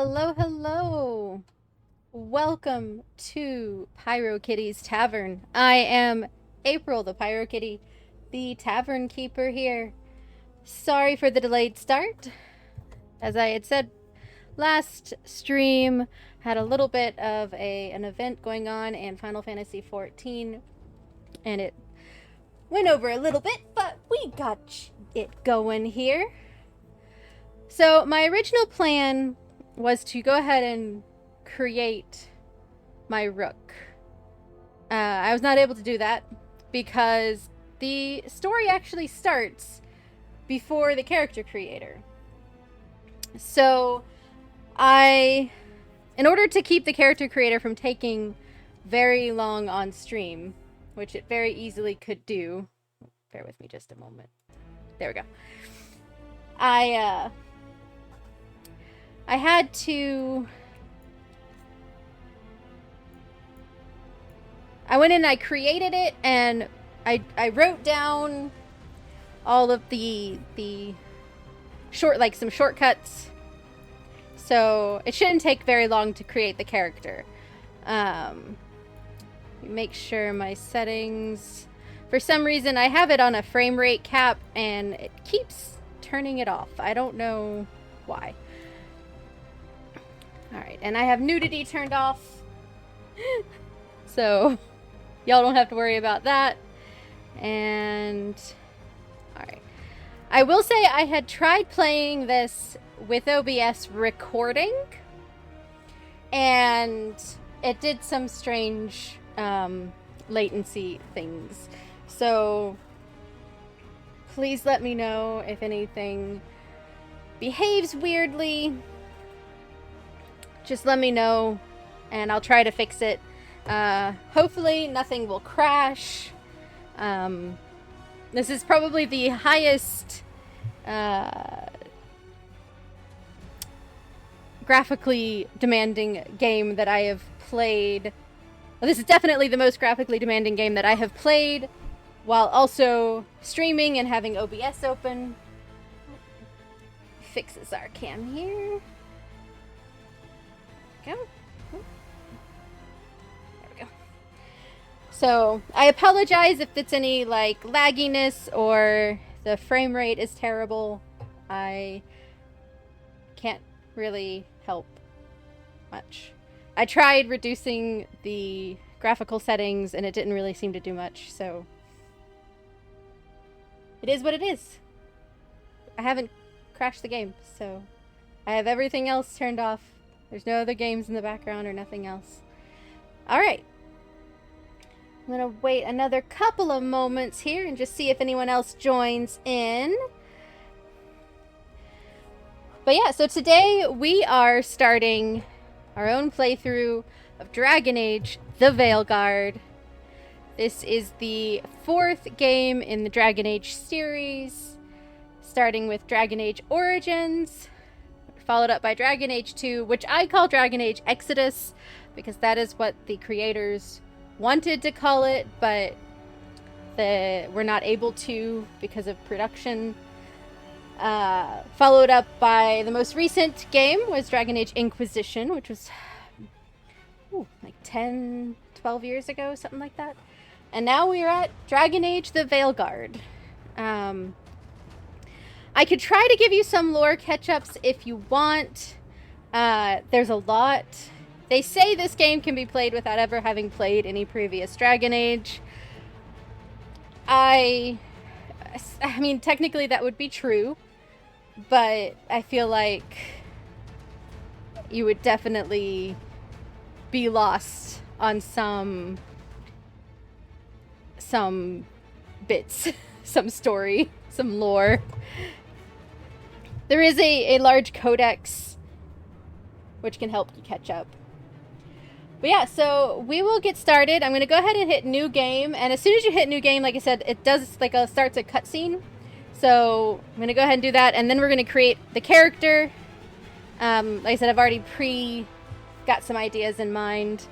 Hello, hello. Welcome to PyroKitty's Tavern. I am April, the PyroKitty, the tavern keeper here. Sorry for the delayed start. As I had said last stream, had a little bit of an event going on in Final Fantasy XIV, and it went over a little bit, but we got it going here. So my original plan was to go ahead and create my rook. I was not able to do that because the story actually starts before the character creator. So in order to keep the character creator from taking very long on stream, which it very easily could do, bear with me just a moment. There we go. I had to... I went in and I created it, and I wrote down all of the some shortcuts. So it shouldn't take very long to create the character. Make sure my settings... For some reason, I have it on a frame rate cap, and it keeps turning it off. I don't know why. Alright, and I have nudity turned off. So, y'all don't have to worry about that. And, alright. I will say I had tried playing this with OBS recording, and it did some strange latency things. So, please let me know if anything behaves weirdly. Just let me know, and I'll try to fix it. Hopefully nothing will crash. This is probably the highest graphically demanding game that I have played. Well, this is definitely the most graphically demanding game that I have played while also streaming and having OBS open. Fixes our cam here. There we go. So, I apologize if it's any, like, lagginess or the frame rate is terrible. I can't really help much. I tried reducing the graphical settings and it didn't really seem to do much, so it is what it is. I haven't crashed the game, so I have everything else turned off. There's no other games in the background or nothing else. Alright. I'm gonna wait another couple of moments here and just see if anyone else joins in. But yeah, so today we are starting our own playthrough of Dragon Age: The Veilguard. This is the 4th game in the Dragon Age series, starting with Dragon Age Origins, followed up by Dragon Age 2, which I call Dragon Age Exodus, because that is what the creators wanted to call it, but we're not able to because of production. Followed up by the most recent game was Dragon Age Inquisition, which was like 10, 12 years ago, something like that. And now we are at Dragon Age: The Veilguard. I could try to give you some lore catch-ups if you want. There's a lot. They say this game can be played without ever having played any previous Dragon Age. I mean, technically that would be true, but I feel like you would definitely be lost on some bits, some story, some lore. There is a large codex which can help you catch up. But yeah, so we will get started. I'm going to go ahead and hit new game, and as soon as you hit new game, like I said, it does starts a cutscene. So I'm going to go ahead and do that, and then we're going to create the character. Like I said, I've already got some ideas in mind,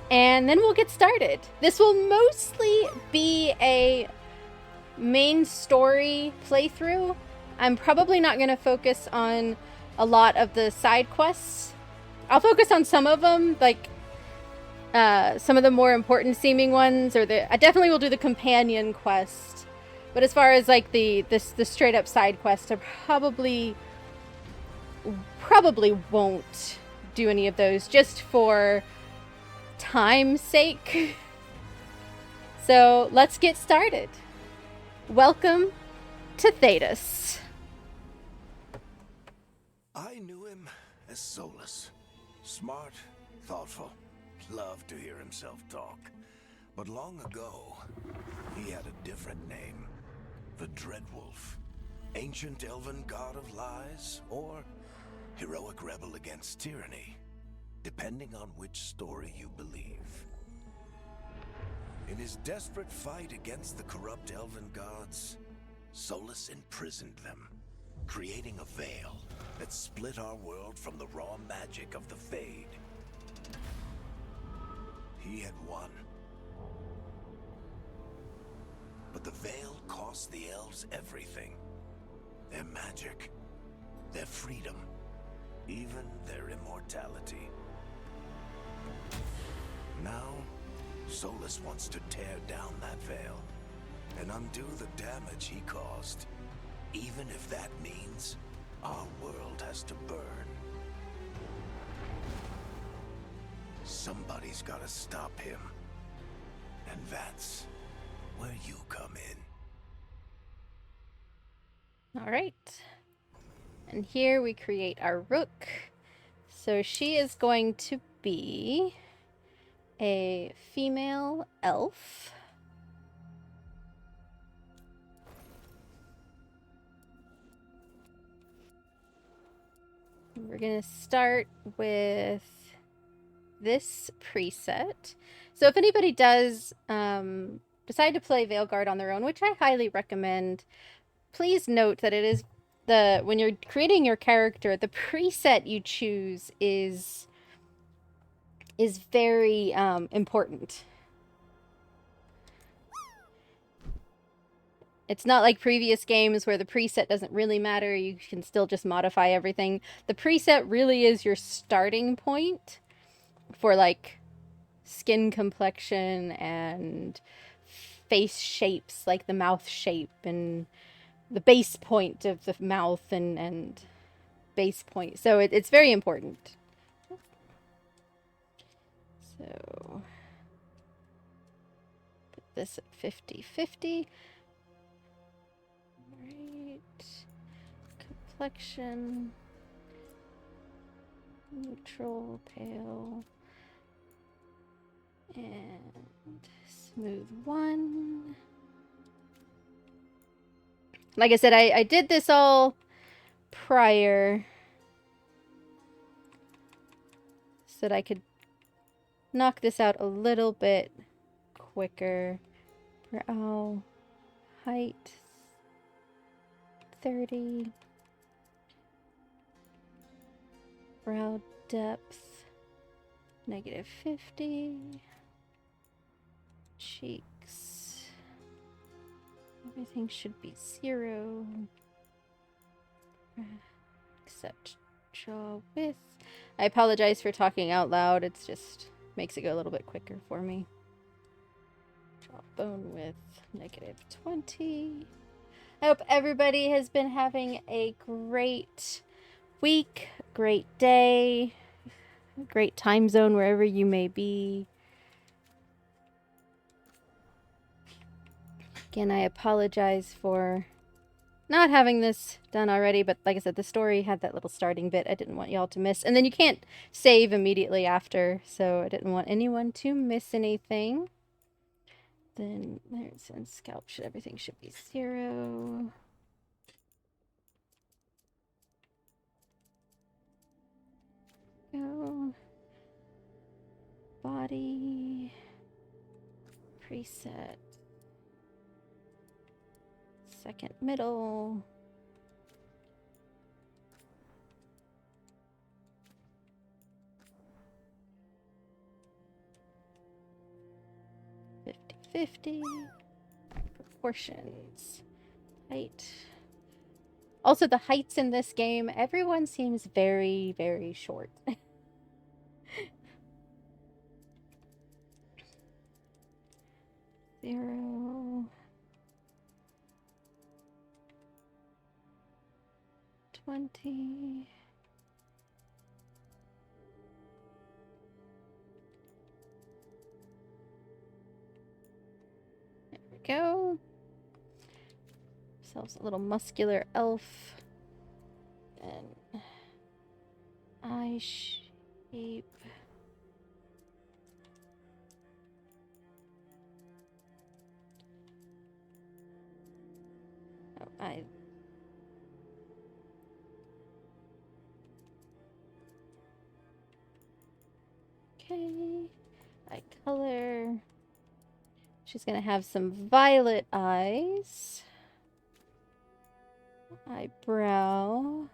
and then we'll get started. This will mostly be a main story playthrough. I'm probably not going to focus on a lot of the side quests I'll focus on some of them, like some of the more important seeming ones, or I definitely will do the companion quest. But as far as like the straight up side quest, I probably won't do any of those just for time's sake. So let's get started. Welcome to Thetis. I knew him as Solus. Smart, thoughtful, loved to hear himself talk. But long ago, he had a different name. The Dreadwolf. Ancient elven god of lies, or heroic rebel against tyranny, depending on which story you believe. In his desperate fight against the corrupt elven gods, Solus imprisoned them, creating a veil that split our world from the raw magic of the Fade. He had won. But the veil cost the elves everything. Their magic, their freedom, even their immortality. Now, Solus wants to tear down that veil and undo the damage he caused, even if that means our world has to burn. Somebody's gotta stop him. And that's where you come in. All right. And here we create our rook. So she is going to be a female elf. We're going to start with this preset. So if anybody does decide to play Veilguard on their own, which I highly recommend, please note that it is when you're creating your character, the preset you choose is very important. It's not like previous games where the preset doesn't really matter. You can still just modify everything. The preset really is your starting point for like skin complexion and face shapes, like the mouth shape and the base point of the mouth and base point. So it's very important. So put this at 50-50. Right. Complexion. Neutral, pale. And smooth 1. Like I said, I did this all prior so that I could knock this out a little bit quicker. Brow height 30. Brow depth -50. Cheeks. Everything should be 0. Except jaw width. I apologize for talking out loud. It's just makes it go a little bit quicker for me. Jawbone width -20. I hope everybody has been having a great week, great day, great time zone wherever you may be. Again, I apologize for not having this done already, but like I said, the story had that little starting bit I didn't want y'all to miss. And then you can't save immediately after, so I didn't want anyone to miss anything. Then there's in scalp, everything should be 0. Go. Body. Preset. Second middle. .50 proportions. Height. Also, the heights in this game, everyone seems very, very short. 0. 20. There we go. Ourselves a little muscular elf. Then eye shape. Oh, okay. Eye color. She's gonna have some violet eyes. Eyebrow.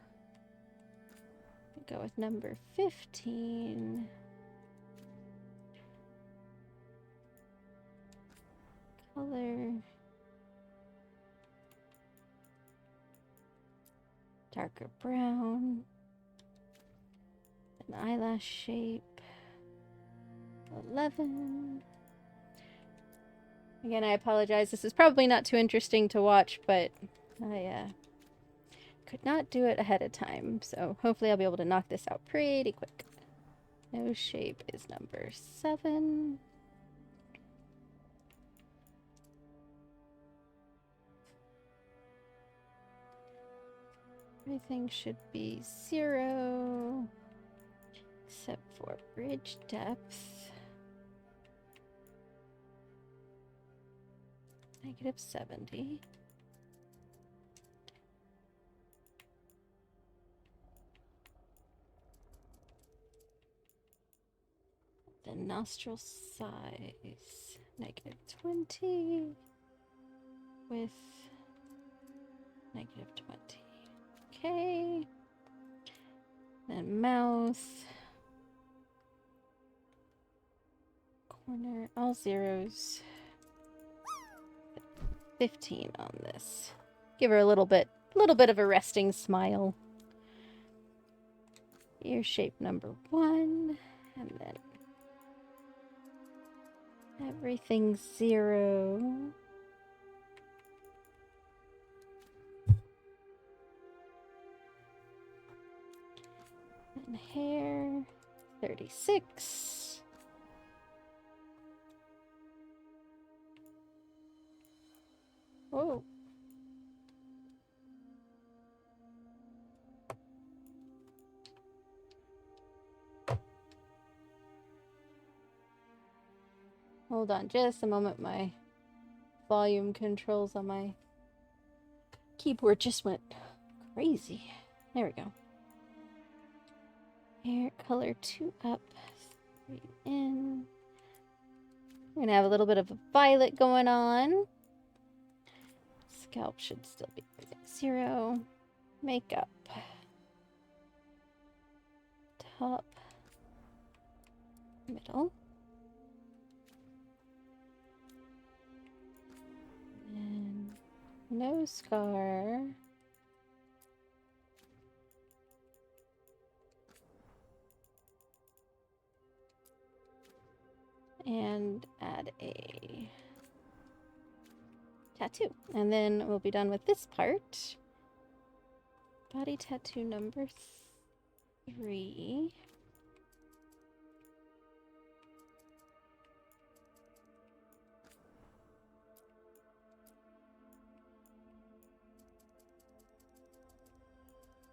Go with number 15. Color. Darker brown. An eyelash shape. 11. Again, I apologize. This is probably not too interesting to watch, but I could not do it ahead of time. So hopefully I'll be able to knock this out pretty quick. Nose shape is number 7. Everything should be 0. Except for bridge depth. -70. The nostril size, -20 with -20. Okay. Then mouth. Corner, all 0s. 15 on this. Give her a little bit of a resting smile. Ear shape number 1, and then everything 0. And hair 36. Oh. Hold on just a moment. My volume controls on my keyboard just went crazy. There we go. Hair color 2 up, 3 in. We're gonna have a little bit of a violet going on. Scalp should still be 0. Makeup. Top. Middle. And nose scar. And add a tattoo. And then we'll be done with this part. Body tattoo number 3.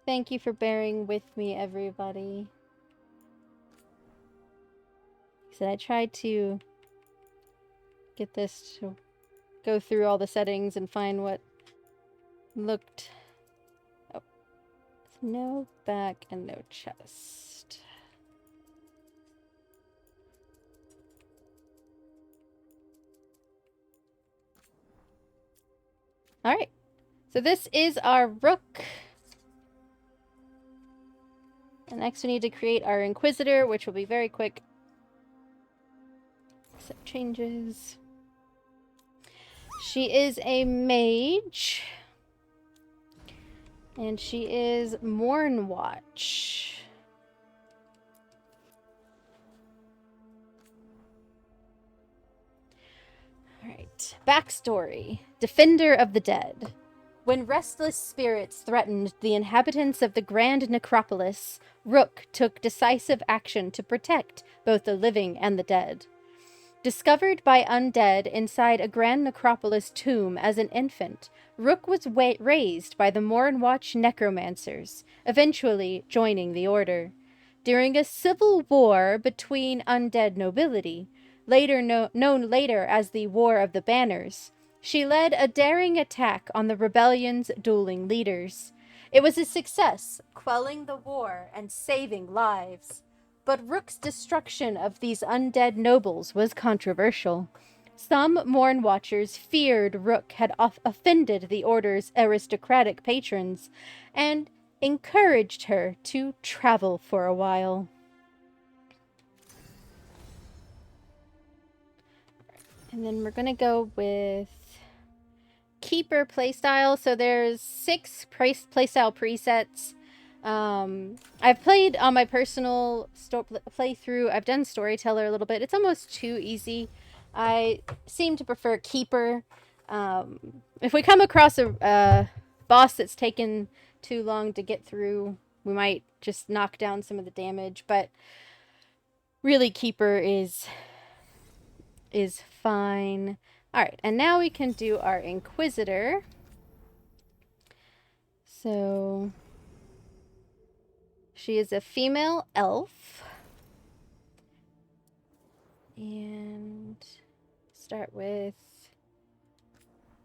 Thank you for bearing with me, everybody. Like I said, I tried to get this to go through all the settings and find what looked... Oh. No back and no chest. Alright. So this is our rook. And next we need to create our Inquisitor, which will be very quick. Accept changes. She is a mage. And she is Mournwatch. Alright. Backstory: Defender of the Dead. When restless spirits threatened the inhabitants of the Grand Necropolis, Rook took decisive action to protect both the living and the dead. Discovered by undead inside a Grand Necropolis tomb as an infant, Rook was raised by the Mournwatch necromancers, eventually joining the order. During a civil war between undead nobility, known later as the War of the Banners, she led a daring attack on the rebellion's dueling leaders. It was a success, quelling the war and saving lives. But Rook's destruction of these undead nobles was controversial. Some Mournwatchers feared Rook had offended the Order's aristocratic patrons and encouraged her to travel for a while. And then we're going to go with Keeper playstyle. So there's 6 playstyle presets. I've played on my personal playthrough. I've done Storyteller a little bit. It's almost too easy. I seem to prefer Keeper. If we come across a boss that's taken too long to get through, we might just knock down some of the damage. But really, Keeper is fine. Alright, and now we can do our Inquisitor. So she is a female elf. And start with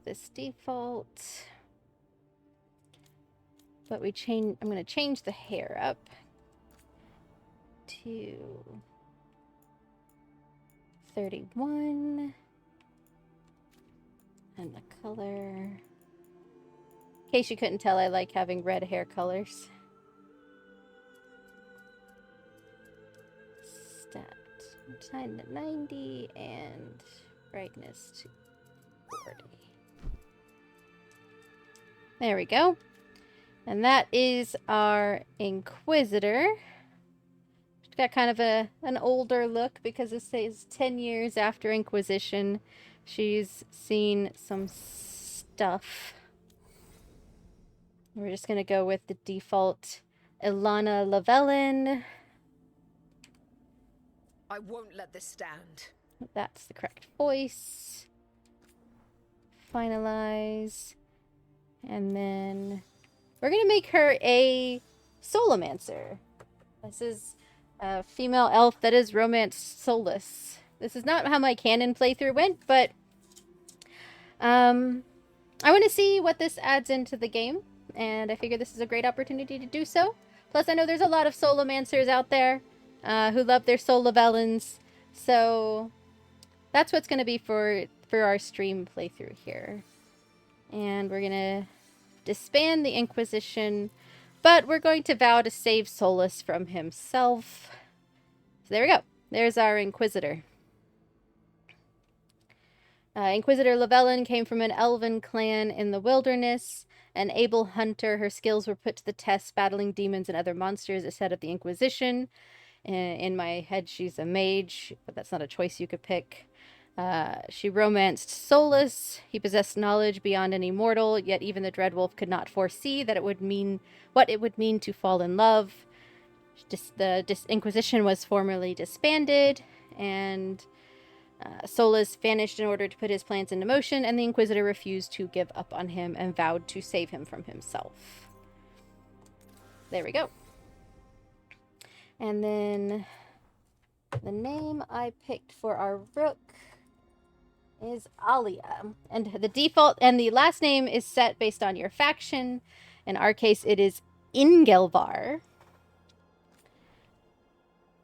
this default. But I'm going to change the hair up to 31. And the color. In case you couldn't tell, I like having red hair colors. Stat. Time to 90 and brightness to 40. There we go. And that is our Inquisitor. She's got kind of an older look because this is 10 years after Inquisition. She's seen some stuff. We're just going to go with the default Ilana Lavelin. I won't let this stand. That's the correct voice. Finalize. And then we're going to make her a Soulomancer. This is a female elf that is romance soulless. This is not how my canon playthrough went, but I want to see what this adds into the game, and I figure this is a great opportunity to do so. Plus, I know there's a lot of Soulomancers out there who love their Soulavelins, so that's what's going to be for our stream playthrough here. And we're going to disband the Inquisition, but we're going to vow to save Solus from himself. So there we go. There's our Inquisitor. Inquisitor Lavelin came from an elven clan in the wilderness. An able hunter, her skills were put to the test battling demons and other monsters ahead of the Inquisition. In my head, she's a mage, but that's not a choice you could pick. She romanced Solus. He possessed knowledge beyond any mortal, yet even the Dreadwolf could not foresee that what it would mean to fall in love. The Inquisition was formally disbanded, and Solus vanished in order to put his plans into motion, and the Inquisitor refused to give up on him and vowed to save him from himself. There we go. And then the name I picked for our rook is Alia. And the default and the last name is set based on your faction. In our case, it is Ingelvar.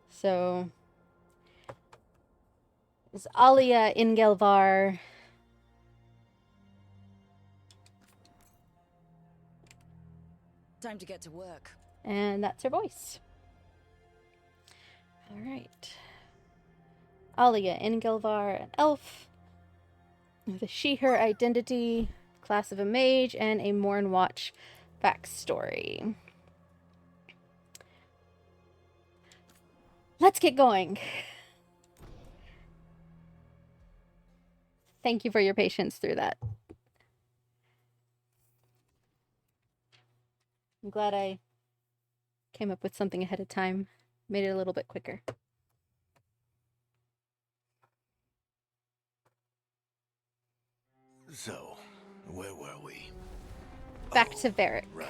So is Alia Ingelvar. Time to get to work. And that's her voice. All right. Alia Ingelvar, an elf with a she/her identity, class of a mage, and a Mournwatch backstory. Let's get going. Thank you for your patience through that. I'm glad I came up with something ahead of time. Made it a little bit quicker. So, where were we? Back to Varric. Right.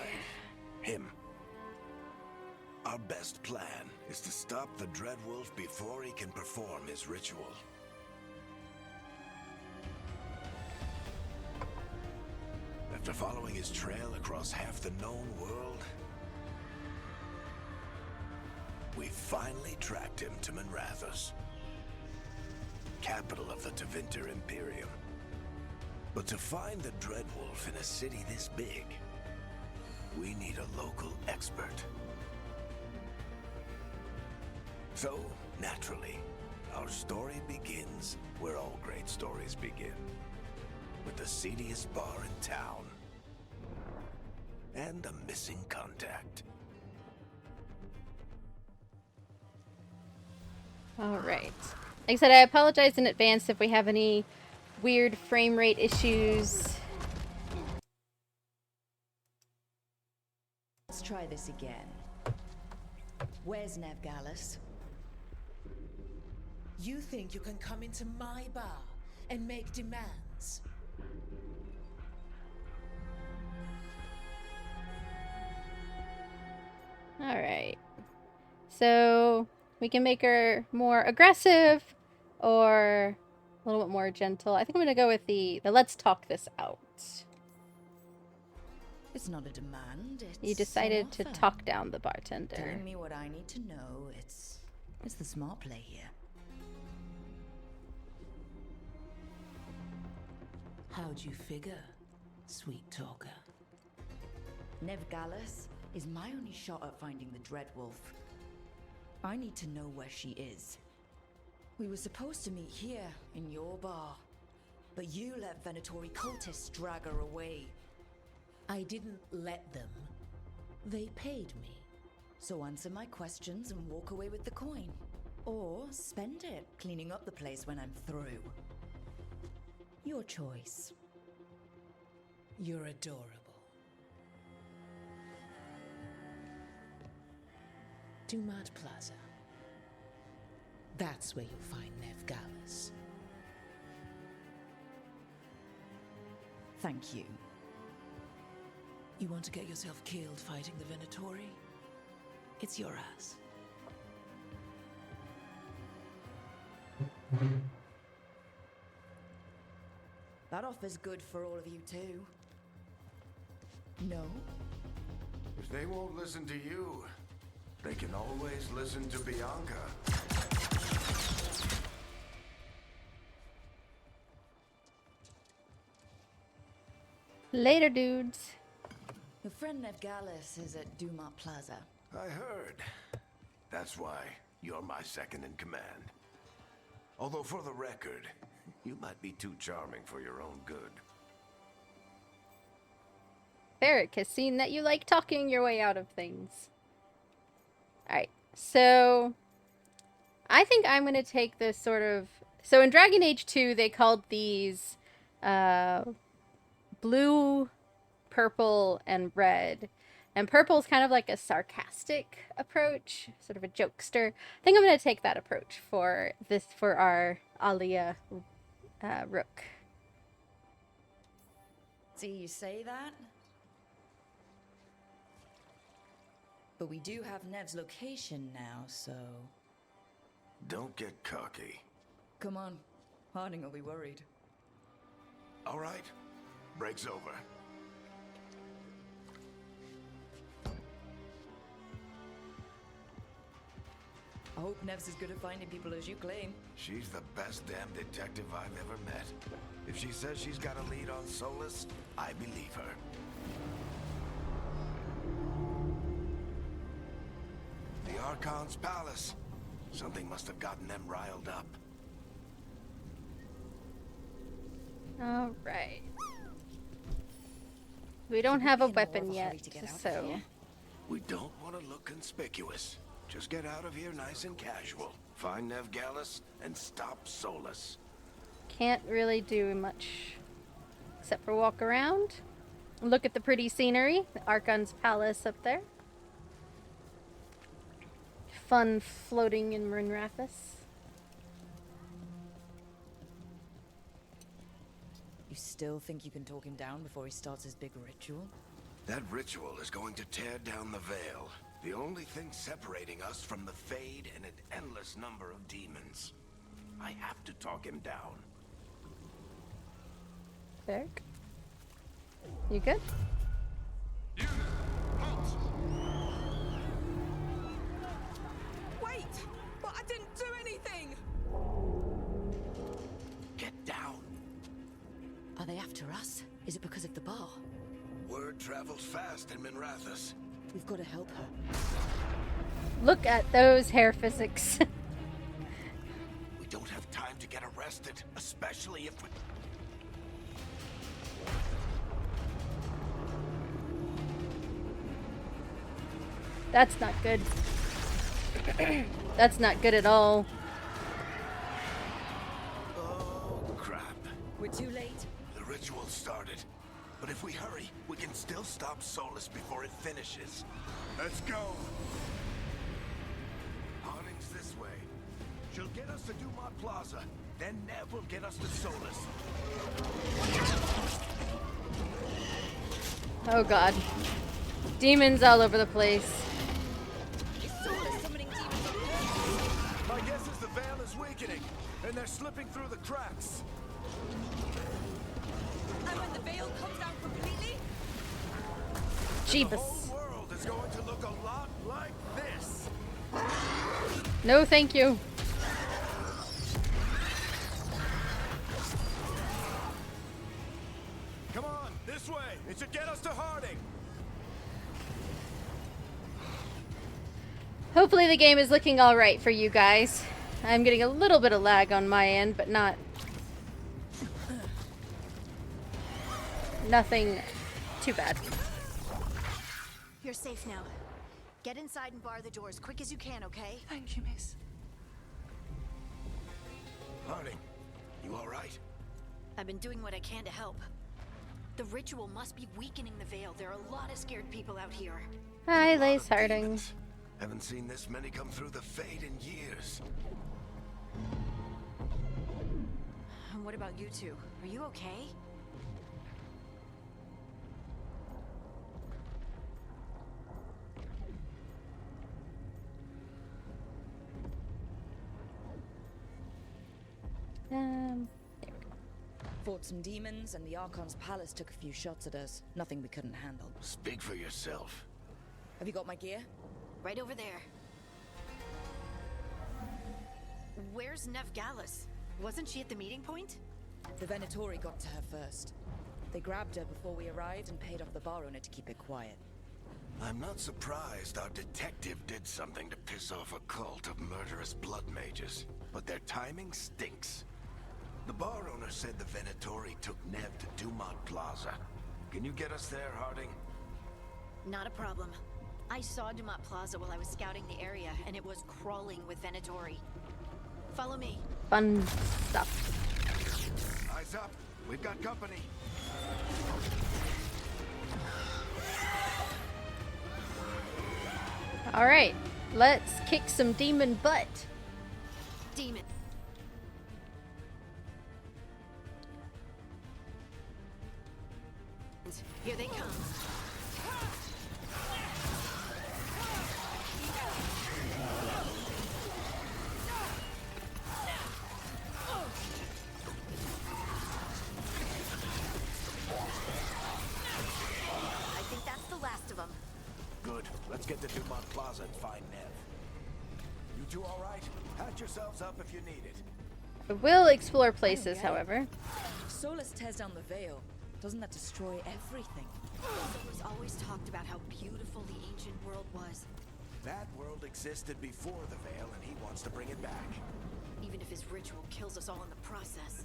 Him. Our best plan is to stop the Dreadwolf before he can perform his ritual. After following his trail across half the known world, we finally tracked him to Minrathous, capital of the Tevinter Imperium. But to find the Dreadwolf in a city this big, we need a local expert. So, naturally, our story begins where all great stories begin. With the seediest bar in town. And a missing contact. Alright. Like I said, I apologize in advance if we have any weird frame rate issues. Let's try this again. Where's Nevgalis? You think you can come into my bar and make demands? Alright. So, we can make her more aggressive or a little bit more gentle. I think I'm going to go with the let's talk this out. It's not a demand, it's You decided an to offer. talk down the bartender. Telling me what I need to know, it's the smart play here. How'd you figure, sweet talker? Nevgalis is my only shot at finding the Dreadwolf. I need to know where she is. We were supposed to meet here, in your bar. But you let Venatori cultists drag her away. I didn't let them. They paid me. So answer my questions and walk away with the coin. Or spend it cleaning up the place when I'm through. Your choice. You're adorable. Dumat Plaza. That's where you'll find Nevgalis. Thank you. You want to get yourself killed fighting the Venatori? It's your ass. That offer's good for all of you too. No? If they won't listen to you, they can always listen to Bianca. Later, dudes. Your friend Nevgalis is at Dumat Plaza. I heard. That's why you're my second in command. Although for the record, you might be too charming for your own good. Varric has seen that you like talking your way out of things. Alright, so I think I'm going to take this sort of... So in Dragon Age 2, they called these blue, purple, and red. And purple is kind of like a sarcastic approach, sort of a jokester. I think I'm going to take that approach for our Alia rook. See, you say that? But we do have Nev's location now, so... Don't get cocky. Come on. Harding will be worried. All right, break's over. I hope Nev's as good at finding people as you claim. She's the best damn detective I've ever met. If she says she's got a lead on Solus, I believe her. The Archon's palace. Something must have gotten them riled up. Alright. We don't have a weapon yet, so... We don't want to look conspicuous. Just get out of here nice and casual. Find Nevgalis and stop Solus. can't really do much except for walk around. Look at the pretty scenery. The Archon's Palace up there. Fun floating in Rinrathus. You still think you can talk him down before he starts his big ritual? That ritual is going to tear down the Veil. The only thing separating us from the Fade and an endless number of demons. I have to talk him down. Berg? You good? Wait! But I didn't do anything! Get down. Are they after us? Is it because of the bar? Word travels fast in Minrathus. We've got to help her. Look at those hair physics. We don't have time to get arrested, especially if we... That's not good. That's not good at all. Oh, crap. We're too late. The ritual started. But if we hurry, we can still stop Solus before it finishes. Let's go. Harding's this way. She'll get us to Dumont Plaza. Then Nev will get us to Solus. Oh god. Demons all over the place. My guess is the Veil is weakening, and they're slipping through the cracks. And when the veil comes down completely? The Jeebus. whole world is going to look a lot like this. No, thank you. Come on, this way. It should get us to Harding. Hopefully the game is looking alright for you guys. I'm getting a little bit of lag on my end, but nothing too bad. You're safe now. Get inside and bar the door as quick as you can, okay? Thank you, miss. Harding, you all right? I've been doing what I can to help. The ritual must be weakening the Veil. There are a lot of scared people out here. Hi, A lot Lace of Harding. demons. Haven't seen this many come through the Fade in years. And what about you two? Are you okay? There we go. Fought some demons, and the Archon's Palace took a few shots at us. Nothing we couldn't handle. Speak for yourself. Have you got my gear? Right over there. Where's Nev Gallus? Wasn't she at the meeting point? The Venatori got to her first. They grabbed her before we arrived and paid off the bar owner to keep it quiet. I'm not surprised our detective did something to piss off a cult of murderous blood mages, but their timing stinks. The bar owner said the Venatori took Nev to Dumont Plaza. Can you get us there, Harding? Not a problem. I saw Dumont Plaza while I was scouting the area, and it was crawling with Venatori. Follow me. Fun stuff. Eyes up. We've got company. Alright, let's kick some demon butt. Demon. Here they come. I think that's the last of them. Good. Let's get to Dumont Plaza and find Nev. You two all right? Patch yourselves up if you need it. I will explore places, however. Solus tears down the veil. Doesn't that destroy everything? Solus always talked about how beautiful the ancient world was, That world existed before the Veil, and he wants to bring it back. even if his ritual kills us all in the process.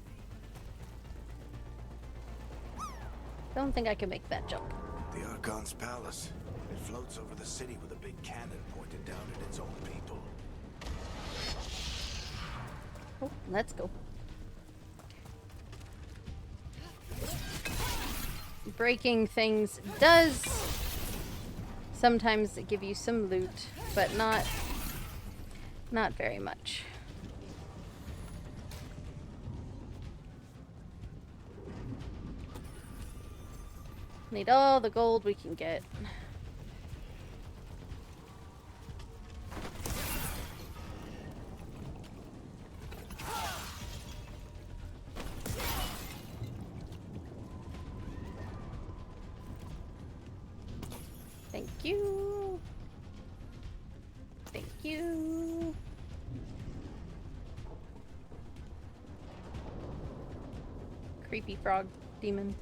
Don't think I can make that jump. The Archon's Palace. It floats over the city with a big cannon pointed down at its own people. Oh, let's go. breaking things does sometimes give you some loot, but not very much. Need all the gold we can get. Thank you. Thank you. Creepy frog demon.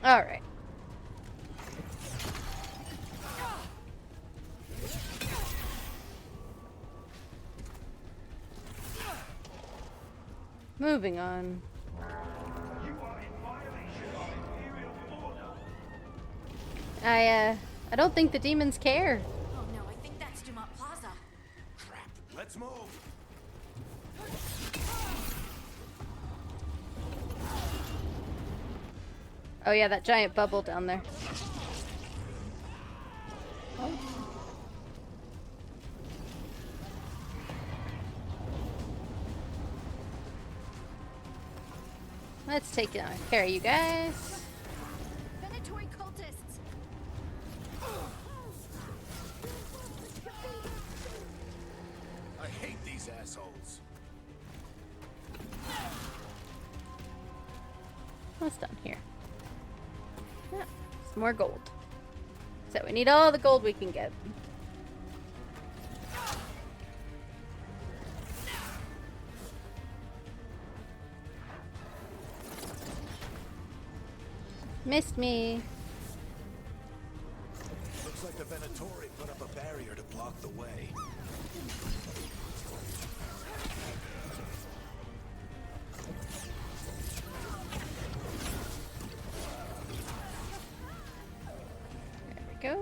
All right. Moving on. I don't think the demons care. Oh no, I think that's Dumont Plaza. Crap. Let's move. Oh yeah, that giant bubble down there. Let's take care of you guys. Venatory cultists. I hate these assholes. What's down here? Yeah, some more gold. So we need all the gold we can get. Missed me. Looks like the Venatori put up a barrier to block the way. There we go.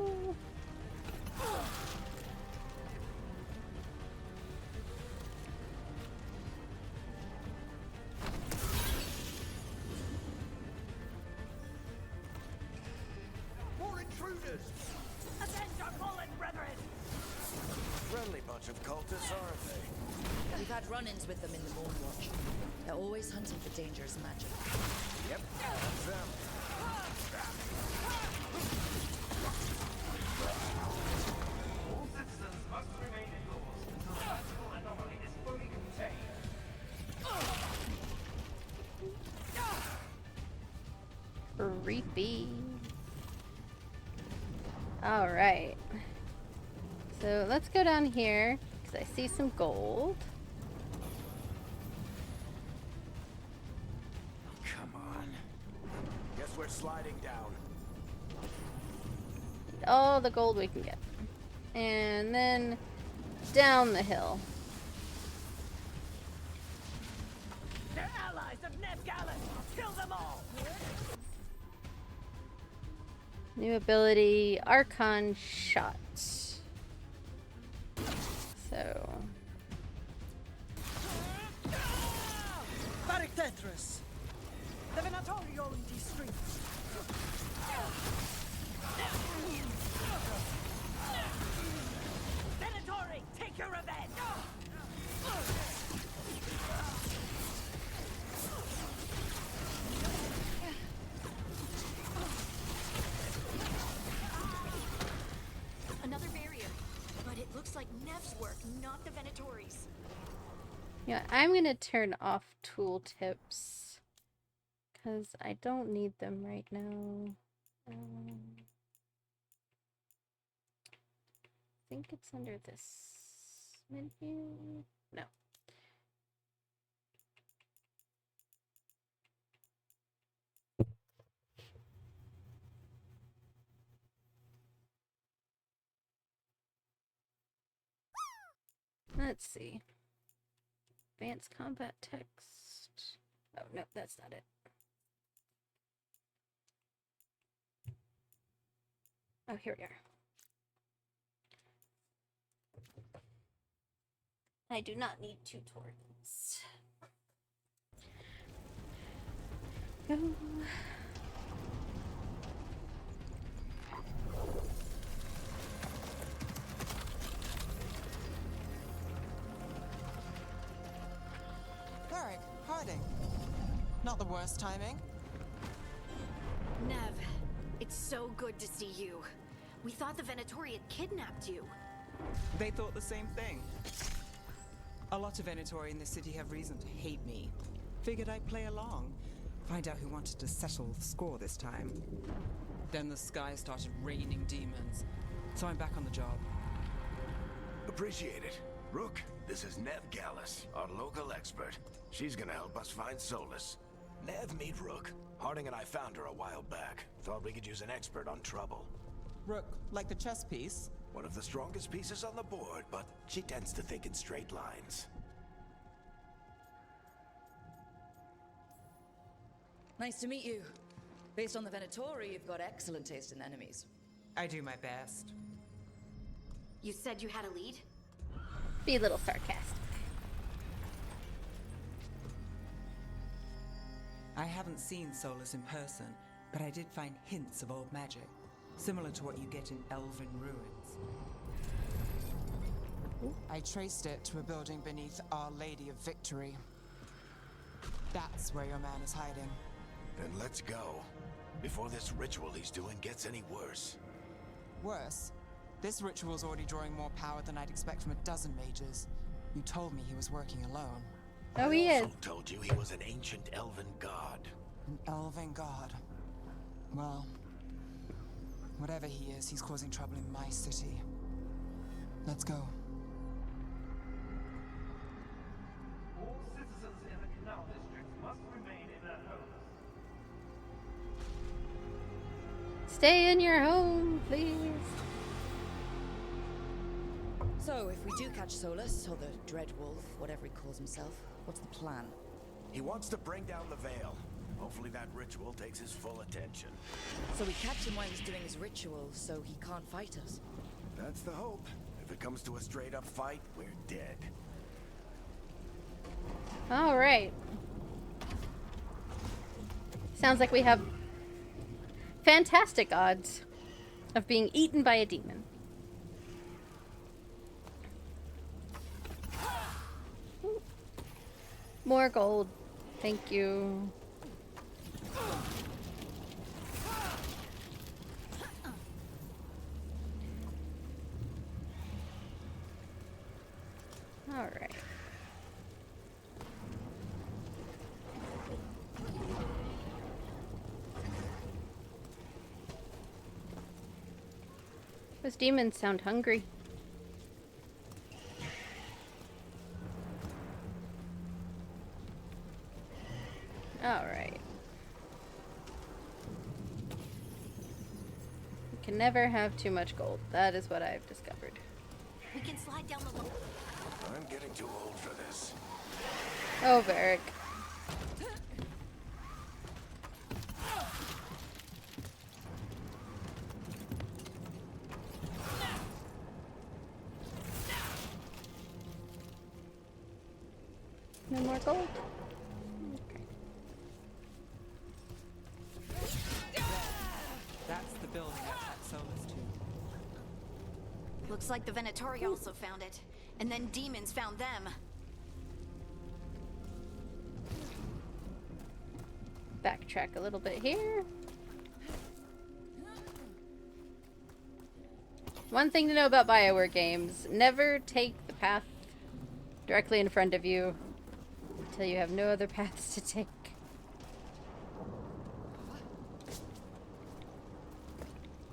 More intruders! Avenge our fallen brethren! Friendly bunch of cultists, aren't they? We've had run-ins with them in the Moon Watch. They're always hunting for dangerous magic. Yep, that's them. All citizens must remain indoors until the magical anomaly is fully contained. Creepy. Alright. So let's go down here, because I see some gold. Come on. Guess we're sliding down. All the gold we can get. And then down the hill. They're allies of Neb Gallen! Kill them all! New ability, Archon Shot. So, Barictetris! The Venatori own these streets! Venatori, take your revenge! Another barrier. But it looks like Nev's work, not the Venatori's. yeah, I'm gonna turn off tooltips because I don't need them right now. I think it's under this menu. No. Let's see. Advanced combat text. Oh, no, that's not it. Oh, here we are. I do not need tutorials. Go. Varric, Harding. Not the worst timing. Nev, it's so good to see you. We thought the Venatori had kidnapped you. They thought the same thing. A lot of Venatori in this city have reason to hate me. Figured I'd play along. Find out who wanted to settle the score this time. Then the sky started raining demons. So I'm back on the job. Appreciate it. Rook, this is Nev Gallus, our local expert. She's gonna help us find Solus. Nev, meet Rook. Harding and I found her a while back. Thought we could use an expert on trouble. Rook, like the chess piece. One of the strongest pieces on the board, but she tends to think in straight lines. Nice to meet you. Based on the Venatori, you've got excellent taste in enemies. I do my best. You said you had a lead? Be a little sarcastic. I haven't seen Solus in person, but I did find hints of old magic, similar to what you get in elven ruins. I traced it to a building beneath Our Lady of Victory. That's where your man is hiding. Then let's go. Before this ritual he's doing gets any worse. Worse, this ritual's already drawing more power than I'd expect from a dozen mages. You told me he was working alone. Oh, he is. I also told you he was an ancient elven god. An elven god. Well, whatever he is, he's causing trouble in my city. Let's go. All citizens in the canal district must remain in their homes. Stay in your home, please. So, if we do catch Solus, or the Dread Wolf, whatever he calls himself, what's the plan? He wants to bring down the veil. Hopefully that ritual takes his full attention. So we catch him while he's doing his ritual, so he can't fight us. That's the hope. If it comes to a straight-up fight, we're dead. All right. Sounds like we have fantastic odds of being eaten by a demon. More gold. Thank you. All right. Those demons sound hungry. All right. You can never have too much gold. That is what I've discovered. We can slide down the loop. I'm getting too old for this. Oh, Varric. No more gold? Okay. That's the building that had Solus too. Looks like the Venatori also found it. And then demons found them. Backtrack a little bit here. One thing to know about BioWare games, never take the path directly in front of you until you have no other paths to take.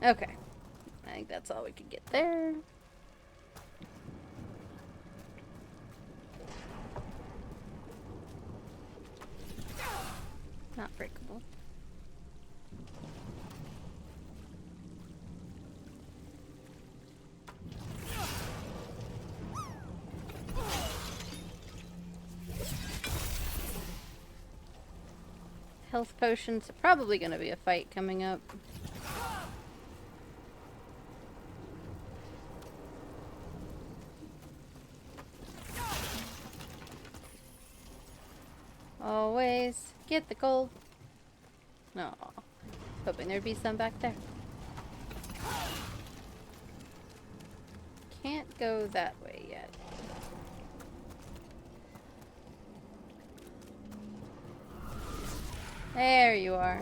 Okay. I think that's all we could get there. Not breakable. Health potions. Probably going to be a fight coming up. Always get the gold. No. Hoping there'd be some back there. Can't go that way yet. There you are.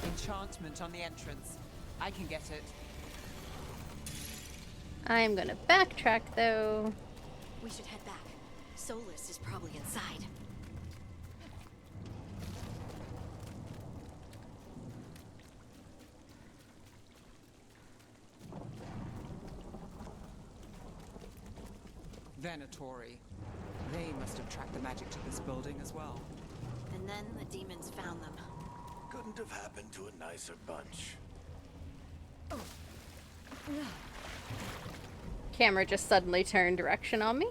Enchantment on the entrance. I can get it. I'm gonna backtrack though. We should head back. Solus is probably inside. Venatori. They must have tracked the magic to this building as well. And then the demons found them. Couldn't have happened to a nicer bunch. Camera just suddenly turned direction on me.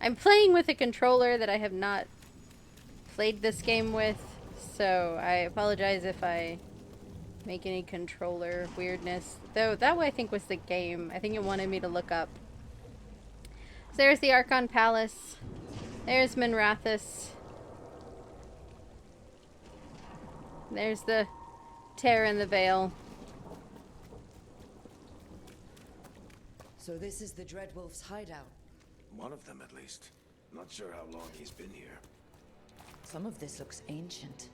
I'm playing with a controller that I have not played this game with, so I apologize if I make any controller weirdness. Though that way I think was the game. I think it wanted me to look up. So there's the Archon Palace. There's Minrathous. There's the tear in the veil. So this is the Dreadwolf's hideout. One of them, at least. Not sure how long he's been here. Some of this looks ancient.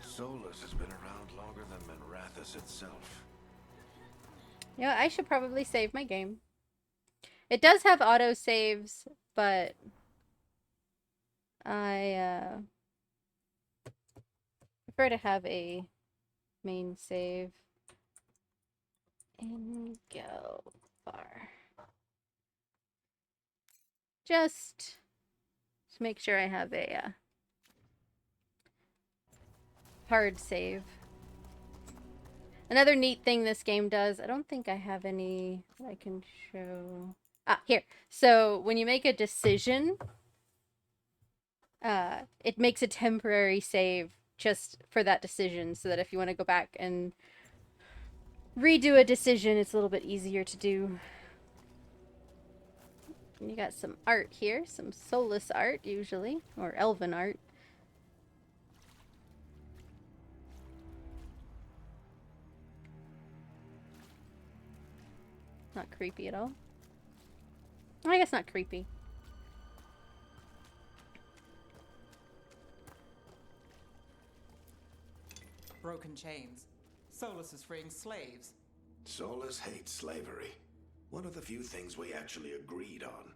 Solus has been around longer than Minrathous itself. Yeah, I should probably save my game. It does have auto saves, but I prefer to have a main save. And go far. Just to make sure I have a hard save. Another neat thing this game does, I don't think I have any that I can show. Ah, here. So when you make a decision, it makes a temporary save just for that decision, so that if you want to go back and redo a decision, it's a little bit easier to do. And you got some art here, some Solus art usually, or Elven art. Not creepy at all. I guess not creepy. Broken chains. Solus is freeing slaves. Solus hates slavery. One of the few things we actually agreed on.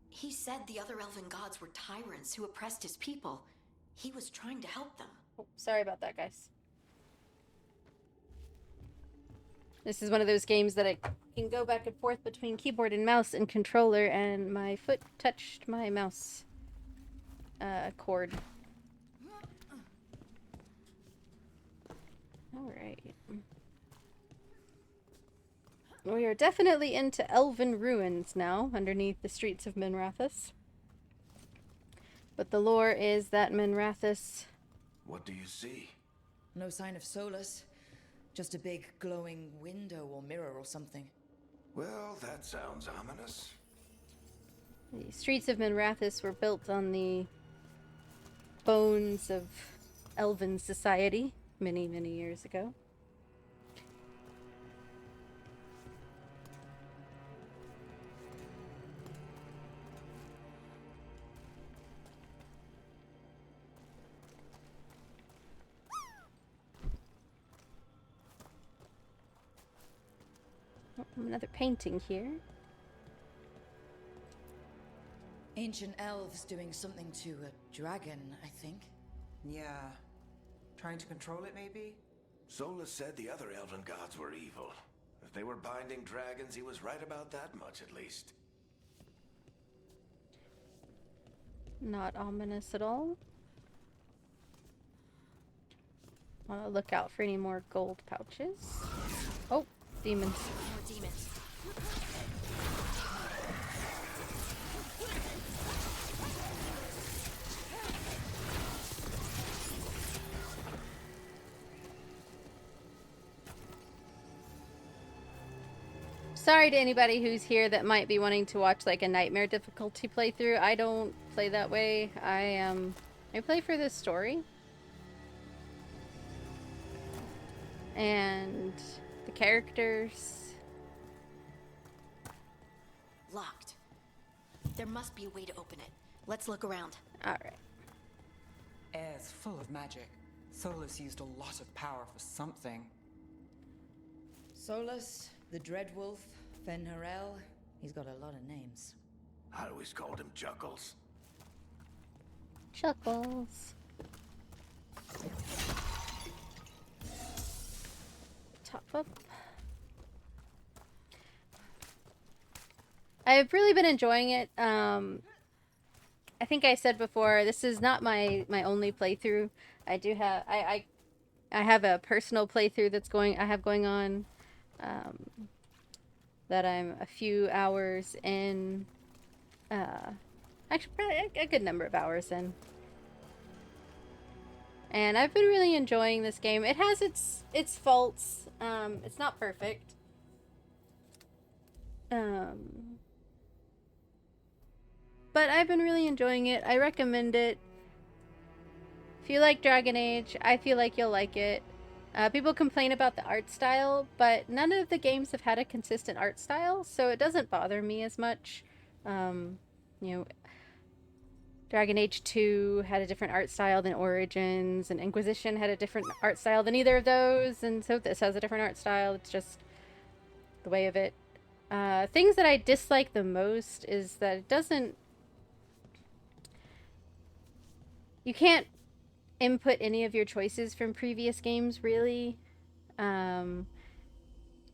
He said the other elven gods were tyrants who oppressed his people. He was trying to help them. Oh, sorry about that, guys. This is one of those games that I can go back and forth between keyboard and mouse and controller, and my foot touched my mouse cord. Alright. We are definitely into elven ruins now, underneath the streets of Minrathous. But the lore is that Minrathous... What do you see? No sign of Solus. Just a big glowing window or mirror or something. Well, that sounds ominous. The streets of Minrathous were built on the bones of elven society many, many years ago. Oh, another painting here. Ancient elves doing something to a dragon, I think. Yeah. Trying to control it, maybe? Solus said the other elven gods were evil. If they were binding dragons, he was right about that much at least. Not ominous at all. Want to look out for any more gold pouches. Oh, demons. More demons. Sorry to anybody who's here that might be wanting to watch like a nightmare difficulty playthrough. I don't play that way. I play for this story. And the characters. Locked. There must be a way to open it. Let's look around. Alright. Air's full of magic. Solus used a lot of power for something. Solus, the Dreadwolf, Fenharel. He's got a lot of names. I always called him Juggles. Chuckles. Top up. I've really been enjoying it. I think I said before, this is not my only playthrough. I do have I have a personal playthrough that's going on that I'm a few hours in. Actually, probably a good number of hours in. And I've been really enjoying this game. It has its faults. It's not perfect. But I've been really enjoying it. I recommend it. If you like Dragon Age, I feel like you'll like it. People complain about the art style, but none of the games have had a consistent art style, so it doesn't bother me as much. You know, Dragon Age 2 had a different art style than Origins, and Inquisition had a different art style than either of those, and so this has a different art style. It's just the way of it. Things that I dislike the most is that it doesn't... You can't input any of your choices from previous games, really.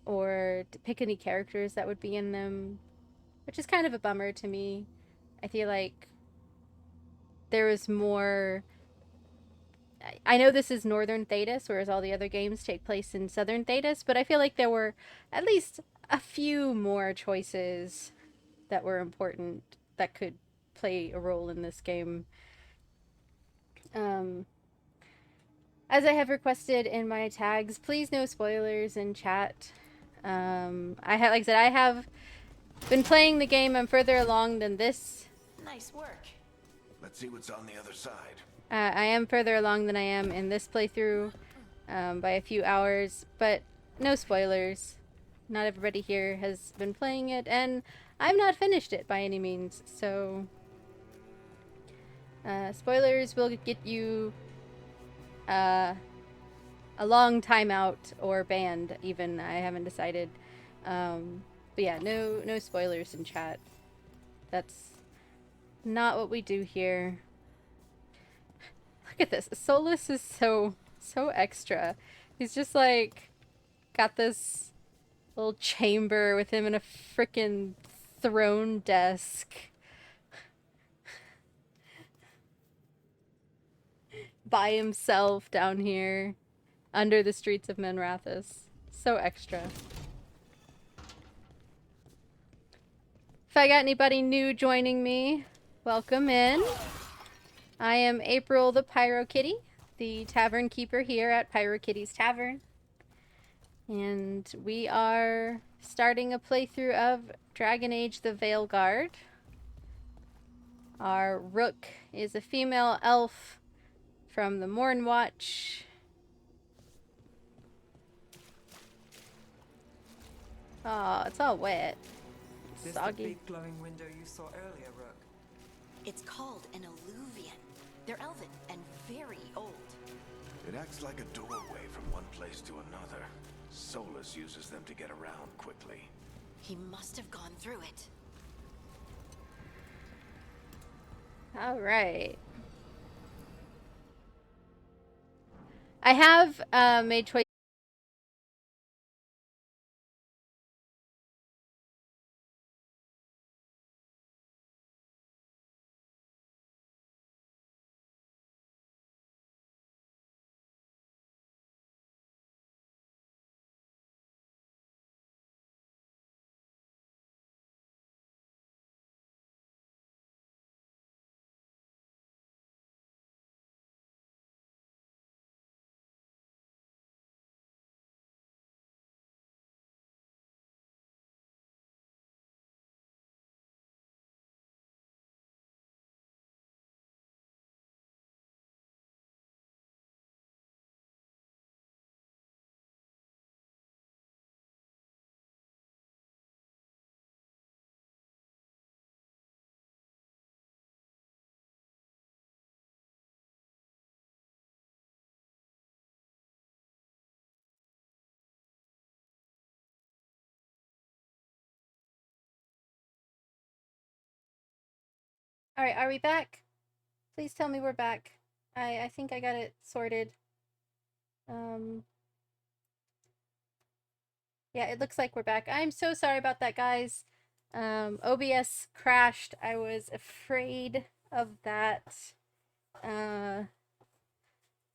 Or to pick any characters that would be in them, which is kind of a bummer to me. I feel like there was more... I know this is Northern Thedas, whereas all the other games take place in Southern Thedas, but I feel like there were at least a few more choices that were important that could play a role in this game. As I have requested in my tags, please no spoilers in chat. Like I said, I have been playing the game. I'm further along than this. Nice work. Let's see what's on the other side. I am further along than I am in this playthrough by a few hours, but no spoilers. Not everybody here has been playing it, and I've not finished it by any means, so... spoilers will get you a long timeout or banned, even. I haven't decided. But yeah, no spoilers in chat. That's not what we do here. Look at this. Solus is so extra. He's just like got this little chamber with him in a frickin' throne desk. By himself down here under the streets of Menrathis. So extra. If I got anybody new joining me, welcome in. I am April the PyroKitty, the tavern keeper here at PyroKitty's Tavern. And we are starting a playthrough of Dragon Age the Veilguard. Our rook is a female elf from the Mornwatch. Oh, it's all wet. This Soggy. the big glowing window you saw earlier, Rook? It's called an alluvian. They're elven and very old. It acts like a doorway from one place to another. Solus uses them to get around quickly. He must have gone through it. All right. I have made choices Alright, are we back? Please tell me we're back. I think I got it sorted. Yeah, it looks like we're back. I'm so sorry about that, guys. OBS crashed. I was afraid of that. Let's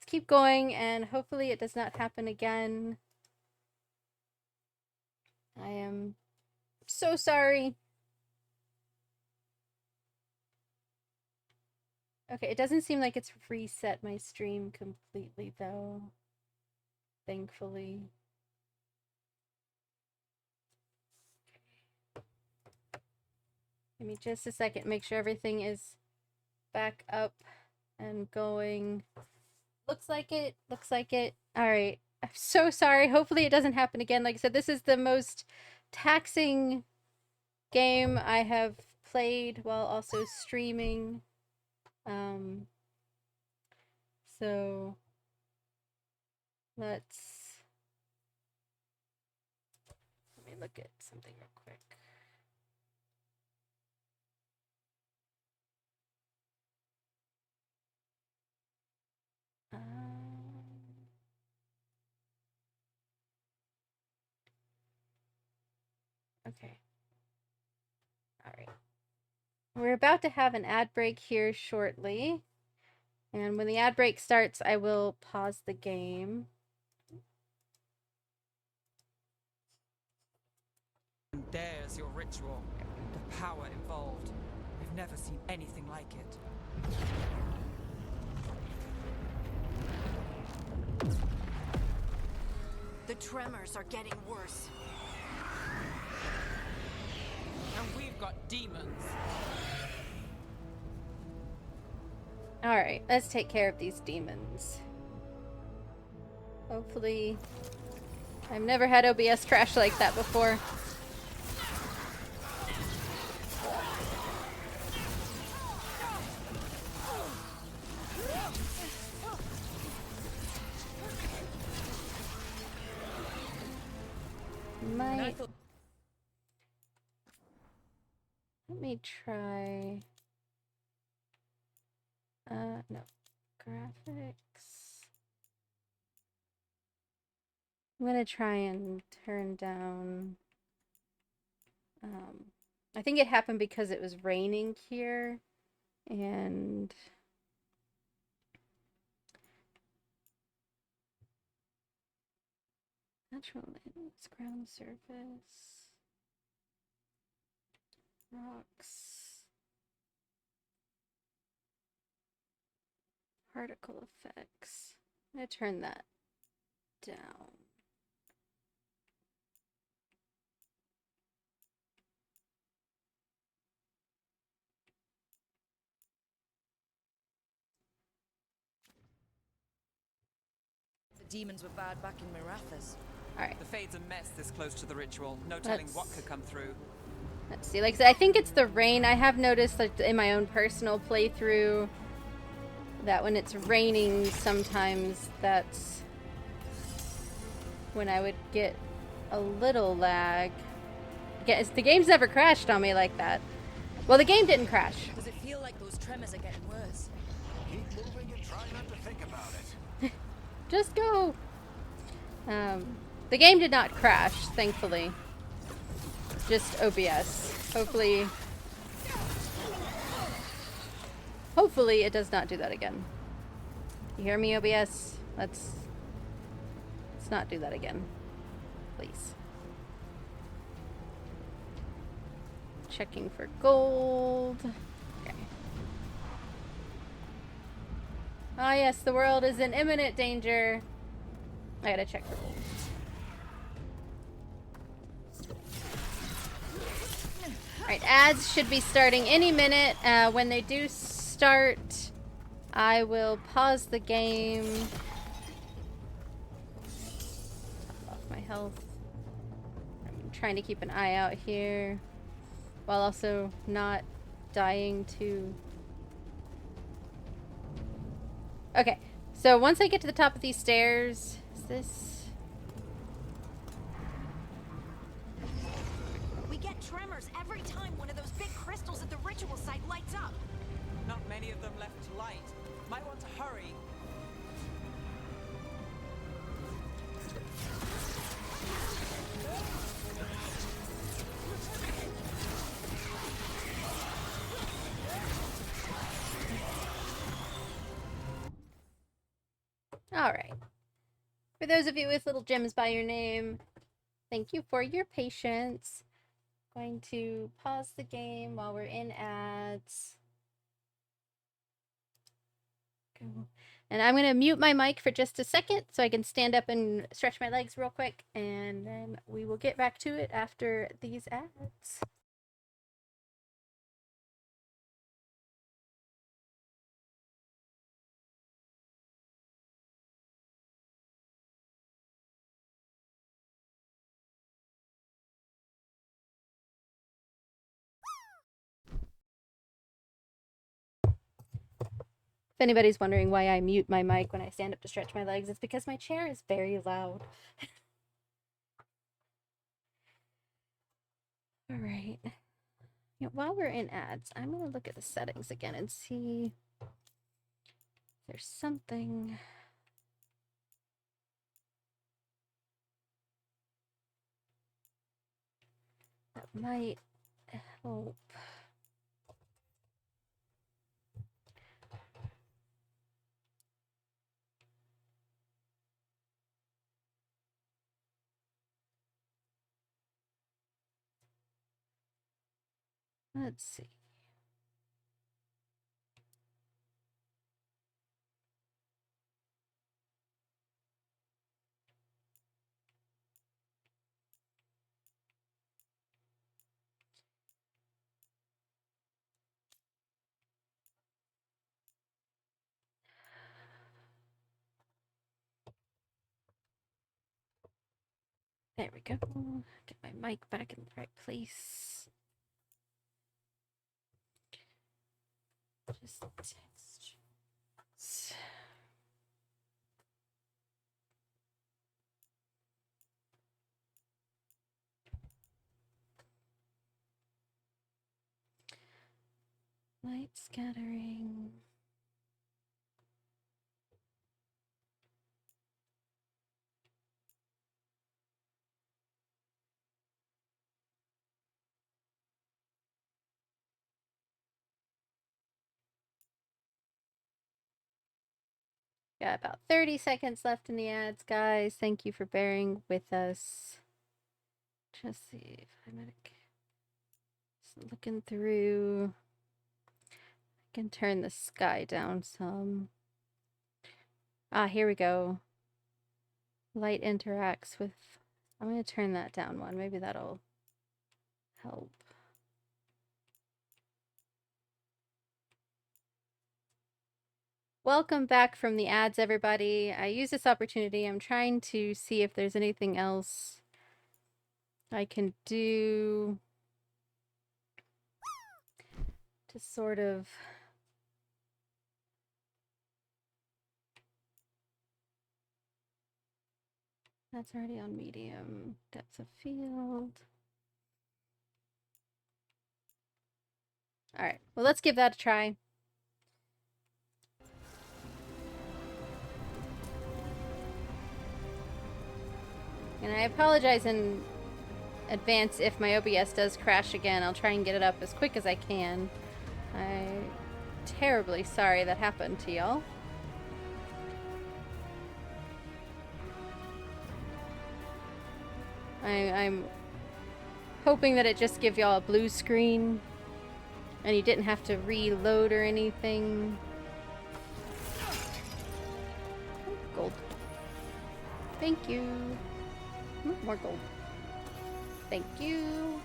keep going, and hopefully it does not happen again. I am so sorry. Okay, it doesn't seem like it's reset my stream completely, though. Thankfully. Give me just a second. Make sure everything is back up and going. Looks like it. Looks like it. Alright. I'm so sorry. Hopefully it doesn't happen again. Like I said, this is the most taxing game I have played while also streaming. So let me look at something real quick. Okay. All right. We're about to have an ad break here shortly. And when the ad break starts, I will pause the game. There's your ritual. The power involved. We've never seen anything like it. The tremors are getting worse. And we've got demons. Alright, let's take care of these demons. Hopefully... I've never had OBS crash like that before. Let me try... no. Graphics. I'm gonna try and turn down... I think it happened because it was raining here, and... Natural lands, ground surface, rocks, particle effects. I'm gonna turn that down. The demons were bad back in Marathas. Alright. The Fade's a mess this close to the ritual. No telling what could come through. Let's see. Like I said, I think it's the rain. I have noticed, like, in my own personal playthrough, that when it's raining, sometimes that's when I would get a little lag. The game's never crashed on me like that. Well, the game didn't crash. Does it feel like those tremors are getting worse? Keep moving and try not to think about it. Just go. The game did not crash, thankfully. Just OBS. Hopefully it does not do that again. You hear me, OBS? Let's not do that again. Please. Checking for gold. Okay. Ah, yes, the world is in imminent danger. I gotta check for gold. Alright, ads should be starting any minute. When they do start, I will pause the game. Top off my health. I'm trying to keep an eye out here, while also not dying to... Okay, so once I get to the top of these stairs, is this... We get tremors every time one of those big crystals at the ritual site lights up. Not many of them left to light. Might want to hurry. Alright. For those of you with little gems by your name, thank you for your patience. Going to pause the game while we're in ads. Go. And I'm going to mute my mic for just a second so I can stand up and stretch my legs real quick, and then we will get back to it after these ads. If anybody's wondering why I mute my mic when I stand up to stretch my legs, it's because my chair is very loud. All right. You know, while we're in ads, I'm going to look at the settings again and see if there's something that might help. Let's see. There we go. Get my mic back in the right place. Just text. Light scattering. Got about 30 seconds left in the ads, guys. Thank you for bearing with us. Just see if I'm just looking through. I can turn the sky down some. Ah, here we go. Light interacts with. I'm going to turn that down one. Maybe that'll help. Welcome back from the ads, everybody. I use this opportunity. I'm trying to see if there's anything else I can do to sort of that's already on medium. Depth of field. All right, well, let's give that a try. And I apologize in advance if my OBS does crash again. I'll try and get it up as quick as I can. I'm terribly sorry that happened to y'all. I'm hoping that it just gives y'all a blue screen and you didn't have to reload or anything. Gold. Thank you. More gold. Thank you.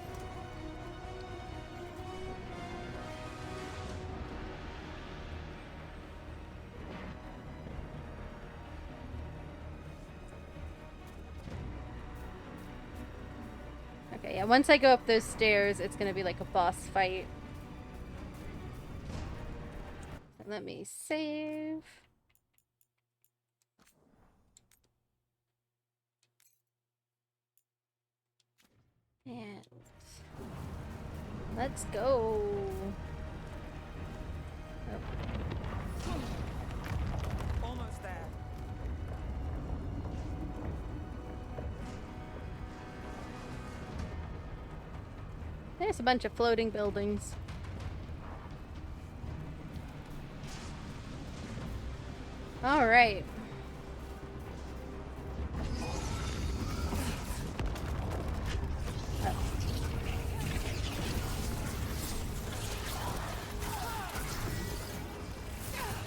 Okay, yeah, once I go up those stairs, it's gonna be like a boss fight. Let me save. And let's go. Almost there. There's a bunch of floating buildings. All right.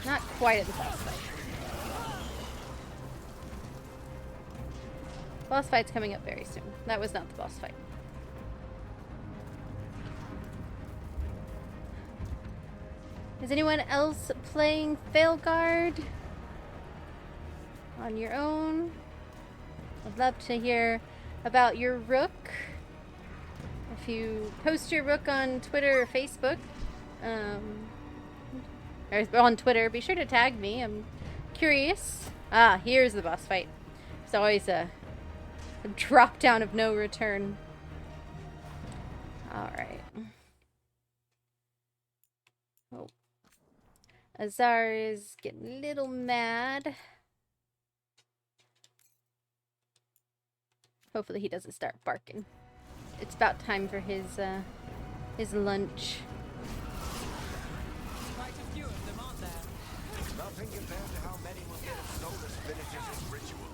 Not quite at the boss fight. Boss fight's coming up very soon. That was not the boss fight. Is anyone else playing Veilguard on your own? I'd love to hear about your rook. If you post your rook on Twitter or Facebook, or on Twitter, be sure to tag me. I'm curious. Ah, here's the boss fight. It's always a drop down of no return. Alright. Oh. Azar is getting a little mad. Hopefully he doesn't start barking. It's about time for his lunch. Quite a few of them, aren't there? Nothing compared to how many will get if Solus finishes his ritual.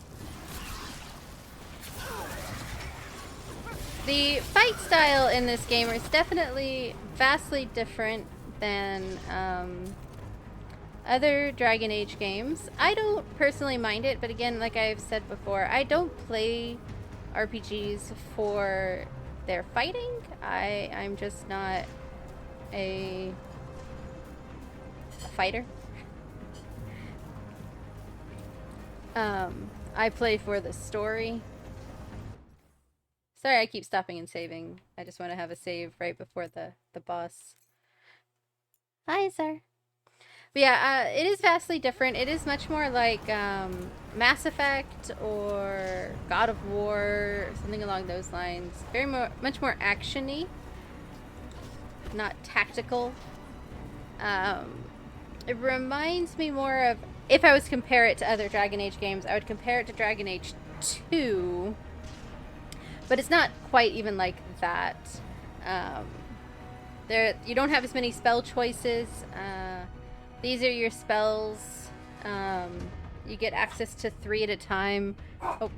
The fight style in this game is definitely vastly different than other Dragon Age games. I don't personally mind it, but again, like I've said before, I don't play RPGs for their fighting. I'm just not a fighter. I play for the story. Sorry, I keep stopping and saving. I just want to have a save right before the boss. Hi, sir. But yeah, it is vastly different. It is much more like Mass Effect or God of War, something along those lines. Much more action-y, not tactical. It reminds me more of, if I was to compare it to other Dragon Age games, I would compare it to Dragon Age 2. But it's not quite even like that. You don't have as many spell choices. These are your spells. You get access to 3 at a time. Oh,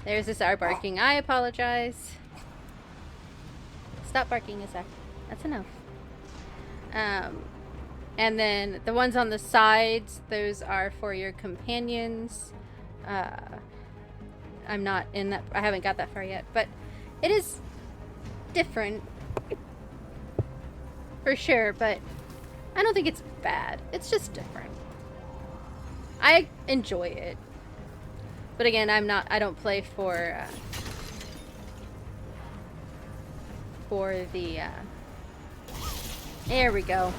there's Azar barking. I apologize. Stop barking, Azar. That's enough. And then the ones on the sides, those are for your companions. I'm not in that. I haven't got that far yet, but it is different for sure. But I don't think it's bad. It's just different. I enjoy it, but again, I don't play for the. There we go.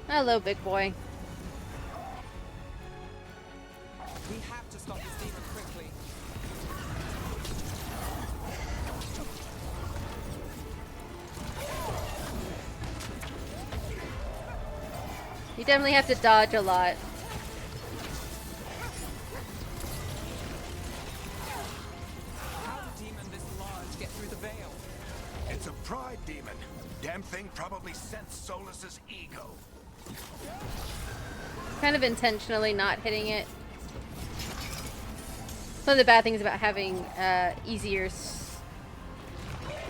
Hello, big boy. We have to stop this demon quickly. You definitely have to dodge a lot. How did a demon this large get through the veil? It's a pride demon. Damn thing probably sensed Solus's ego. Kind of intentionally not hitting it. One of the bad things about having easier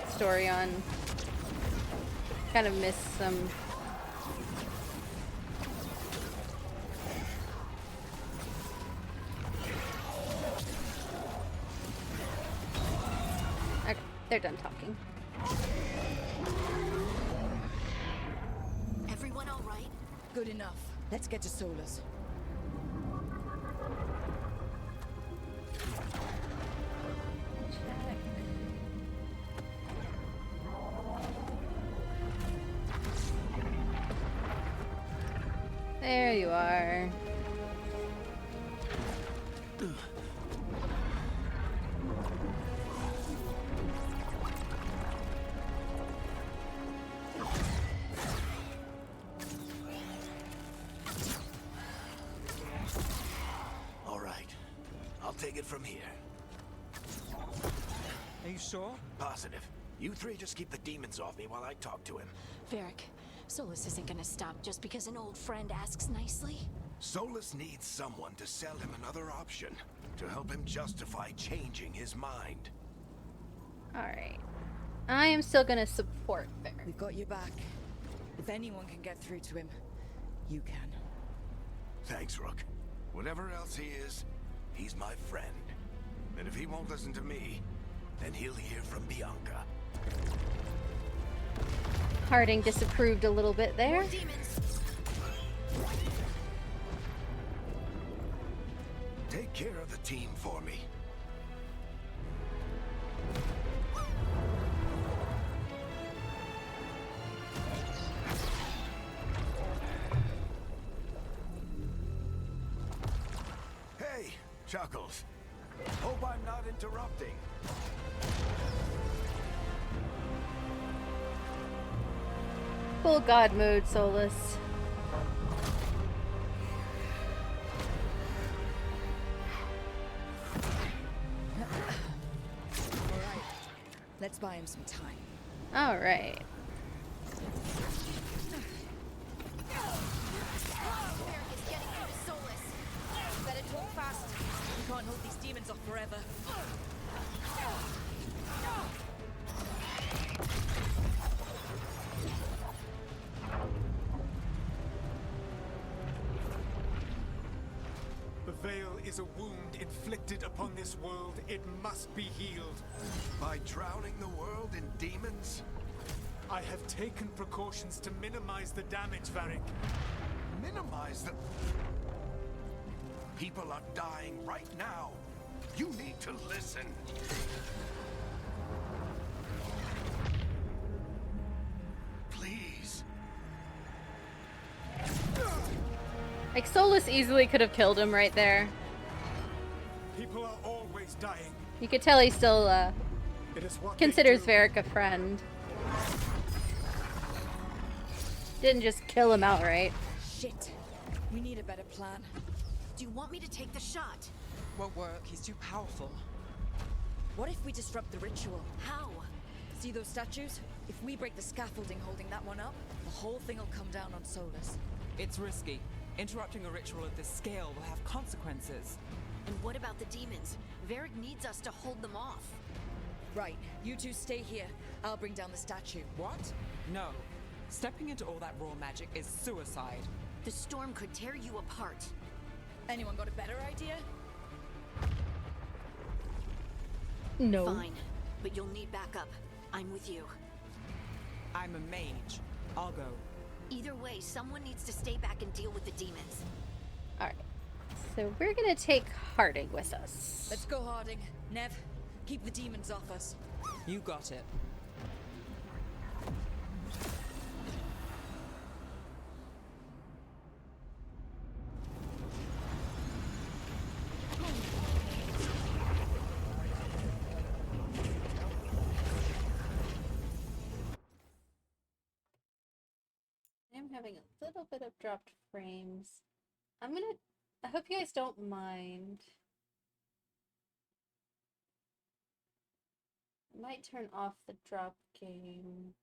story on. Kind of miss some. Okay, they're done talking. Everyone all right? Good enough. Let's get to Solus. There you are. take it from here. Are you sure? Positive. You three just keep the demons off me while I talk to him. Varric, Solus isn't gonna stop just because an old friend asks nicely. Solus needs someone to sell him another option, to help him justify changing his mind. Alright. I am still gonna support Varric. We've got your back. If anyone can get through to him, you can. Thanks, Rook. Whatever else he is, he's my friend. And if he won't listen to me, then he'll hear from Bianca. Harding disapproved a little bit there. More demons! Take care of the team for me. Hey, Chuckles. Hope I'm not interrupting. Full god mode, Solus. Alright, let's buy him some time. Alright. Varric is getting through to Solus. Better talk fast. We can't hold these demons off forever. The veil is a wound inflicted upon this world. It must be healed. By drowning the world in demons? I have taken precautions to minimize the damage, Varric. Minimize the... People are dying right now. You need to listen. Please. Like, Solus easily could have killed him right there. People are always dying. You could tell he still, It is what they considers do. Varric a friend. Didn't just kill him outright. Shit. We need a better plan. Do you want me to take the shot? Won't work. He's too powerful. What if we disrupt the ritual? How? See those statues? If we break the scaffolding holding that one up, the whole thing will come down on Solus. It's risky. Interrupting a ritual of this scale will have consequences. And what about the demons? Varric needs us to hold them off. Right, you two stay here. I'll bring down the statue. What? No. Stepping into all that raw magic is suicide. The storm could tear you apart. Anyone got a better idea? No. Fine, but you'll need backup. I'm with you. I'm a mage. I'll go. Either way, someone needs to stay back and deal with the demons. Alright. So we're gonna take Harding with us. Let's go, Harding. Nev, keep the demons off us. You got it. I'm having a little bit of dropped frames. I hope you guys don't mind. I might turn off the drop game.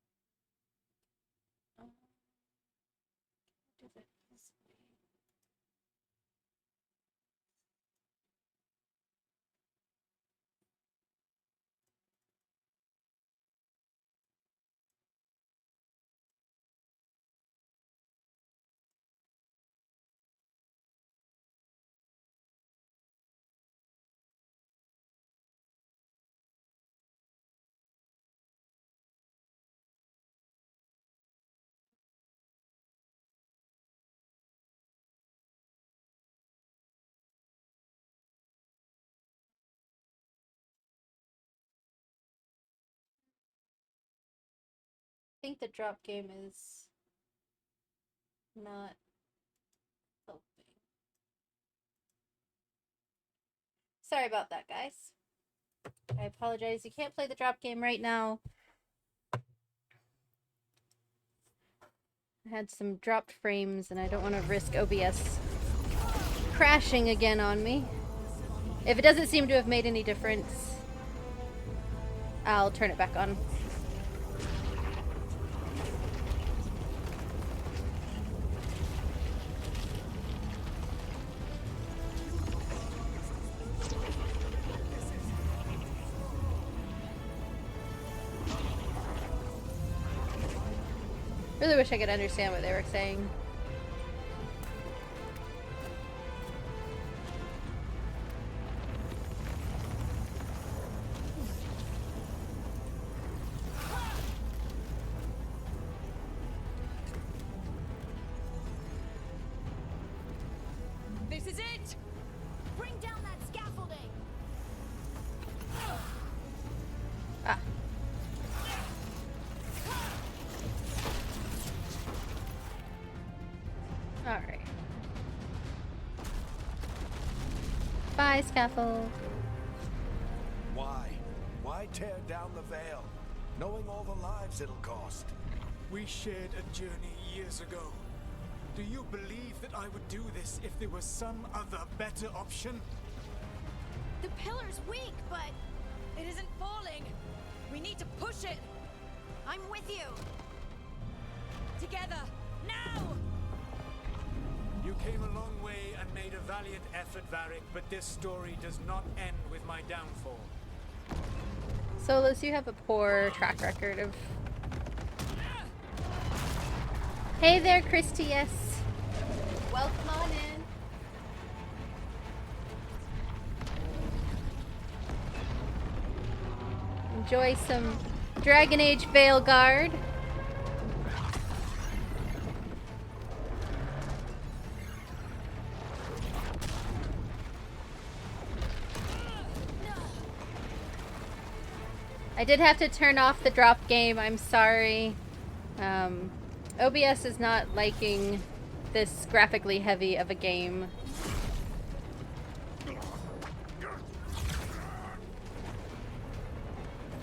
Do that this way. I think the drop game is not helping. Sorry about that, guys. I apologize. You can't play the drop game right now. I had some dropped frames and I don't want to risk OBS crashing again on me If it doesn't seem to have made any difference, I'll turn it back on. Really wish I could understand what they were saying. This is it! Bring down that scaffolding! Ah. Alright. Bye, scaffold. Why? Why tear down the veil, knowing all the lives it'll cost? We shared a journey years ago. Do you believe that I would do this if there was some other better option? The pillar's weak, but it isn't falling. We need to push it. I'm with you. Together, now! You came a long way and made a valiant effort, Varric, but this story does not end with my downfall. Solus, you have a poor track record of... Hey there, Christius. Welcome on in. Enjoy some Dragon Age Veilguard. I did have to turn off the drop game, I'm sorry. OBS is not liking this graphically heavy of a game.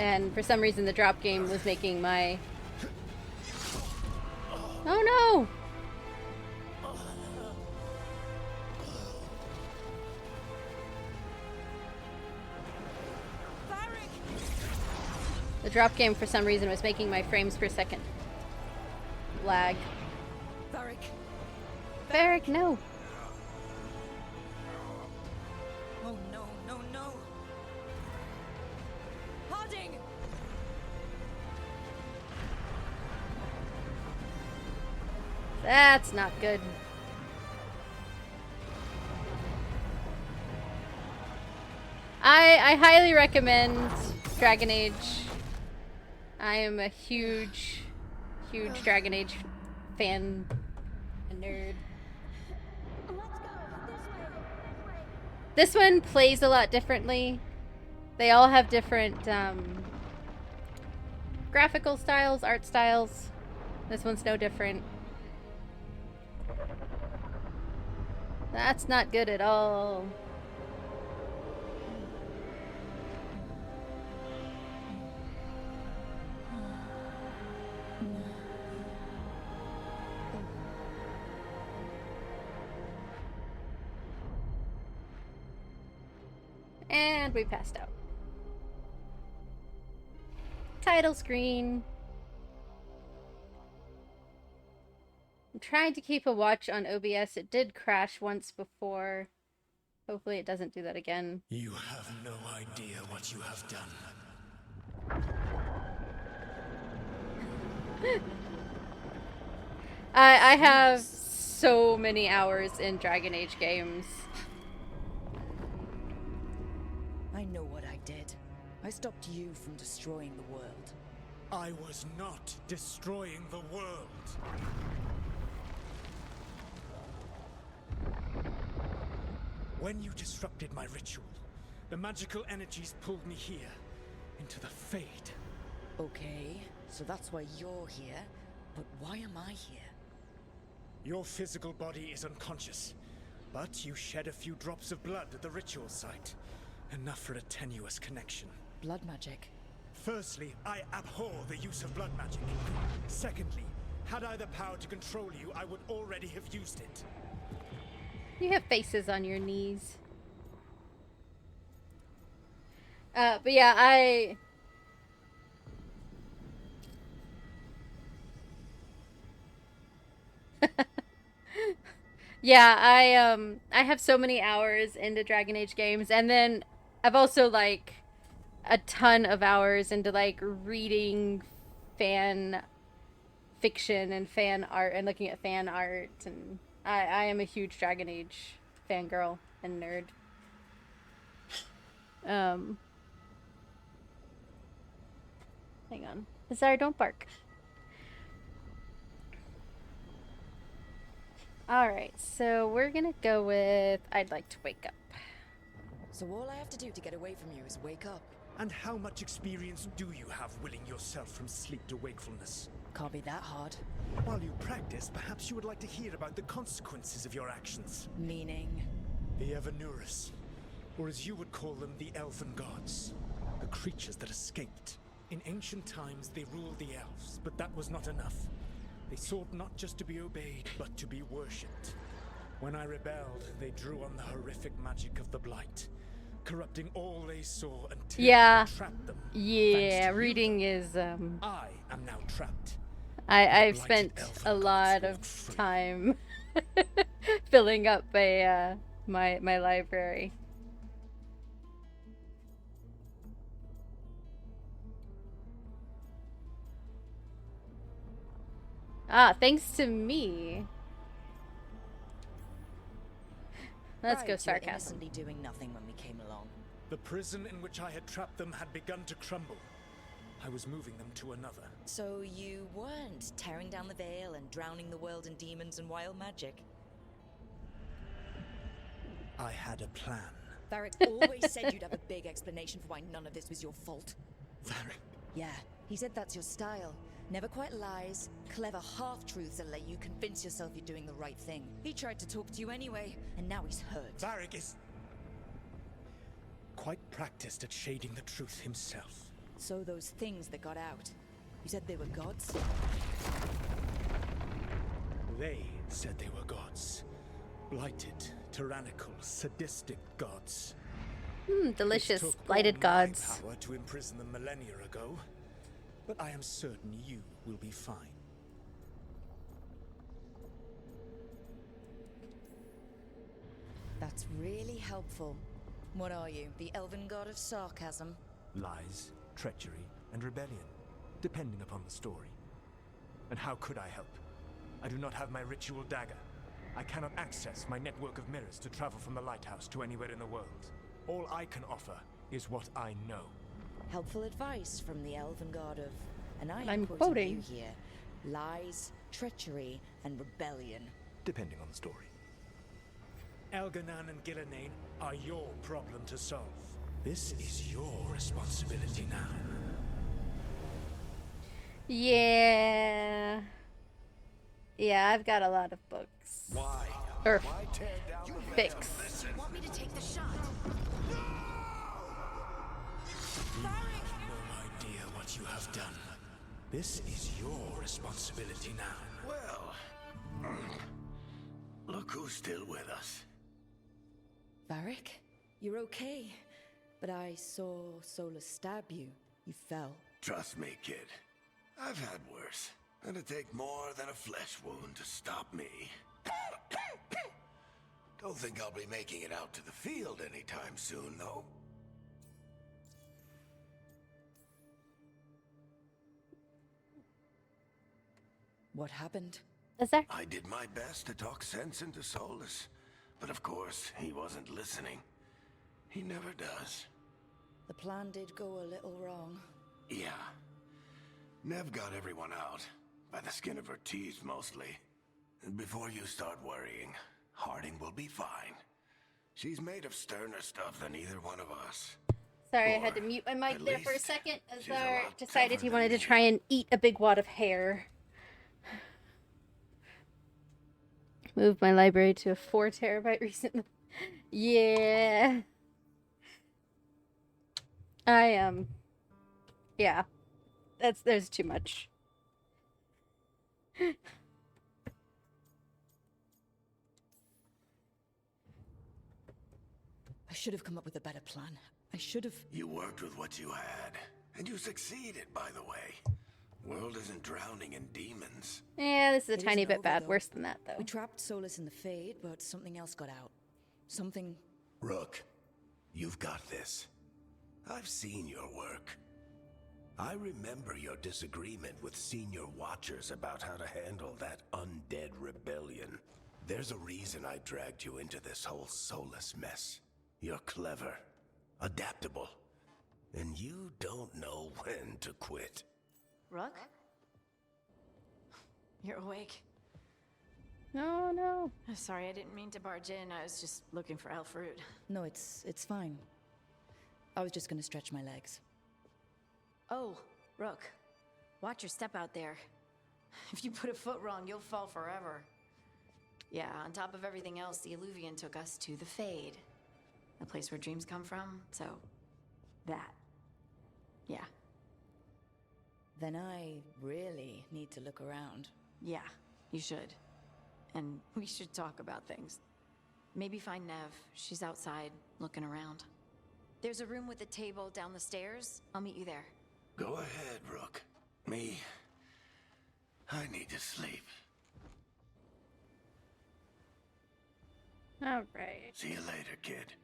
And for some reason the drop game was making my... Oh no! The drop game for some reason was making my frames per second lag. Varric. Varric, no! Oh no, no, no. Harding! That's not good. I highly recommend Dragon Age. I am a huge Dragon Age fan and nerd. Let's go. This way. This one plays a lot differently. They all have different graphical styles, art styles. This one's no different. That's not good at all. And we passed out. Title screen. I'm trying to keep a watch on OBS. It did crash once before. Hopefully it doesn't do that again. You have no idea what you have done. I have so many hours in Dragon Age games. I know what I did. I stopped you from destroying the world. I was not destroying the world. When you disrupted my ritual, the magical energies pulled me here, into the Fade. Okay, so that's why you're here. But why am I here? Your physical body is unconscious, but you shed a few drops of blood at the ritual site. Enough for a tenuous connection. Blood magic. Firstly, I abhor the use of blood magic. Secondly, had I the power to control you, I would already have used it. You have faces on your knees. But yeah, yeah, I have so many hours into Dragon Age games, and then I've also like a ton of hours into like reading fan fiction and fan art and looking at fan art, and I am a huge Dragon Age fangirl and nerd. Um Hang on. Sorry, don't bark. Alright, so we're gonna go with I'd like to wake up. So all I have to do to get away from you is wake up. And how much experience do you have willing yourself from sleep to wakefulness? Can't be that hard. While you practice, perhaps you would like to hear about the consequences of your actions. Meaning? The Evanurus, or as you would call them, the Elven Gods. The creatures that escaped. In ancient times, they ruled the elves, but that was not enough. They sought not just to be obeyed, but to be worshipped. When I rebelled, they drew on the horrific magic of the Blight, corrupting all they saw until Yeah. they trapped them. Yeah, Thanks to reading you, is I am now trapped. I've The spent blighted a elven lot gods of walk free. time filling up a my library. Ah, thanks to me. Let's Right, go you were sarcasm. innocently doing nothing when we came along. The prison in which I had trapped them had begun to crumble. I was moving them to another. So you weren't tearing down the veil and drowning the world in demons and wild magic? I had a plan. Varric always said you'd have a big explanation for why none of this was your fault. Varric. Yeah, he said that's your style. Never quite lies, clever half-truths that let you convince yourself you're doing the right thing. He tried to talk to you anyway, and now he's hurt. Varric is quite practiced at shading the truth himself. So those things that got out, you said they were gods? They said they were gods. Blighted, tyrannical, sadistic gods. Delicious. It took Blighted all gods. my power to imprison them millennia ago, but I am certain you will be fine. That's really helpful. What are you, the elven god of sarcasm? Lies, treachery, and rebellion, depending upon the story. And how could I help? I do not have my ritual dagger. I cannot access my network of mirrors to travel from the lighthouse to anywhere in the world. All I can offer is what I know. Helpful advice from the elven god of... And I'm quoting quoting. you here. Lies, treachery, and rebellion. Depending on the story. Elganan and Gillenane are your problem to solve. This is your responsibility now. Yeah. Yeah, I've got a lot of books. Why? Or Why tear down the fix. Listen. Want me to take the shot? You have no idea what you have done. This is your responsibility now. Well, look who's still with us. Varric, you're okay. But I saw Solus stab you. You fell. Trust me, kid. I've had worse. It'd take more than a flesh wound to stop me. Don't think I'll be making it out to the field anytime soon, though. What happened? Is there? I did my best to talk sense into Solus, but of course, he wasn't listening. He never does. The plan did go a little wrong. Yeah. Nev got everyone out. By the skin of her teeth, mostly. And before you start worrying, Harding will be fine. She's made of sterner stuff than either one of us. Sorry, I Or, had to mute my mic at there for a least, second. she's a Azar lot decided tougher he than wanted to me. try and eat a big wad of hair. Moved my library to a 4 terabyte recently. Yeah. Yeah. There's too much. I should have come up with a better plan. I should have... You worked with what you had, and you succeeded, by the way. World isn't drowning in demons. Yeah, this is a It tiny isn't bit over, bad. though. Worse than that, though. We trapped Solus in the Fade, but something else got out. Something... Rook, you've got this. I've seen your work. I remember your disagreement with senior watchers about how to handle that undead rebellion. There's a reason I dragged you into this whole Solus mess. You're clever, adaptable, and you don't know when to quit. Rook? You're awake. No, no. Sorry, I didn't mean to barge in. I was just looking for Alfred. No, it's fine. I was just gonna stretch my legs. Oh, Rook. Watch your step out there. If you put a foot wrong, you'll fall forever. Yeah, on top of everything else, the Illuvian took us to the Fade. The place where dreams come from, so... that. Yeah. Then I really need to look around. Yeah, you should. And we should talk about things. Maybe find Nev. She's outside, looking around. There's a room with a table down the stairs. I'll meet you there. Go ahead, Rook. Me, I need to sleep. All right. See you later, kid.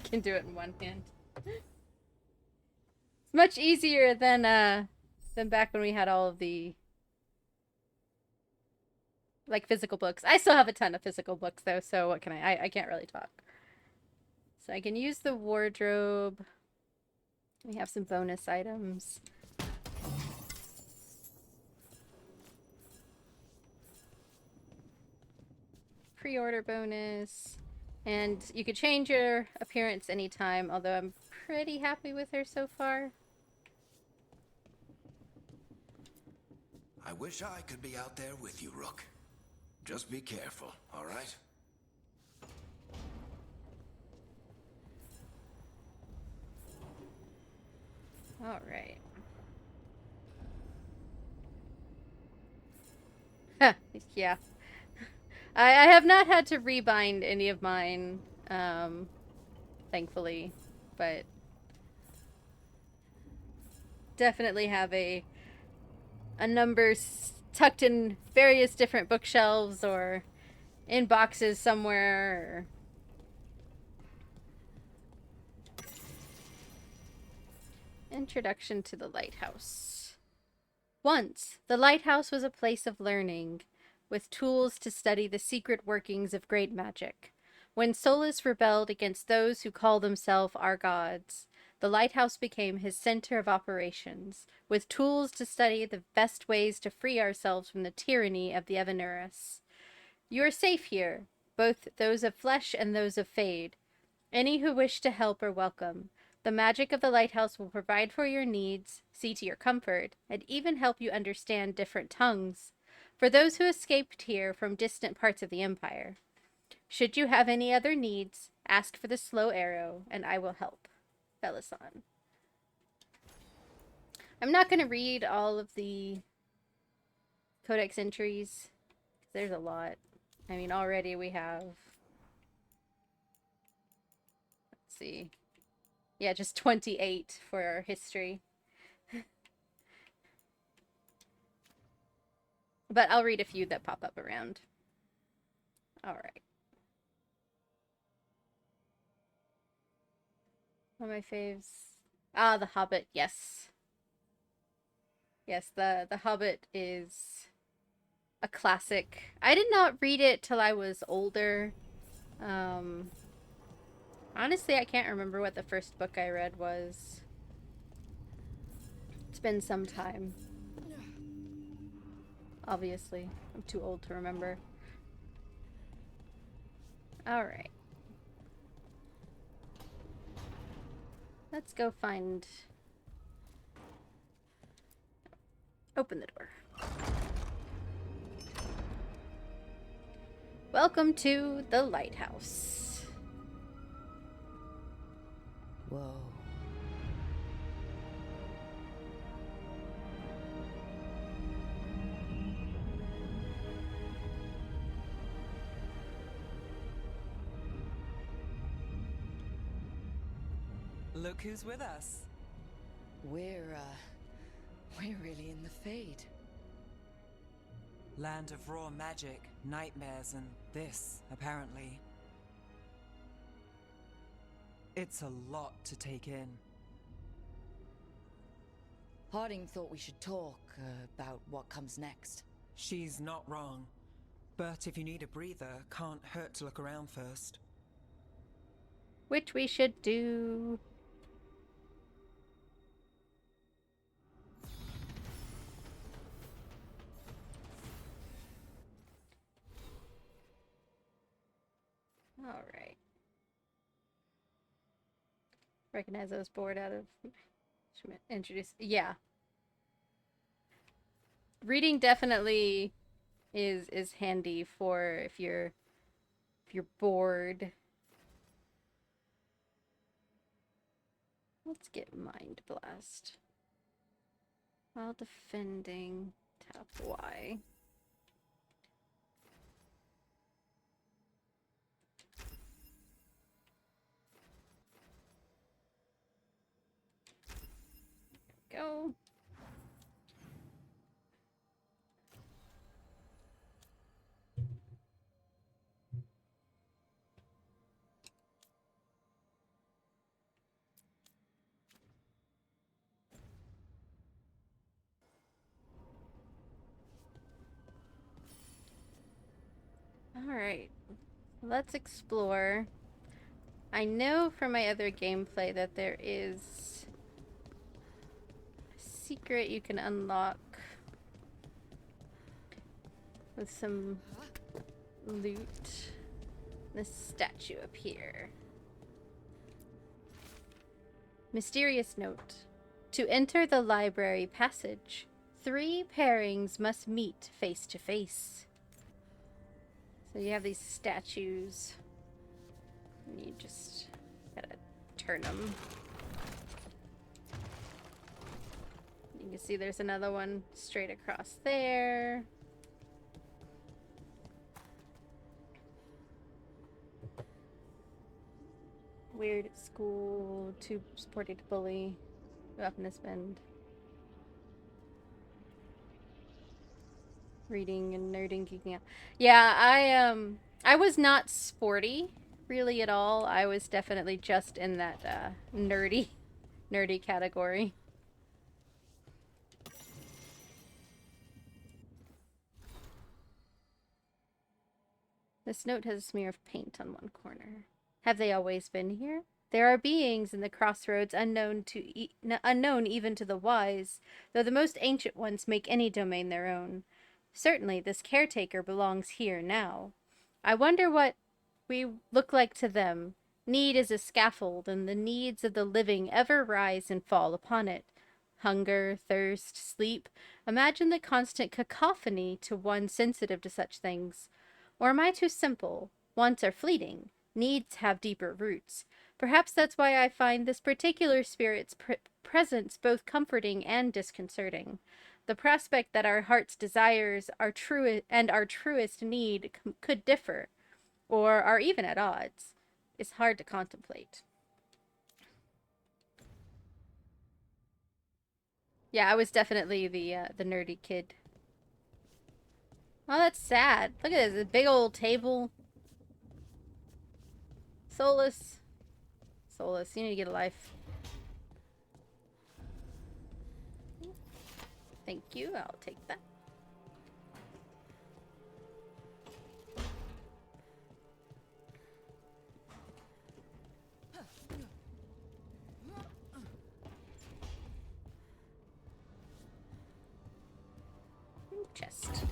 Can do it in one hand. It's much easier than back when we had all of the like physical books. I still have a ton of physical books though, so what can I can't really talk. So I can use the wardrobe. We have some bonus items. Pre-order bonus. And you could change your appearance anytime, although I'm pretty happy with her so far. I wish I could be out there with you, Rook. Just be careful, all right? All right. Yeah. I have not had to rebind any of mine, thankfully, but definitely have a number tucked in various different bookshelves or in boxes somewhere. Introduction to the Lighthouse. Once, the lighthouse was a place of learning, with tools to study the secret workings of great magic. When Solus rebelled against those who call themselves our gods, the lighthouse became his center of operations, with tools to study the best ways to free ourselves from the tyranny of the Evanuris. You are safe here, both those of flesh and those of Fade. Any who wish to help are welcome. The magic of the lighthouse will provide for your needs, see to your comfort, and even help you understand different tongues. For those who escaped here from distant parts of the Empire. Should you have any other needs, ask for the slow arrow, and I will help. Belisan. I'm not going to read all of the codex entries. There's a lot. I mean, already we have... Let's see. Yeah, just 28 for our history. But I'll read a few that pop up around. Alright. One of my faves. Ah, The Hobbit, yes. Yes, the Hobbit is a classic. I did not read it till I was older. Honestly, I can't remember what the first book I read was. It's been some time. Obviously, I'm too old to remember. Alright. Let's go find... Open the door. Welcome to the lighthouse. Whoa. Look who's with us. We're really in the Fade. Land of raw magic, nightmares, and this, apparently. It's a lot to take in. Harding thought we should talk about what comes next. She's not wrong. But if you need a breather, can't hurt to look around first. Which we should do. All right. Recognize I was bored out of introduce. Yeah. Reading definitely is handy for if you're bored. Let's get Mind Blast. While defending, tap Y. Go. All right, let's explore. I know from my other gameplay that there is a secret you can unlock with some loot. This statue up here. Mysterious note. To enter the library passage, 3 pairings must meet face to face. So you have these statues, and you just gotta turn them. You can see there's another one straight across there. Weird at school, too sporty to bully, weapon to spend. Reading and nerding, geeking out. Yeah, I was not sporty really at all. I was definitely just in that nerdy category. This note has a smear of paint on one corner. Have they always been here? There are beings in the crossroads unknown even to the wise, though the most ancient ones make any domain their own. Certainly, this caretaker belongs here now. I wonder what we look like to them. Need is a scaffold, and the needs of the living ever rise and fall upon it. Hunger, thirst, sleep. Imagine the constant cacophony to one sensitive to such things. Or am I too simple? Wants are fleeting. Needs have deeper roots. Perhaps that's why I find this particular spirit's presence both comforting and disconcerting. The prospect that our heart's desires are true and our truest need could differ, or are even at odds, is hard to contemplate. Yeah, I was definitely the nerdy kid. Oh, that's sad. Look at this, big old table. Solus, you need to get a life. Thank you, I'll take that. Chest.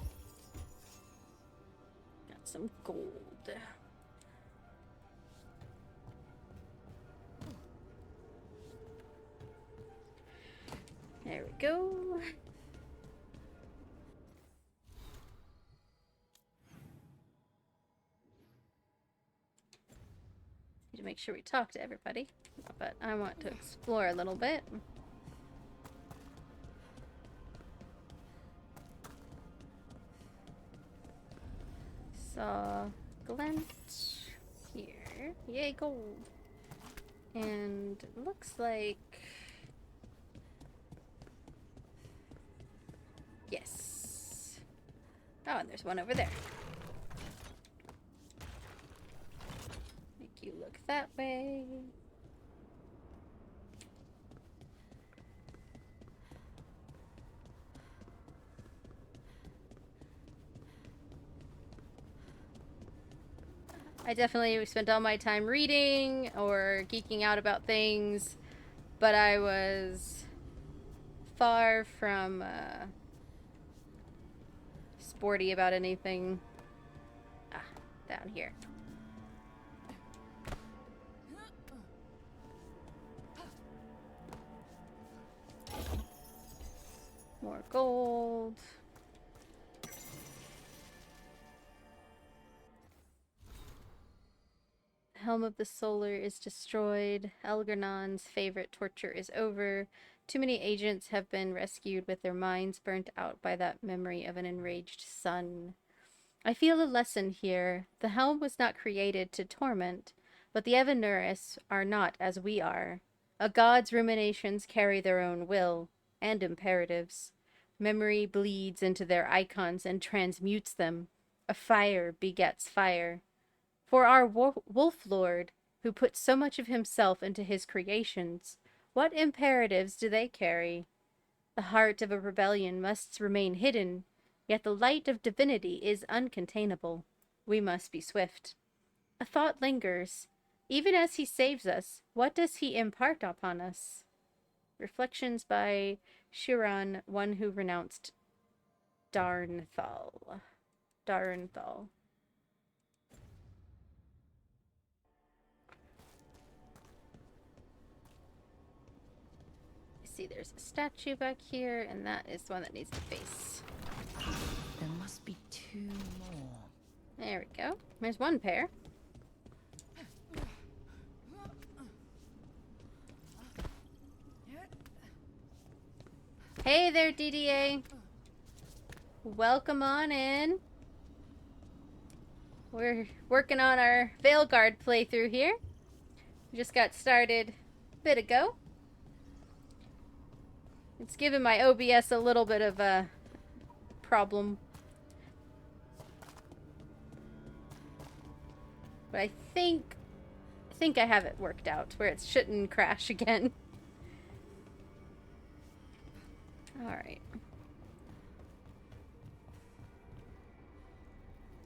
Got some gold. There we go. Need to make sure we talk to everybody, but I want to explore a little bit. Saw glint here. Yay, gold. And looks like... Yes. Oh, and there's one over there. Make you look that way. I definitely spent all my time reading or geeking out about things, but I was far from sporty about anything. Ah, down here. More gold. Helm of the Solar is destroyed. Algernon's favorite torture is over. Too many agents have been rescued with their minds burnt out by that memory of an enraged sun. I feel a lesson here. The Helm was not created to torment, but the Evanuris are not as we are. A god's ruminations carry their own will and imperatives. Memory bleeds into their icons and transmutes them. A fire begets fire. For our Wolf Lord, who put so much of himself into his creations, what imperatives do they carry? The heart of a rebellion must remain hidden, yet the light of divinity is uncontainable. We must be swift. A thought lingers. Even as he saves us, what does he impart upon us? Reflections by Chiron, one who renounced Darnthal. Darnthal. See, there's a statue back here, and that is the one that needs to face. There must be 2 more. There we go. There's one pair. Hey there, DDA. Welcome on in. We're working on our Veilguard playthrough here. We just got started a bit ago. It's given my OBS a little bit of a problem. But I think I have it worked out where it shouldn't crash again. Alright.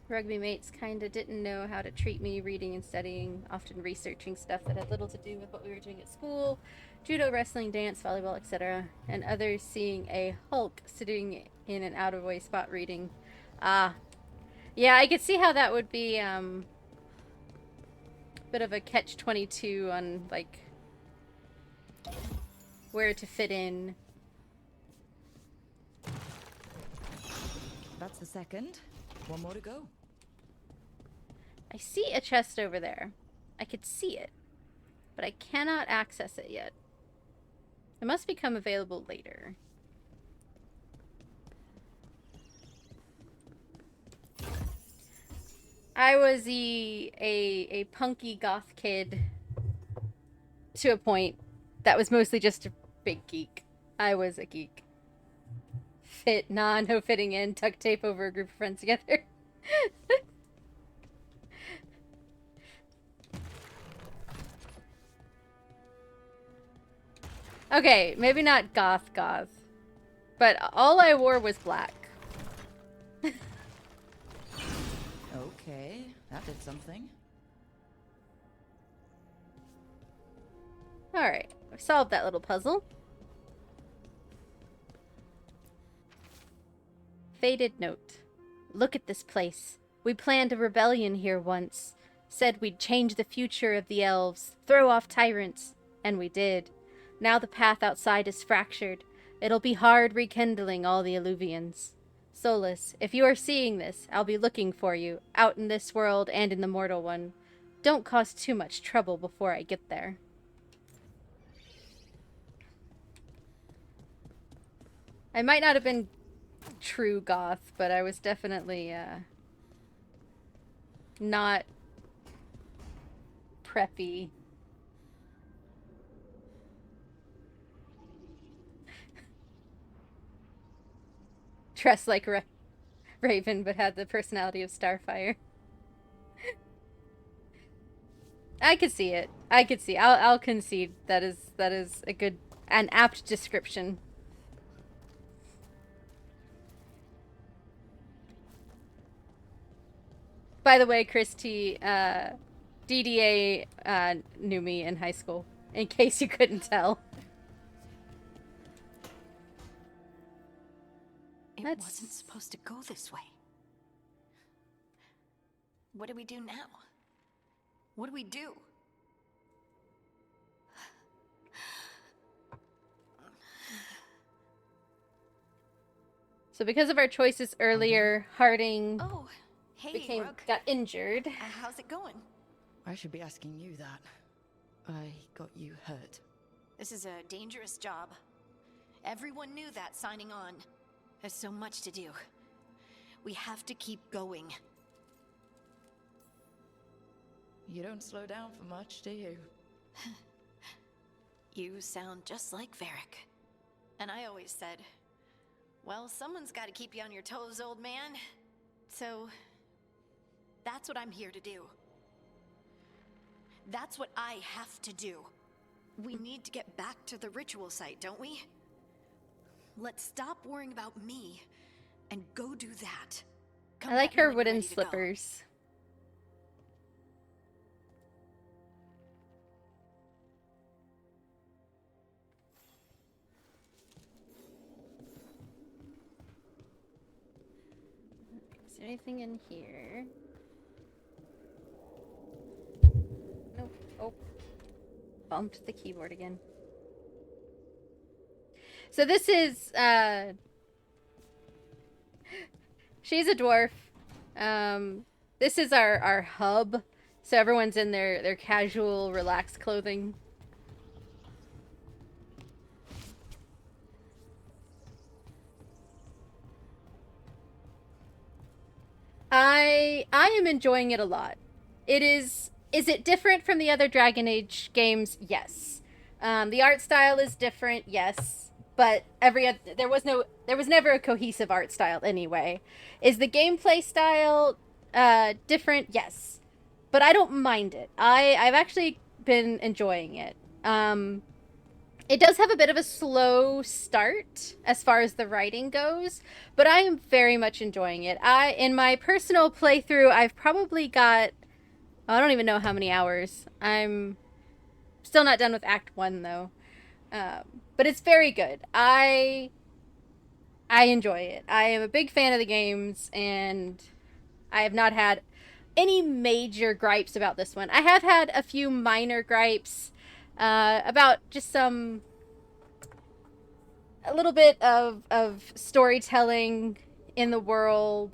Rugby mates kinda didn't know how to treat me reading and studying, often researching stuff that had little to do with what we were doing at school. Judo, wrestling, dance, volleyball, etc. And others seeing a Hulk sitting in an out-of-way spot reading. Ah. Yeah, I could see how that would be, bit of a catch-22 on, like, where to fit in. That's the second. 1 more to go. I see a chest over there. I could see it, but I cannot access it yet. It must become available later. I was a punky goth kid to a point that was mostly just a big geek. I was a geek. No fitting in, tuck tape over a group of friends together. Okay, maybe not goth, but all I wore was black. Okay, that did something. Alright, I've solved that little puzzle. Faded note. Look at this place. We planned a rebellion here once. Said we'd change the future of the elves, throw off tyrants. And we did. Now the path outside is fractured. It'll be hard rekindling all the Illuvians. Solus, if you are seeing this, I'll be looking for you, out in this world and in the mortal one. Don't cause too much trouble before I get there. I might not have been true goth, but I was definitely, not preppy. dressed like Raven but had the personality of Starfire. I could see it. I could see. I'll concede that is a good, an apt description. By the way, Christy, DDA knew me in high school, in case you couldn't tell. It wasn't supposed to go this way. What do we do now? What do we do? So because of our choices earlier, Harding Hey, got injured. How's it going? I should be asking you that. I got you hurt. This is a dangerous job. Everyone knew that signing on. There's so much to do. We have to keep going. You don't slow down for much, do you? You sound just like Varric. And I always said, well, someone's got to keep you on your toes, old man. So, that's what I'm here to do. That's what I have to do. We need to get back to the ritual site, don't we? Let's stop worrying about me and go do that. I like her wooden slippers. Is there anything in here? Nope. Oh. Bumped the keyboard again. So this is, she's a dwarf. This is our hub. So everyone's in their casual, relaxed clothing. I am enjoying it a lot. Is it different from the other Dragon Age games? Yes. The art style is different, yes. But there was never a cohesive art style anyway. Is the gameplay style different? Yes. But I don't mind it. I've actually been enjoying it. It does have a bit of a slow start as far as the writing goes, but I am very much enjoying it. In my personal playthrough, I've probably got, I don't even know how many hours. I'm still not done with Act 1 though. But it's very good. I enjoy it. I am a big fan of the games, and I have not had any major gripes about this one. I have had a few minor gripes about just a little bit of storytelling in the world,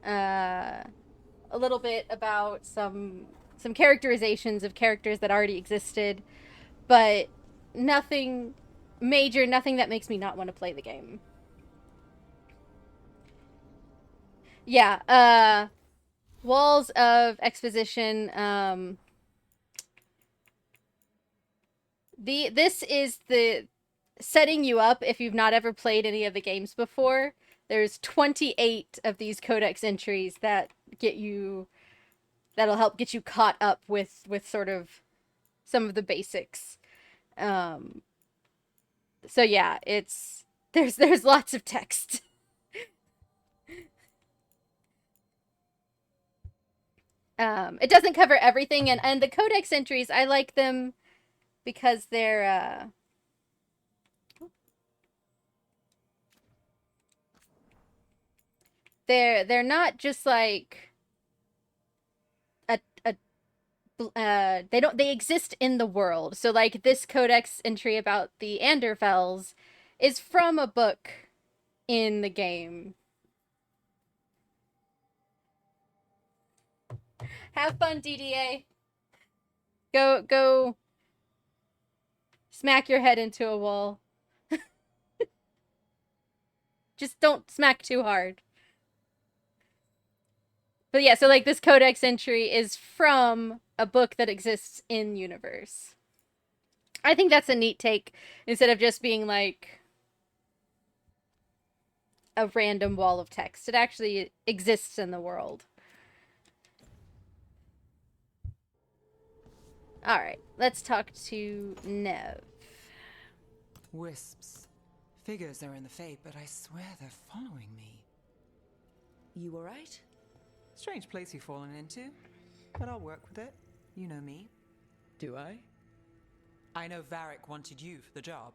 a little bit about some characterizations of characters that already existed, but nothing major, nothing that makes me not want to play the game. Yeah, walls of exposition. This is the setting you up if you've not ever played any of the games before. There's 28 of these codex entries that'll help get you caught up with sort of some of the basics. So yeah, there's lots of text. It doesn't cover everything, and the codex entries, I like them because they're not just like they exist in the world. So like this codex entry about the Anderfels is from a book in the game. Have fun, DDA. Go smack your head into a wall. Just don't smack too hard. But yeah, so like this codex entry is from a book that exists in universe. I think that's a neat take, instead of just being like a random wall of text. It actually exists in the world. Alright, let's talk to Nev. Wisps. Figures are in the Fade, but I swear they're following me. You alright? Strange place you've fallen into, but I'll work with it. You know me. Do I? I know Varric wanted you for the job.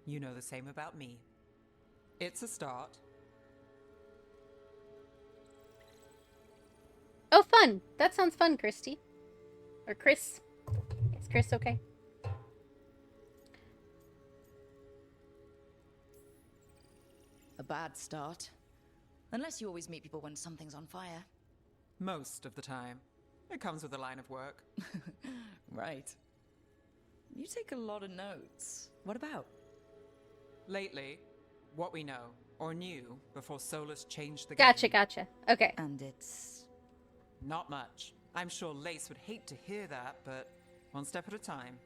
You know the same about me. It's a start. Oh, fun! That sounds fun, Christy. Or Chris. Is Chris okay? A bad start. Unless you always meet people when something's on fire. Most of the time. It comes with a line of work. Right. You take a lot of notes. What about? Lately, what we know, or knew, before Solus changed the Gotcha, game. gotcha. Okay. And it's... Not much. I'm sure Lace would hate to hear that, but one step at a time.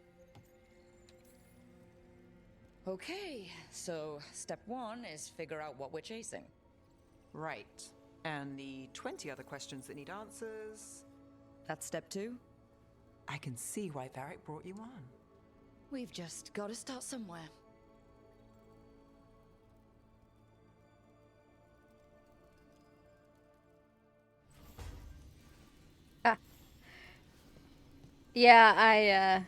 Okay, so step 1 is figure out what we're chasing. Right. And the 20 other questions that need answers... That's step 2? I can see why Varric brought you on. We've just got to start somewhere. Ah. Yeah,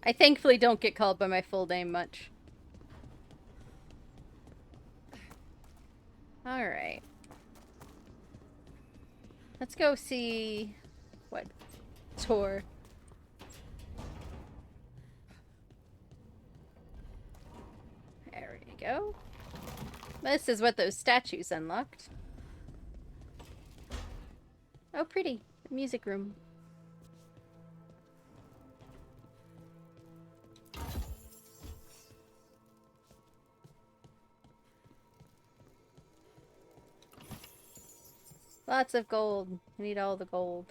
I thankfully don't get called by my full name much. Alright. Let's go see what tour. There we go. This is what those statues unlocked. Oh, pretty. The music room. Lots of gold. I need all the gold.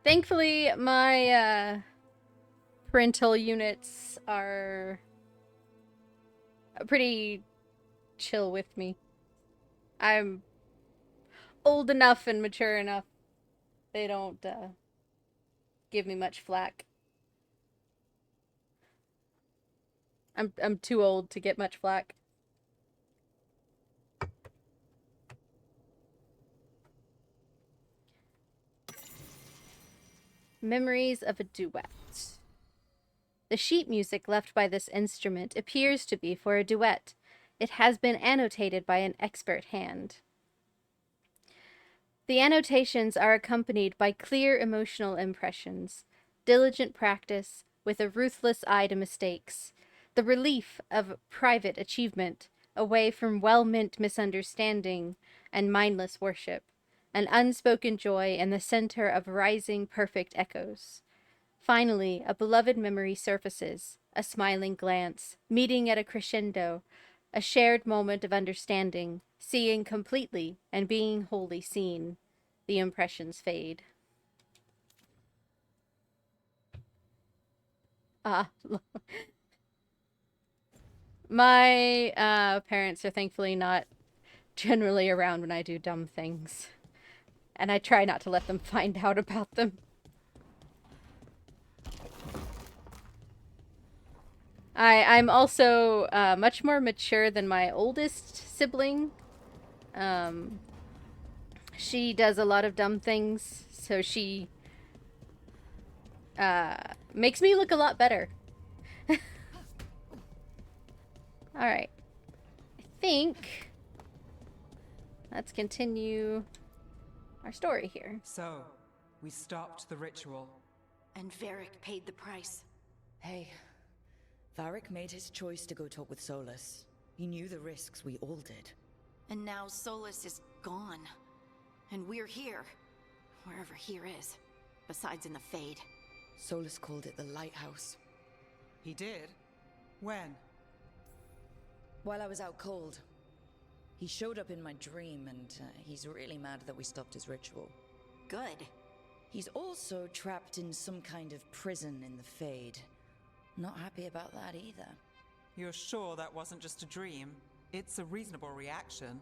Thankfully, my parental units are pretty chill with me. I'm old enough and mature enough. They don't give me much flack. I'm too old to get much flack. Memories of a duet. The sheet music left by this instrument appears to be for a duet. It has been annotated by an expert hand. The annotations are accompanied by clear emotional impressions, diligent practice with a ruthless eye to mistakes, the relief of private achievement away from well-meant misunderstanding and mindless worship, an unspoken joy in the center of rising perfect echoes. Finally, a beloved memory surfaces, a smiling glance, meeting at a crescendo, a shared moment of understanding, seeing completely and being wholly seen. The impressions fade. My parents are thankfully not generally around when I do dumb things. And I try not to let them find out about them. I'm also much more mature than my oldest sibling. She does a lot of dumb things, so she makes me look a lot better. Alright. I think let's continue our story here. So, we stopped the ritual. And Varric paid the price. Hey, Varric made his choice to go talk with Solus. He knew the risks we all did. And now Solus is gone. And we're here. Wherever here is. Besides in the Fade. Solus called it the Lighthouse. He did? When? While I was out cold. He showed up in my dream, and he's really mad that we stopped his ritual. Good. He's also trapped in some kind of prison in the Fade. Not happy about that either. You're sure that wasn't just a dream? It's a reasonable reaction.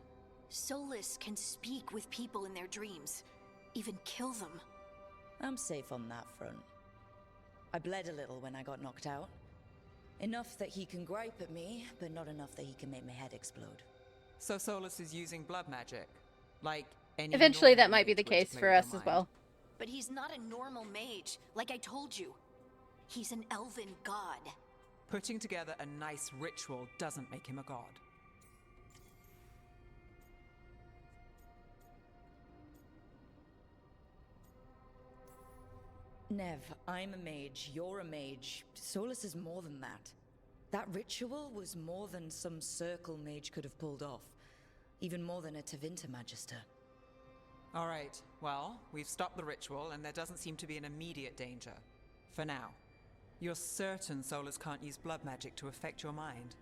Solus can speak with people in their dreams, even kill them. I'm safe on that front. I bled a little when I got knocked out. Enough that he can gripe at me, but not enough that he can make my head explode. So Solus is using blood magic? Like any Eventually that normal might be the mage would case play for with us their as well. But he's not a normal mage, like I told you. He's an elven god. Putting together a nice ritual doesn't make him a god. Nev, I'm a mage, you're a mage. Solus is more than that. That ritual was more than some circle mage could have pulled off. Even more than a Tevinter Magister. Alright, well, we've stopped the ritual and there doesn't seem to be an immediate danger. For now. You're certain Solus can't use blood magic to affect your mind?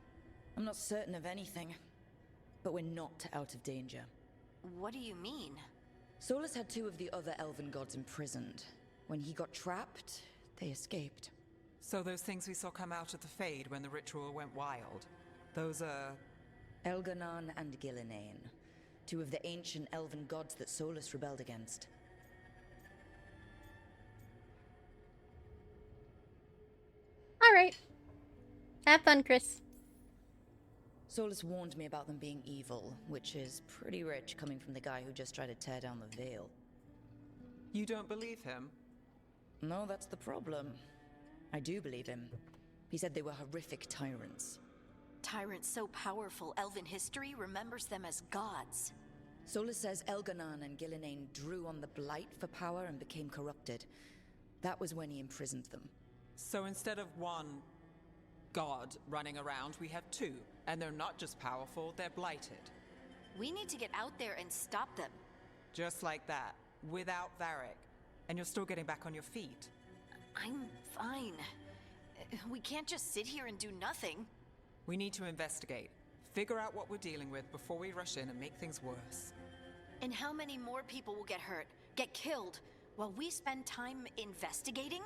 I'm not certain of anything. But we're not out of danger. What do you mean? Solus had 2 of the other elven gods imprisoned. When he got trapped, they escaped. So those things we saw come out of the Fade when the ritual went wild, those are... Elganon and Gillinane, 2 of the ancient elven gods that Solus rebelled against. Alright. Have fun, Chris. Solus warned me about them being evil, which is pretty rich coming from the guy who just tried to tear down the Veil. You don't believe him? No, that's the problem. I do believe him. He said they were horrific tyrants. Tyrants so powerful, elven history remembers them as gods. Solus says Elganon and Gillinane drew on the Blight for power and became corrupted. That was when he imprisoned them. So instead of one god running around, we have 2. And they're not just powerful, they're blighted. We need to get out there and stop them. Just like that, without Varric. And you're still getting back on your feet. I'm fine. We can't just sit here and do nothing. We need to investigate. Figure out what we're dealing with before we rush in and make things worse. And how many more people will get hurt, get killed, while we spend time investigating?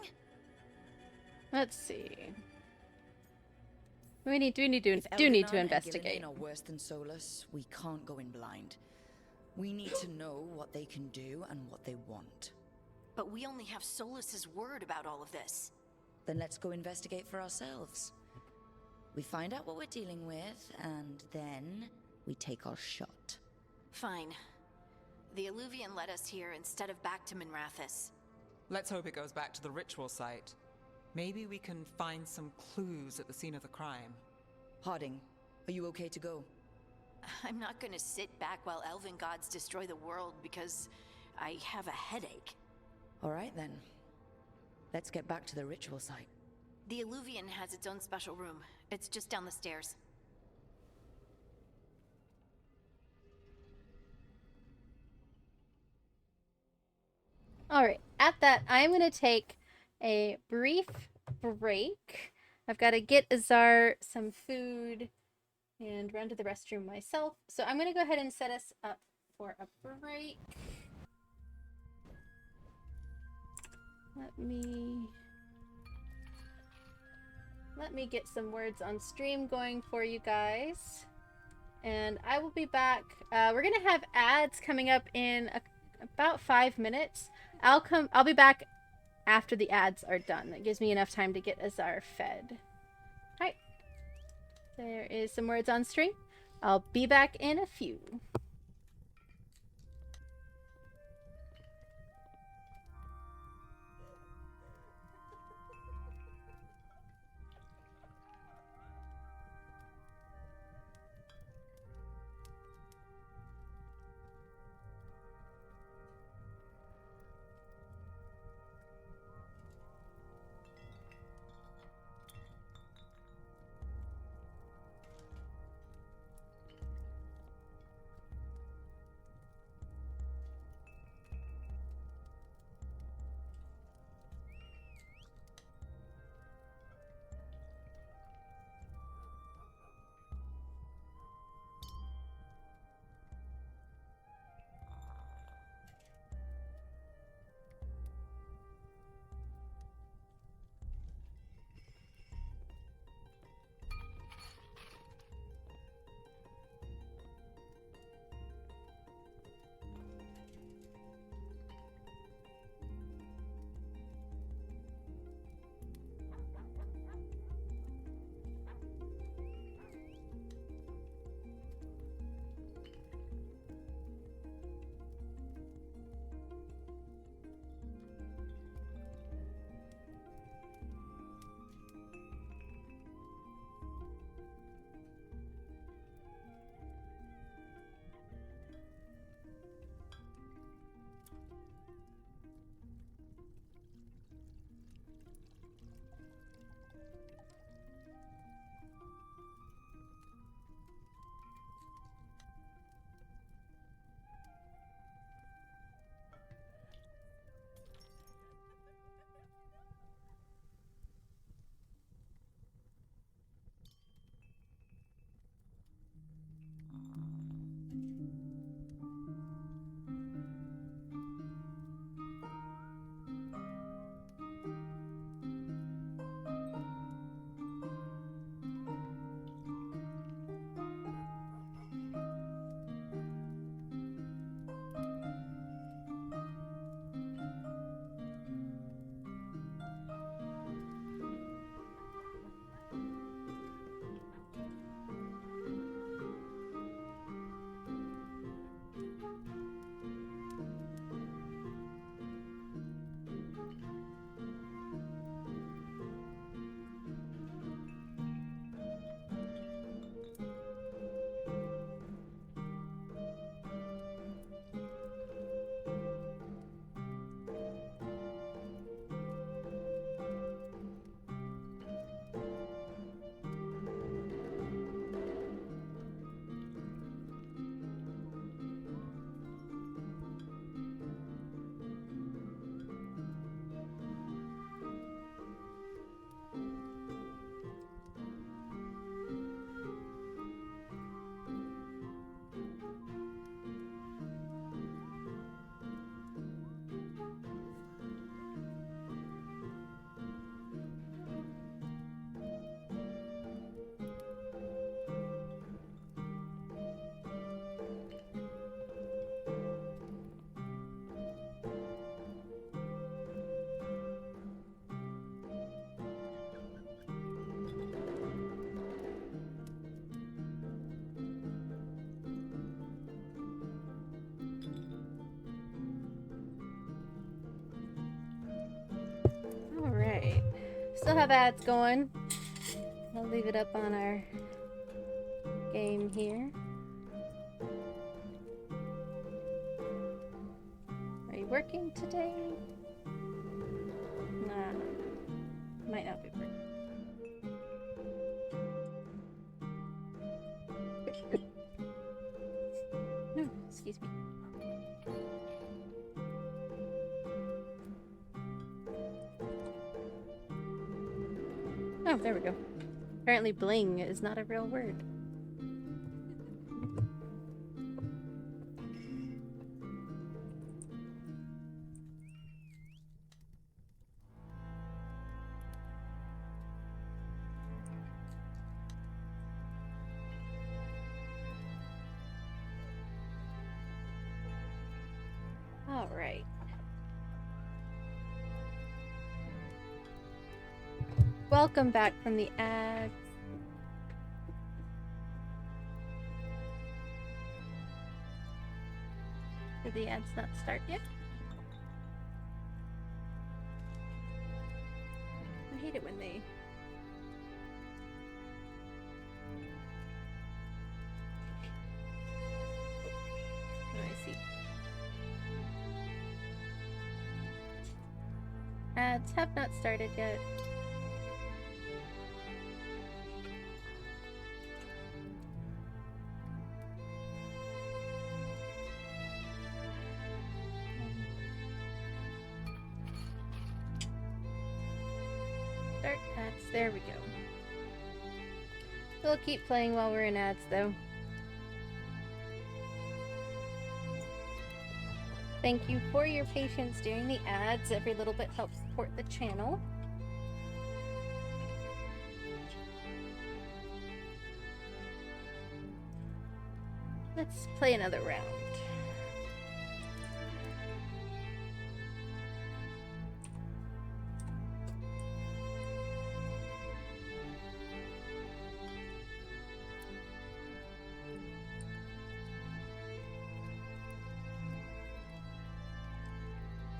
Let's see. We need to If need to Elganon and investigate. Gillinane are worse than Solus, we can't go in blind. We need to know what they can do and what they want. But we only have Solus's word about all of this. Then let's go investigate for ourselves. We find out what we're dealing with, and then we take our shot. Fine. The Illuvian led us here instead of back to Minrathous. Let's hope it goes back to the ritual site. Maybe we can find some clues at the scene of the crime. Harding, are you okay to go? I'm not gonna sit back while elven gods destroy the world because I have a headache. All right then. Let's get back to the ritual site. The Illuvian has its own special room. It's just down the stairs. Alright, at that, I'm going to take a brief break. I've got to get Azar some food and run to the restroom myself. So I'm going to go ahead and set us up for a break. Let me get some words on stream going for you guys. And I will be back. We're going to have ads coming up in about 5 minutes. I'll be back after the ads are done. That gives me enough time to get Azar fed. Alright. There is some words on stream. I'll be back in a few. still have ads going. I'll leave it up on our game here. Are you working today? Nah. Might not be working. No, excuse me. Oh, there we go. Apparently bling is not a real word. All right. Welcome back from the ads. Did the ads not start yet? I hate it when they... Oh, I see. Ads have not started yet. Start ads. There we go. We'll keep playing while we're in ads, though. Thank you for your patience during the ads. Every little bit helps support the channel. Let's play another round.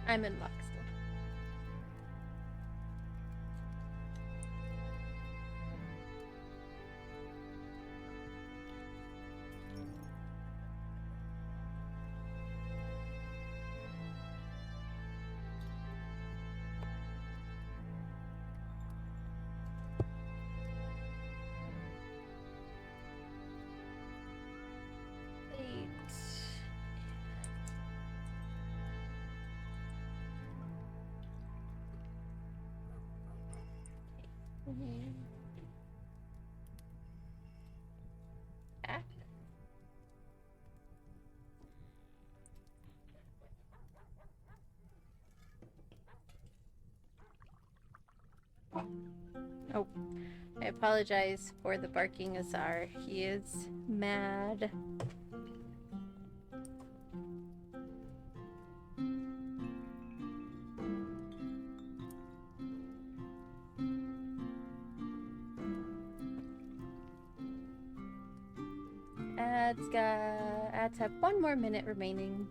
I'm in luck still. Back. Oh, I apologize for the barking Azar. He is mad. Ads have 1 more minute remaining.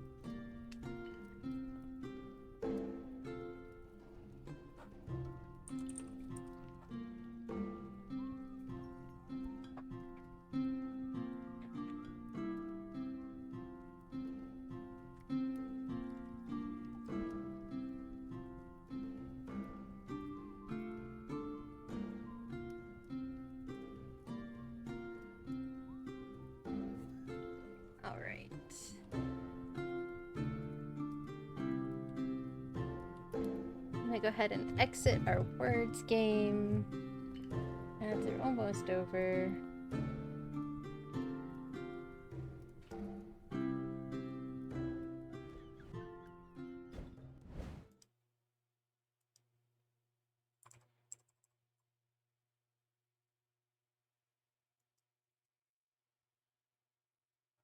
Go ahead and exit our words game. Ads are almost over.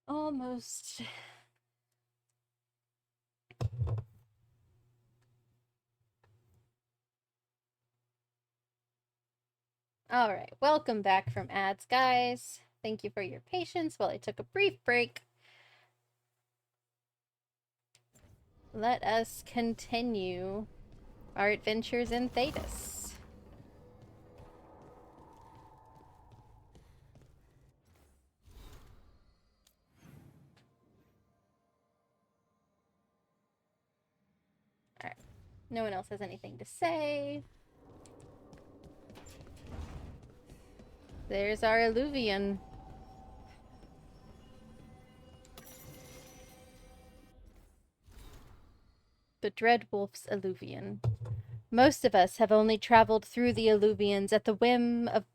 Almost. Alright, welcome back from ads, guys. Thank you for your patience while I took a brief break. Let us continue our adventures in Thedas. No one else has anything to say. There's our Illuvian. The Dreadwolf's Illuvian. Most of us have only traveled through the Illuvians at the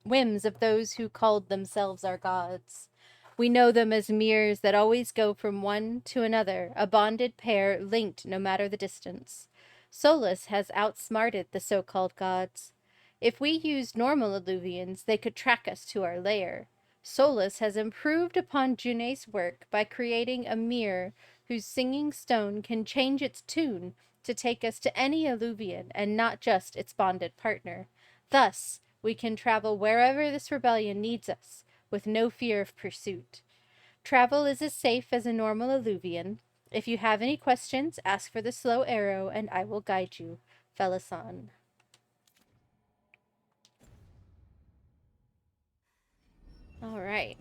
whims of those who called themselves our gods. We know them as mirrors that always go from one to another, a bonded pair linked no matter the distance. Solus has outsmarted the so-called gods. If we used normal Illuvians, they could track us to our lair. Solus has improved upon June's work by creating a mirror whose singing stone can change its tune to take us to any Illuvian and not just its bonded partner. Thus, we can travel wherever this rebellion needs us, with no fear of pursuit. Travel is as safe as a normal Illuvian. If you have any questions, ask for the slow arrow and I will guide you. Felisan. All right.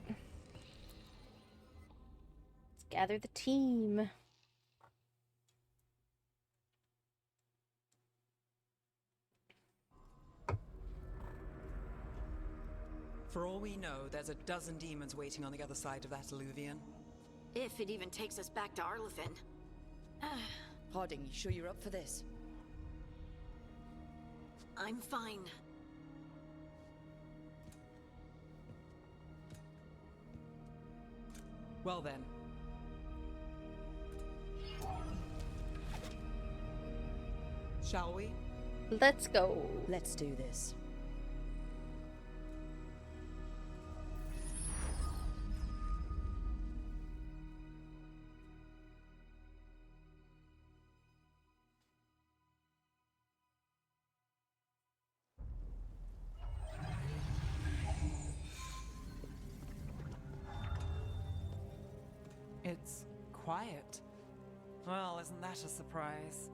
Let's gather the team. For all we know, there's a dozen demons waiting on the other side of that Illuvian. If it even takes us back to Arlethan. Harding, you sure you're up for this? I'm fine. Well then. Shall we? Let's go. Let's do this. It's quiet. Well, isn't that a surprise?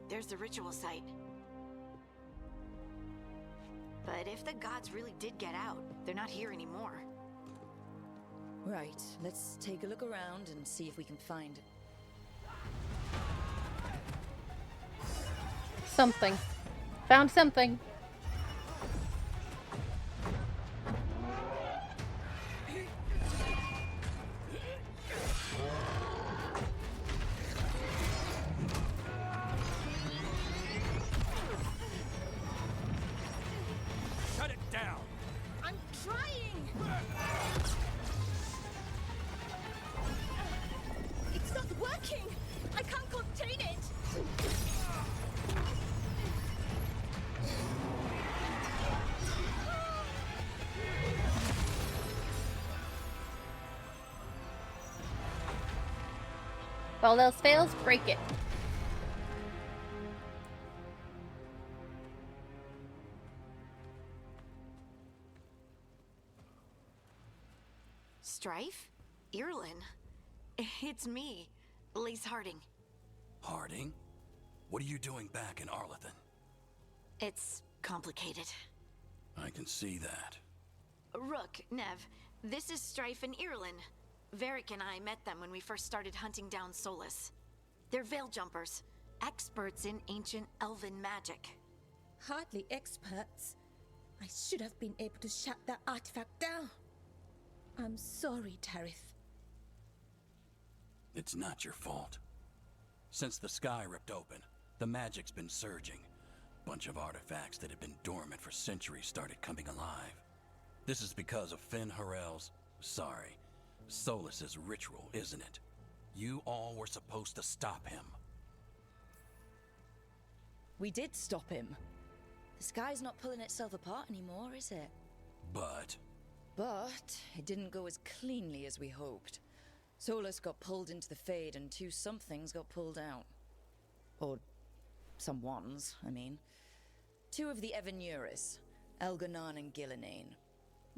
There's the ritual site. But if the gods really did get out, they're not here anymore. Right, let's take a look around and see if we can find Something. Found something. Shut it down! I'm trying! It's not working! I can't contain it! If all else fails, break it. Strife? Irlin? It's me, Lace Harding. Harding? What are you doing back in Arlethan? It's complicated. I can see that. Rook, Nev, this is Strife and Irlin. Varric and I met them when we first started hunting down Solus. They're veil jumpers, experts in ancient elven magic. Hardly experts. I should have been able to shut that artifact down. I'm sorry, Tarith. It's not your fault. Since the sky ripped open, the magic's been surging. Bunch of artifacts that had been dormant for centuries started coming alive. This is because of Finn Harel's... Solus's ritual, isn't it? You all were supposed to stop him. We did stop him. The sky's not pulling itself apart anymore, is it? But it didn't go as cleanly as we hoped. Solus got pulled into the Fade and two somethings got pulled out. Or someones, I mean. Two of the Evanuris, Elganan and Gillinane.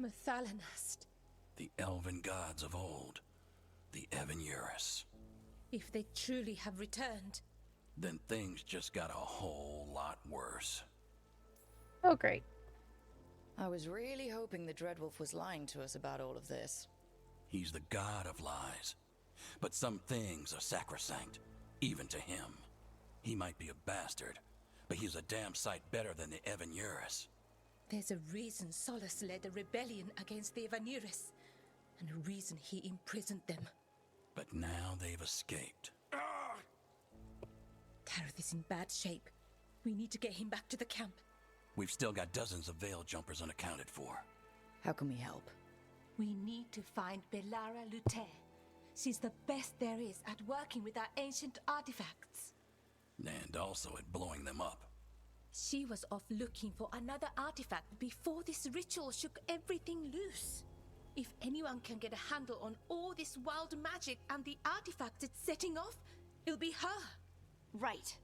Mathalanast. the elven gods of old, the Evanuris. If they truly have returned, Then things just got a whole lot worse. Oh, great. I was really hoping the Dreadwolf was lying to us about all of this. He's the god of lies. But some things are sacrosanct, even to him. He might be a bastard, but he's a damn sight better than the Evanuris. There's a reason Solus led a rebellion against the Evanuris, and a reason he imprisoned them. But now they've escaped. Tareth is in bad shape. We need to get him back to the camp. We've still got dozens of Veil jumpers unaccounted for. How can we help? We need to find Belara Lute. She's the best there is at working with our ancient artifacts. And also at blowing them up. She was off looking for another artifact before this ritual shook everything loose. If anyone can get a handle on all this wild magic and the artifacts it's setting off, it'll be her. Right.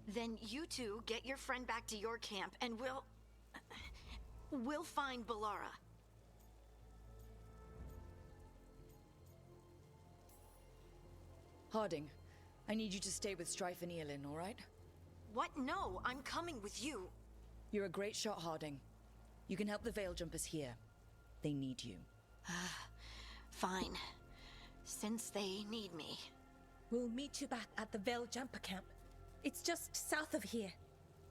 Then you two get your friend back to your camp and we'll find Belara. Harding, I need you to stay with Strife and Eolin, all right? What? No, I'm coming with you. You're a great shot, Harding. You can help the Veil Jumpers here. They need you. Fine. Since they need me. We'll meet you back at the Veil Jumper camp. It's just south of here.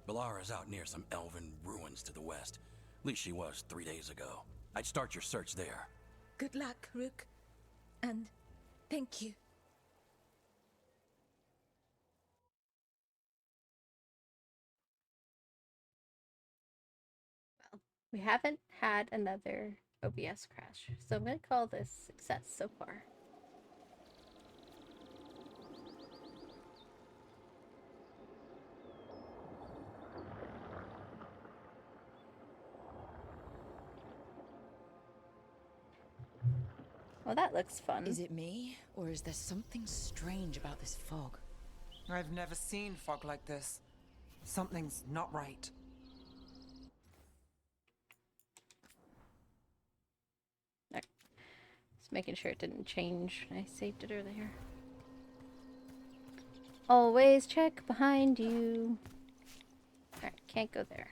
Belara's out near some elven ruins to the west. At least she was 3 days ago. I'd start your search there. Good luck, Rook. And thank you. Well, we haven't had another OBS crash, so I'm going to call this success so far. Well, that looks fun. Is it me, or is there something strange about this fog? I've never seen fog like this. Something's not right. Right. Just making sure it didn't change when I saved it earlier. Always check behind you. Alright, can't go there.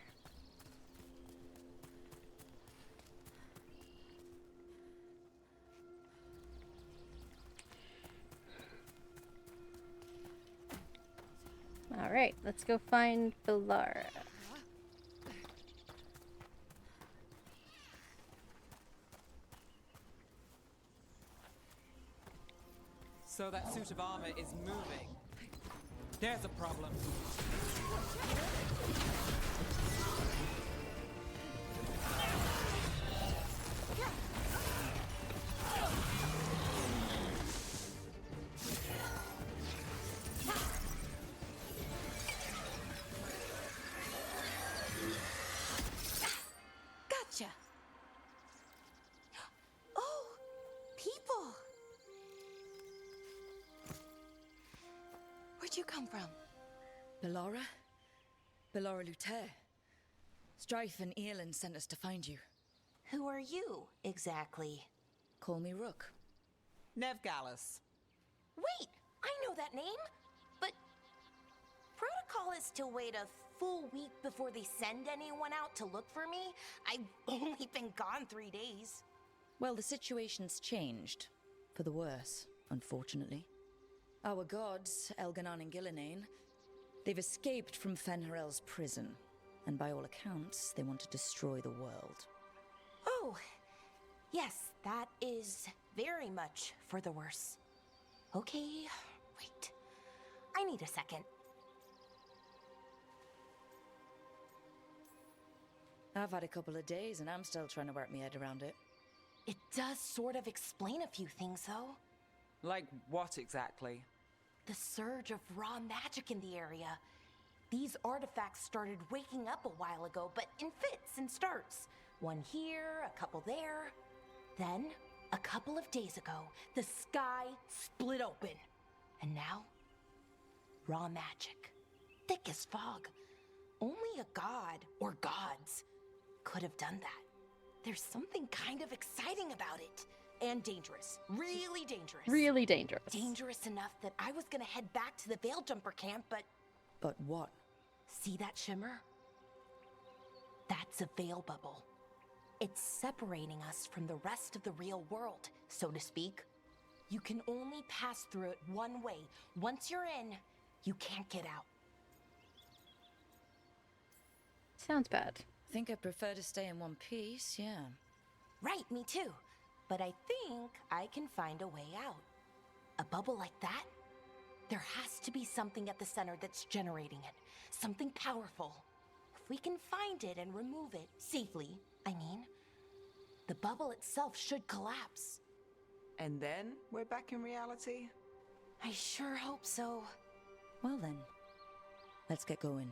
Alright, let's go find Belara. So that suit of armor is moving. There's a problem. Gotcha. Oh, people. Where'd you come from? Belara? Belara Lute. Strife and Eolin sent us to find you. Who are you, exactly? Call me Rook. Nev Gallus. Wait, I know that name. But protocol is to wait a full week before they send anyone out to look for me. I've only been gone 3 days. Well, the situation's changed. For the worse, unfortunately. Our gods, Elganon and Gillinane, they've escaped from Fen'Harel's prison. And by all accounts, they want to destroy the world. Oh, yes, that is very much for the worse. Okay, wait. I need a second. I've had a couple of days and I'm still trying to work my head around it. It does sort of explain a few things, though. Like what exactly? The surge of raw magic in the area. These artifacts started waking up a while ago, but in fits and starts. One here, a couple there. Then, a couple of days ago, the sky split open. And now, raw magic. Thick as fog. Only a god, or gods, could have done that. There's something kind of exciting about it. And dangerous. Really dangerous. Really dangerous. Dangerous enough that I was gonna head back to the Veil Jumper camp, but... But what? See that shimmer? That's a veil bubble. It's separating us from the rest of the real world, so to speak. You can only pass through it one way. Once you're in, you can't get out. sounds bad. I think I prefer to stay in one piece, yeah. Right, me too. But I think I can find a way out. A bubble like that? There has to be something at the center that's generating it. Something powerful. If we can find it and remove it safely, I mean, the bubble itself should collapse. And then we're back in reality? I sure hope so. Well then, let's get going.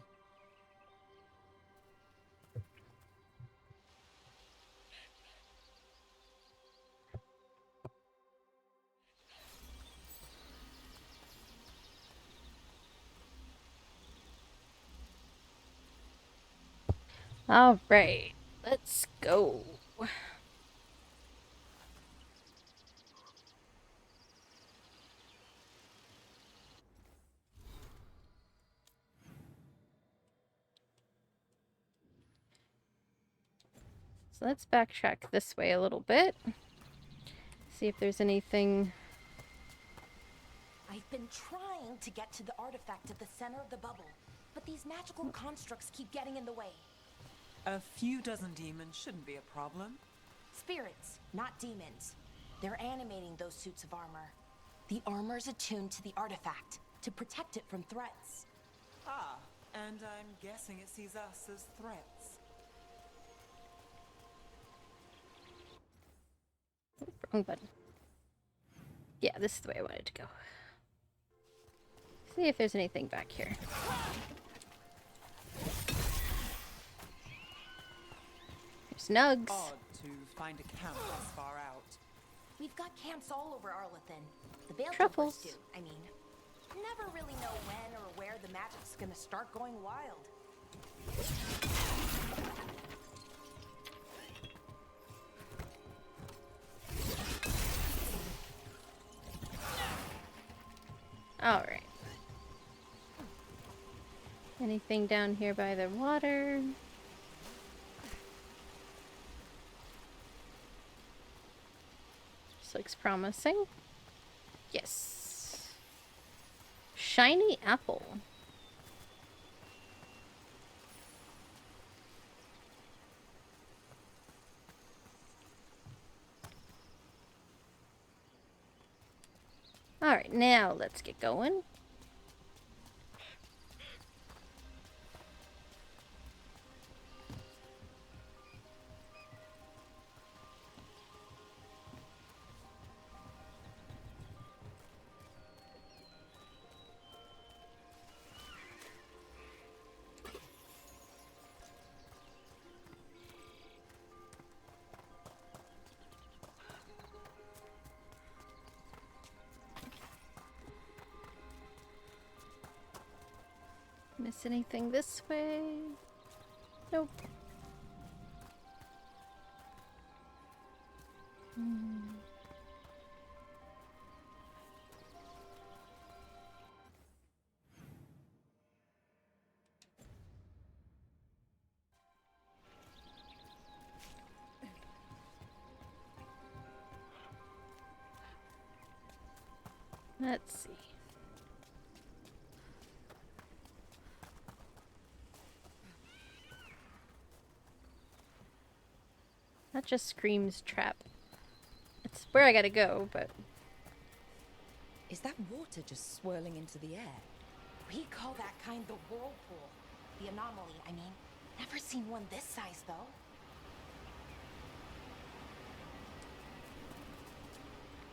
All right, let's go. So let's backtrack this way a little bit. See if there's anything. I've been trying to get to the artifact at the center of the bubble, but these magical constructs keep getting in the way. A few dozen demons shouldn't be a problem. Spirits, not demons. They're animating those suits of armor. The armor's attuned to the artifact to protect it from threats. Ah, and I'm guessing it sees us as threats. Wrong button. Yeah, this is the way I wanted to go. See if there's anything back here. There's nugs. Odd to find a camp this far out. We've got camps all over Arlethan. The Veilguard Truffles. do, I mean. Never really know when or where the magic's gonna start going wild. All right. Anything down here by the water? This looks promising. Yes. Shiny apple. All right, now let's get going. Miss anything this way? Nope. Let's see. That just screams trap. It's where I gotta go, but... Is that water just swirling into the air? We call that kind the whirlpool. The anomaly, I mean. Never seen one this size, though.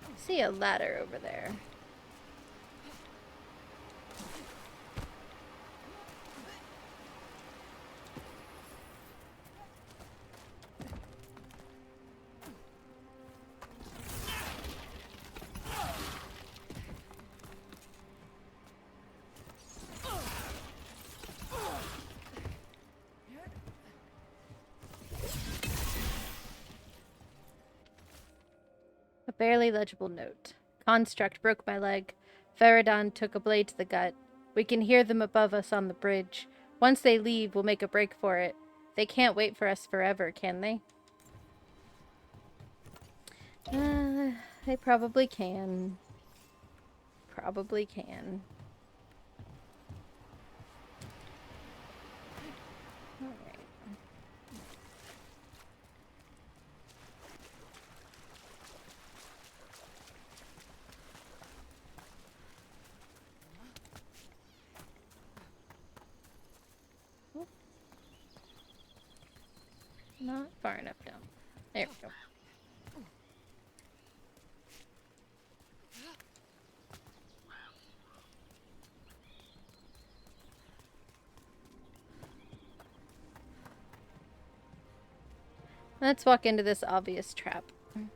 I see a ladder over there. A barely legible note. Construct broke my leg. Faradon took a blade to the gut. We can hear them above us on the bridge. Once they leave, we'll make a break for it. They can't wait for us forever, can they? They probably can. Probably can. Alright. Not far enough down. There we go. Let's walk into this obvious trap. Demons!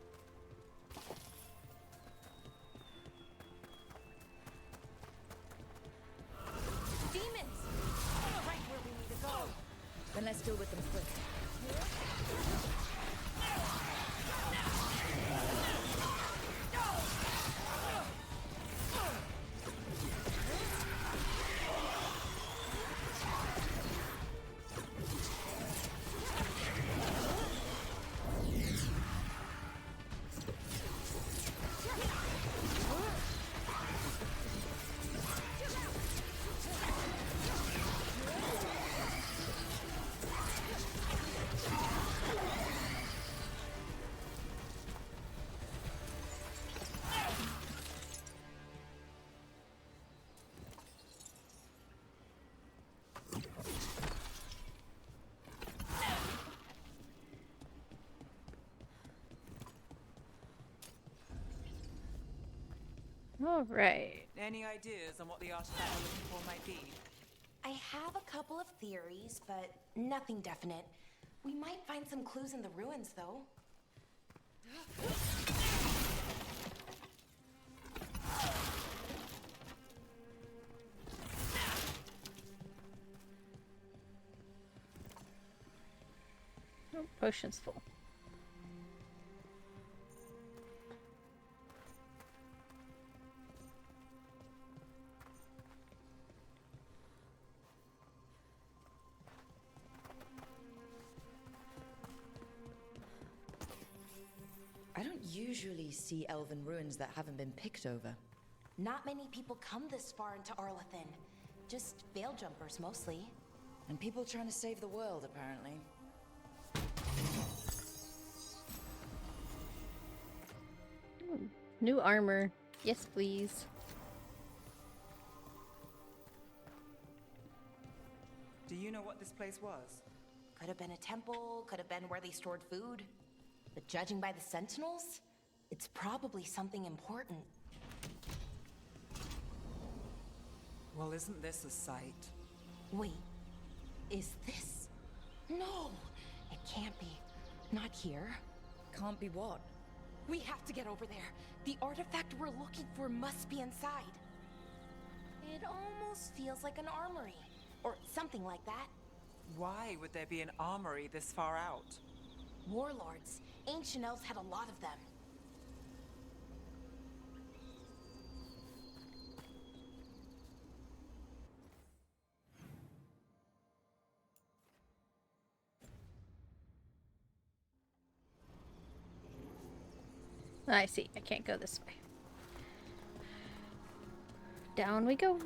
Right where we need to go. Then let's deal with them quick. All right. Any ideas on what the artifact we're looking for might be? I have a couple of theories, but nothing definite. We might find some clues in the ruins, though. Oh, potion's full. I don't usually see elven ruins that haven't been picked over. Not many people come this far into Arlathan. Just veil jumpers, mostly. And people trying to save the world, apparently. Ooh, new armor. Yes, please. Do you know what this place was? Could have been a temple, could have been where they stored food. But judging by the sentinels, it's probably something important. Well, isn't this a sight? Wait, is this? No, it can't be. Not here. Can't be what? We have to get over there. The artifact we're looking for must be inside. It almost feels like an armory, or something like that. Why would there be an armory this far out? Warlords. Ancient elves had a lot of them. I see. I can't go this way. Down we go.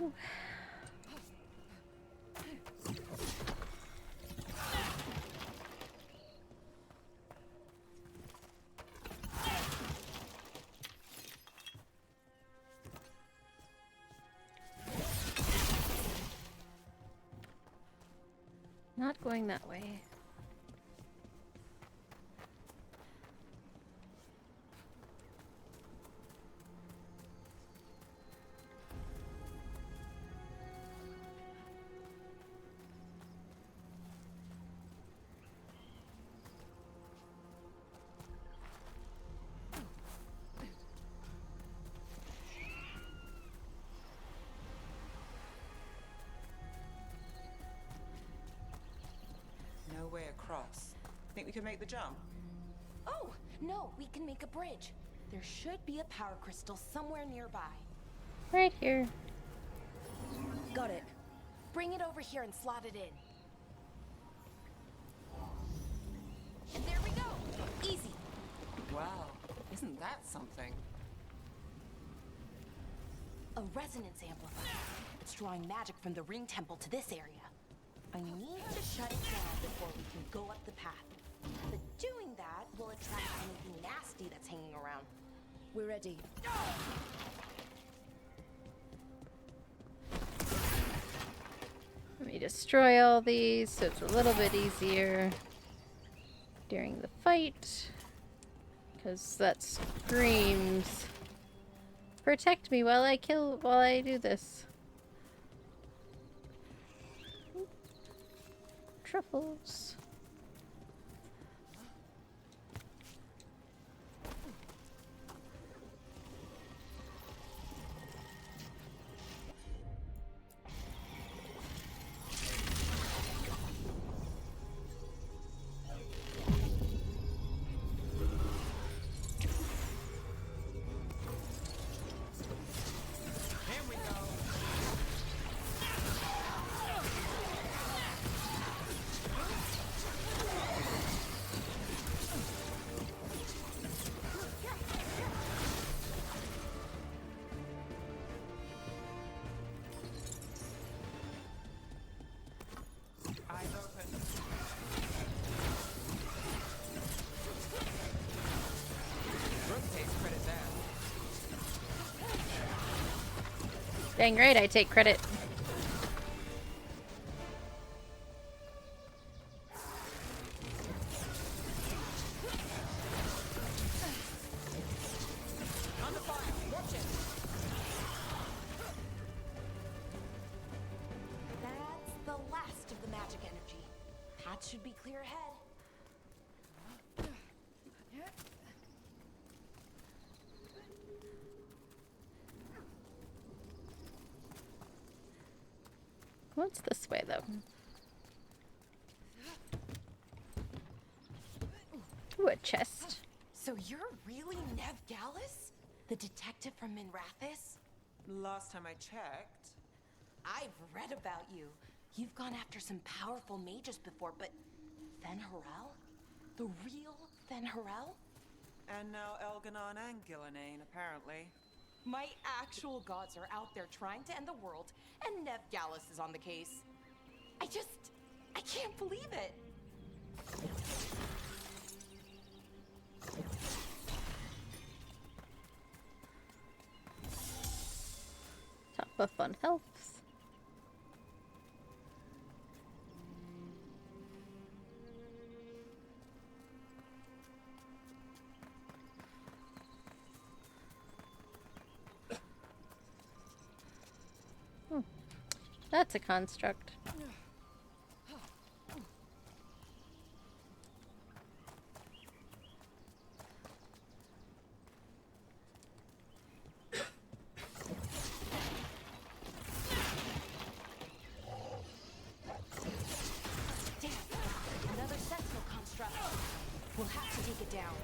Not going that way. No way across. Think we could make the jump? Oh, no, we can make a bridge. There should be a power crystal somewhere nearby. Right here. Got it. Bring it over here and slot it in. And there we go. Easy. Wow, isn't that something? A resonance amplifier. It's drawing magic from the ring temple to this area. I need to shut it down before we can go up the path. But doing that will attract anything nasty that's hanging around. We're ready. Let me destroy all these so it's a little bit easier. during the fight. Because that screams. Protect me while I do this. Truffles. Dang right, I take credit. That's the last of the magic energy. Path should be clear ahead. What's this way, though? Ooh, a chest. So you're really Nev Gallus? The detective from Minrathis? Last time I checked. I've read about you. You've gone after some powerful mages before, but Fen Harel? The real Fen Harel? And now Elganon and Gillenane, apparently. My actual gods are out there trying to end the world, and Nev Gallus is on the case. I can't believe it. Top buff on health. That's a construct. Damn, another sentinel construct. We'll have to take it down.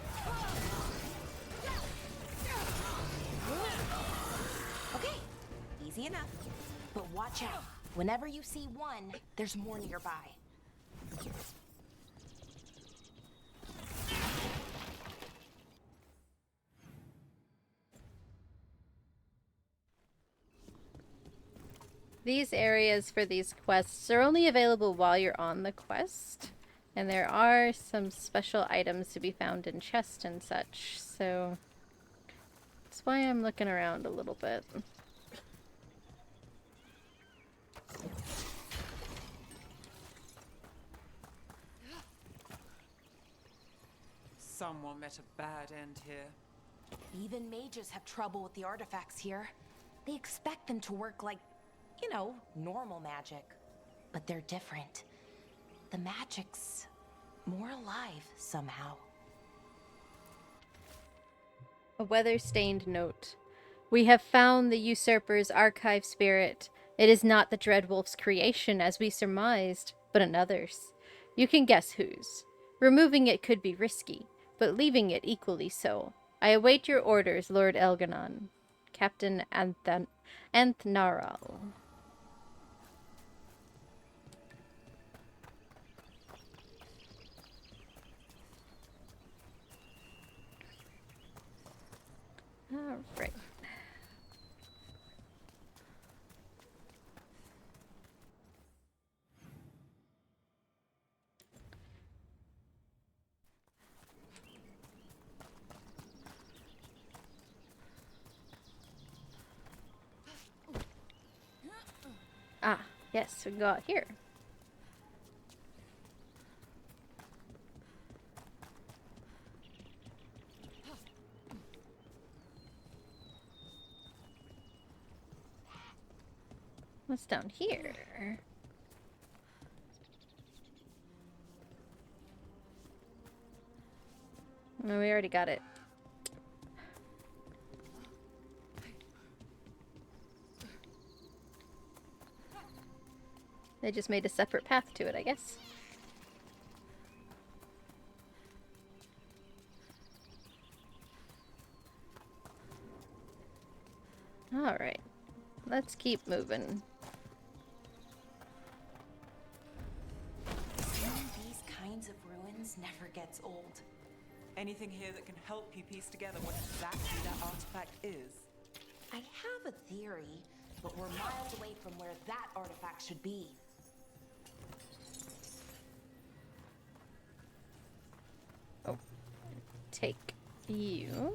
Okay, easy enough. But watch out. Whenever you see one, there's more nearby. These areas for these quests are only available while you're on the quest. And there are some special items to be found in chests and such, so that's why I'm looking around a little bit. Someone met a bad end here. Even mages have trouble with the artifacts here. They expect them to work like, you know, normal magic. But they're different. The magic's more alive somehow. A weather-stained note. We have found the usurper's archive spirit. It is not the Dreadwolf's creation, as we surmised, but another's. You can guess whose. Removing it could be risky, but leaving it equally so. I await your orders, Lord Elganon. Captain Anthnaral. Alright. Ah, yes, we got here. What's down here? Oh, we already got it. They just made a separate path to it, I guess. Alright. Let's keep moving. Seeing these kinds of ruins never gets old. Anything here that can help you piece together what exactly that artifact is? I have a theory, but we're miles away from where that artifact should be. Oh. Take you.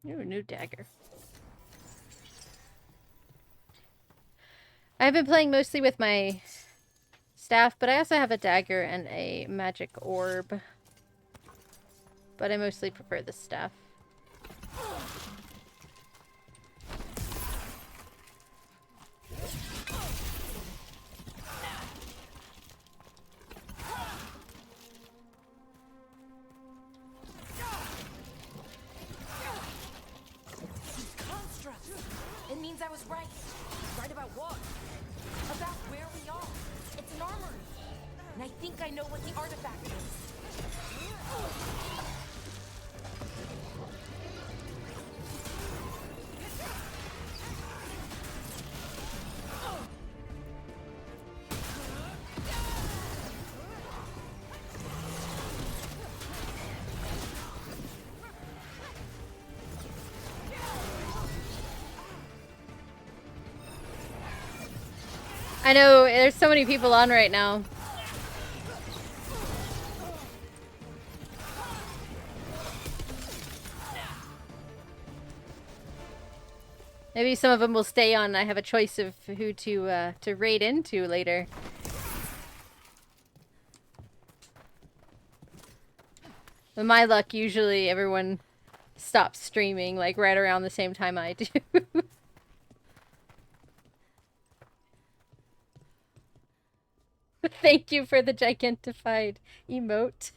Ooh, new dagger. I've been playing mostly with my staff, but I also have a dagger and a magic orb. But I mostly prefer the staff. It means I was right. Right about what? About where we are. It's an armory. And I think I know what the artifact is. I know, there's so many people on right now. Maybe some of them will stay on. I have a choice of who to raid into later. With my luck, usually everyone stops streaming like right around the same time I do. Thank you for the gigantified emote.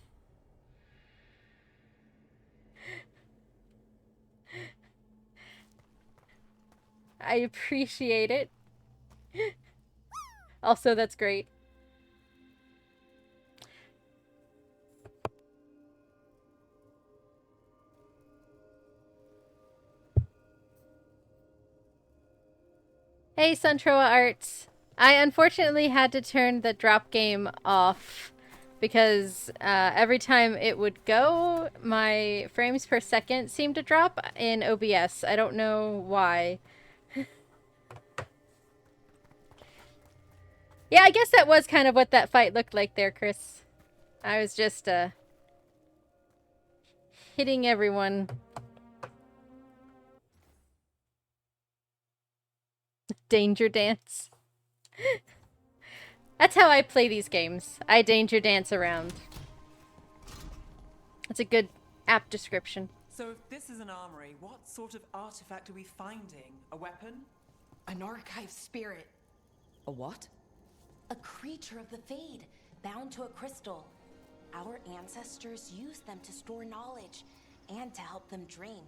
I appreciate it. Also, that's great. Hey, Suntroa Arts. I unfortunately had to turn the drop game off because every time it would go, my frames per second seemed to drop in OBS. I don't know why. Yeah, I guess that was kind of what that fight looked like there, Chris. I was just hitting everyone. Danger dance. That's how I play these games. I danger dance around. That's a good app description. So if this is an armory, what sort of artifact are we finding? A weapon? An archive spirit. A what? A creature of the Fade, bound to a crystal. Our ancestors used them to store knowledge and to help them dream.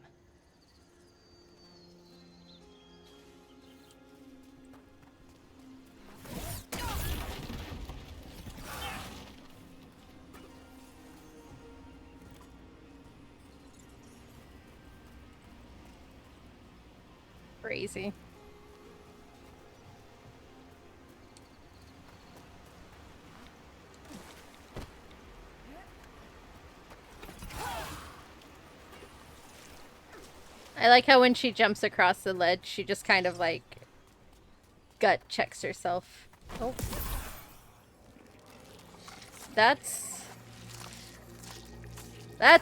Crazy. I like how when she jumps across the ledge, she just kind of like gut checks herself. Oh. That's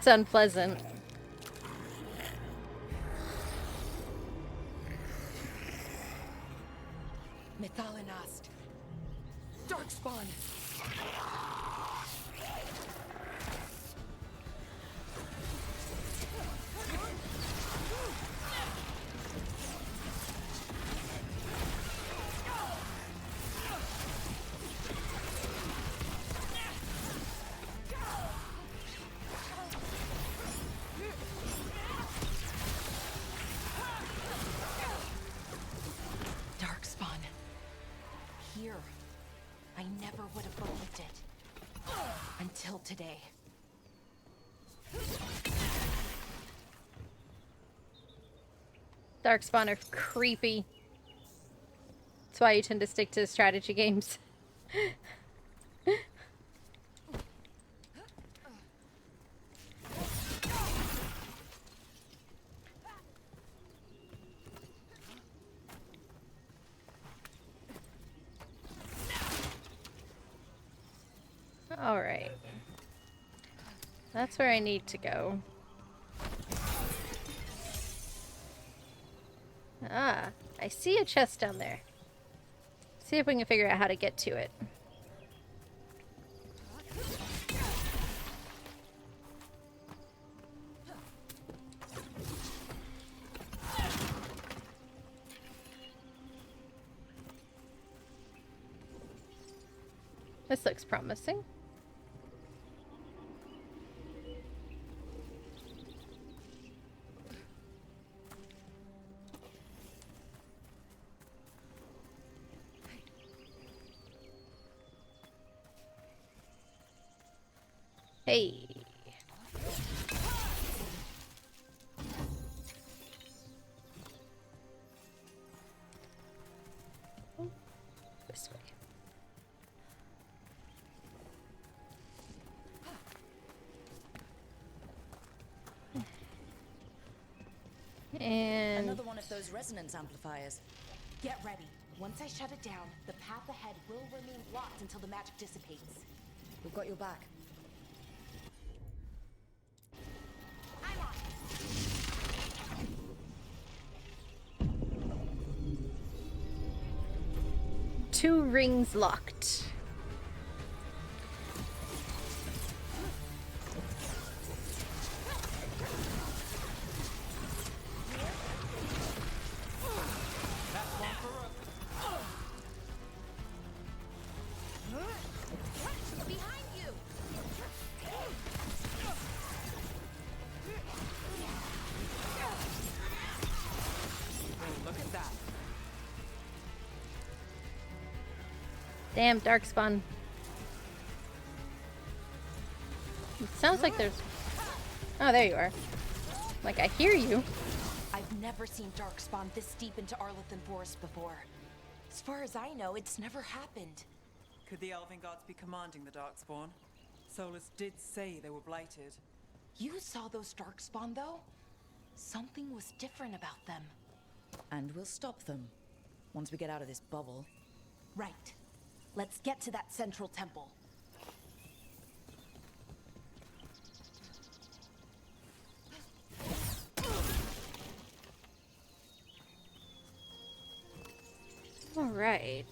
unpleasant. Methalinast. Darkspawn. Darkspawn. Here. I never would have believed it. Until today. Darkspawn are creepy. That's why you tend to stick to strategy games. Alright. That's where I need to go. Ah, I see a chest down there. See if we can figure out how to get to it. This looks promising. Hey. This way. And another one of those resonance amplifiers. Get ready. Once I shut it down, the path ahead will remain blocked until the magic dissipates. We've got your back. I'm on. Two rings locked. Behind you! Oh, look at that. Damn, Darkspawn. It sounds like there's... Oh, there you are. Like, I hear you. I've never seen Darkspawn this deep into Arlethan Forest before. As far as I know, it's never happened. Could the Elven Gods be commanding the Darkspawn? Solus did say they were blighted. You saw those Darkspawn, though? Something was different about them. And we'll stop them. Once we get out of this bubble. Right. Let's get to that central temple. All right.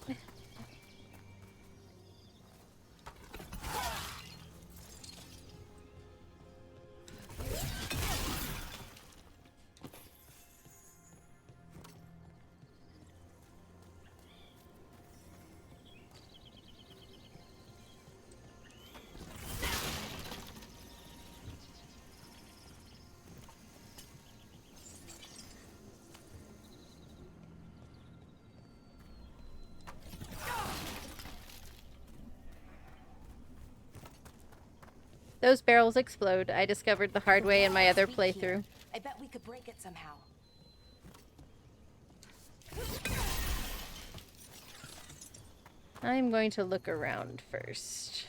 Those barrels explode. I discovered the hard way in my other playthrough. I bet we could break it somehow. I'm going to look around first.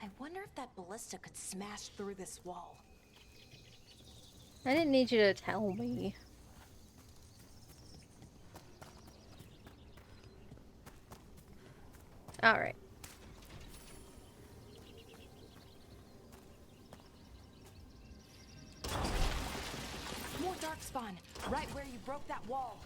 I wonder if that ballista could smash through this wall. I didn't need you to tell me. All right. darkspawn, right where you broke that wall.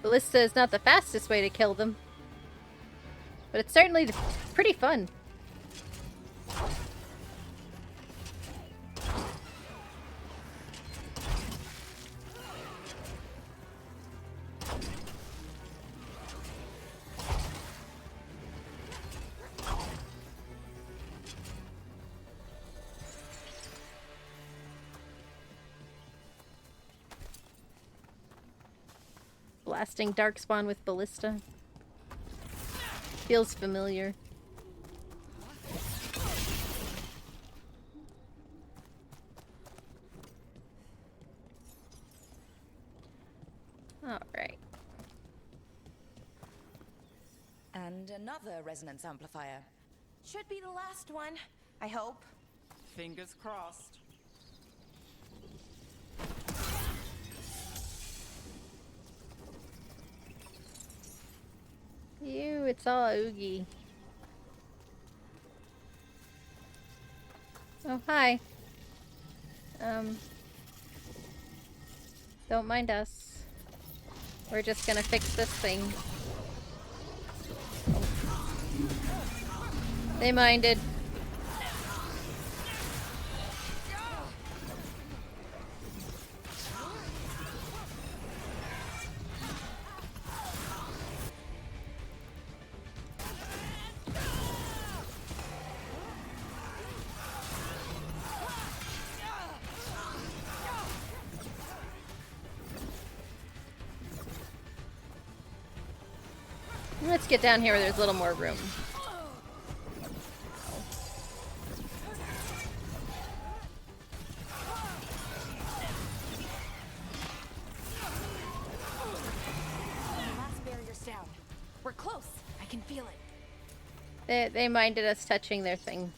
Ballista is not the fastest way to kill them, but it's certainly pretty fun. Blasting Darkspawn with Ballista. Feels familiar. Alright. And another resonance amplifier. Should be the last one, I hope. Fingers crossed. Ew, it's all oogie. Oh, hi. Don't mind us. We're just gonna fix this thing. They minded. Let's get down here where there's a little more room. Last barrier's down. We're close. I can feel it. They minded us touching their thing.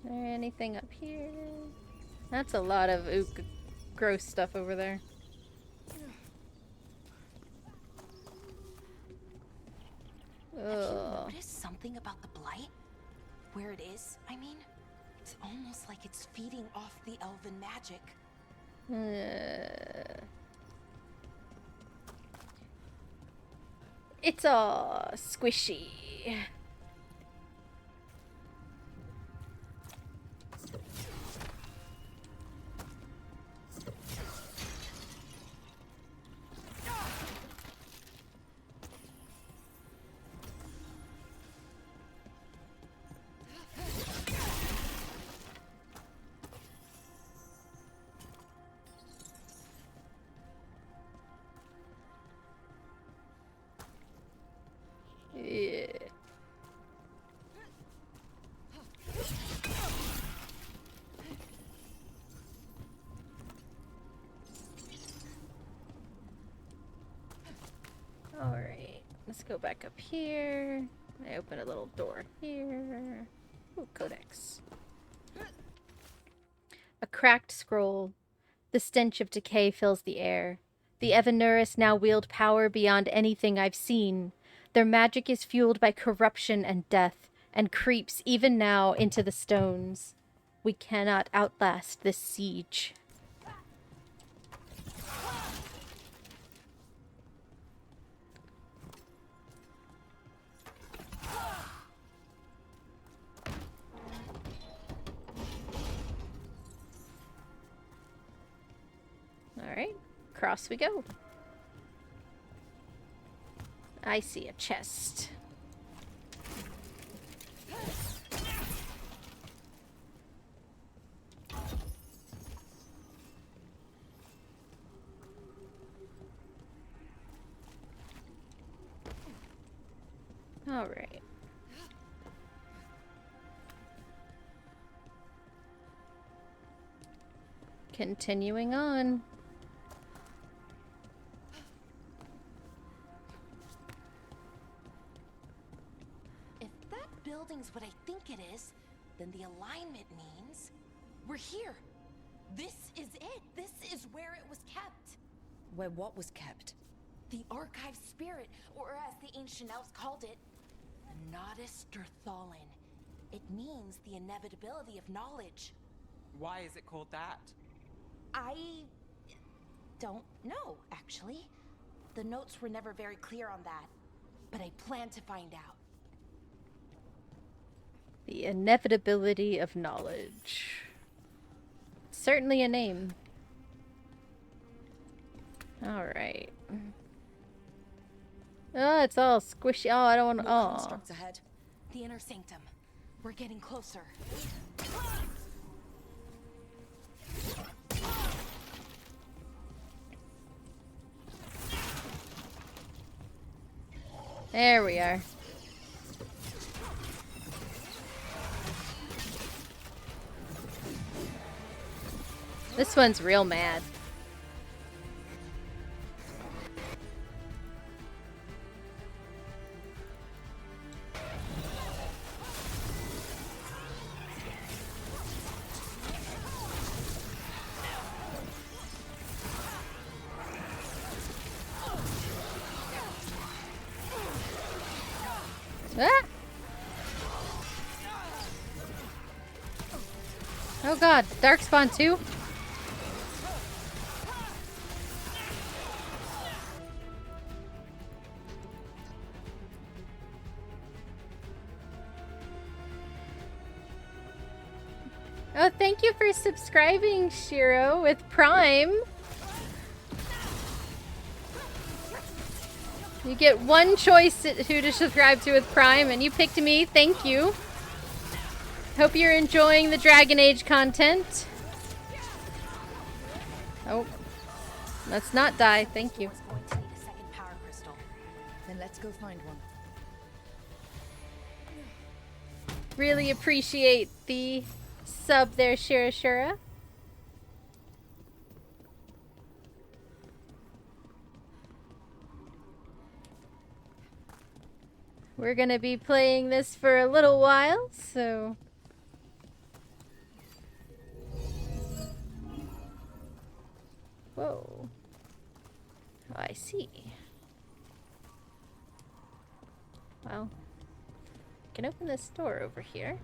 Is there anything up here? That's a lot of gross stuff over there. Have you noticed something about the blight? Where it is, I mean? It's almost like it's feeding off the elven magic. It's all squishy. Yeah. Alright, let's go back up here. I open a little door here. Ooh, codex. A cracked scroll. The stench of decay fills the air. The Evanuris now wield power beyond anything I've seen. Their magic is fueled by corruption and death, and creeps even now into the stones. We cannot outlast this siege. Alright, across we go. I see a chest. Alright. Continuing on. If that building's what I think it is, then the alignment means we're here. This is it. This is where it was kept. Where what was kept? The archive spirit, or as the ancient elves called it, the Nodus Derthalin. It means the inevitability of knowledge. Why is it called that? I don't know, actually. The notes were never very clear on that, but I plan to find out. The inevitability of knowledge. Certainly a name. Alright. Oh, it's all squishy. Oh, I don't want to. Oh. Constructs ahead. The inner sanctum. We're getting closer. There we are. This one's real mad. Ah! Oh god, Darkspawn too? Oh, thank you for subscribing, Shiro, with Prime. You get one choice who to subscribe to with Prime, and you picked me. Thank you. Hope you're enjoying the Dragon Age content. Oh. Let's not die. Thank you. Then let's go find one. Really appreciate the sub there, Shirashura. We're gonna be playing this for a little while, so... Whoa. Oh, I see. Well, I can open this door over here.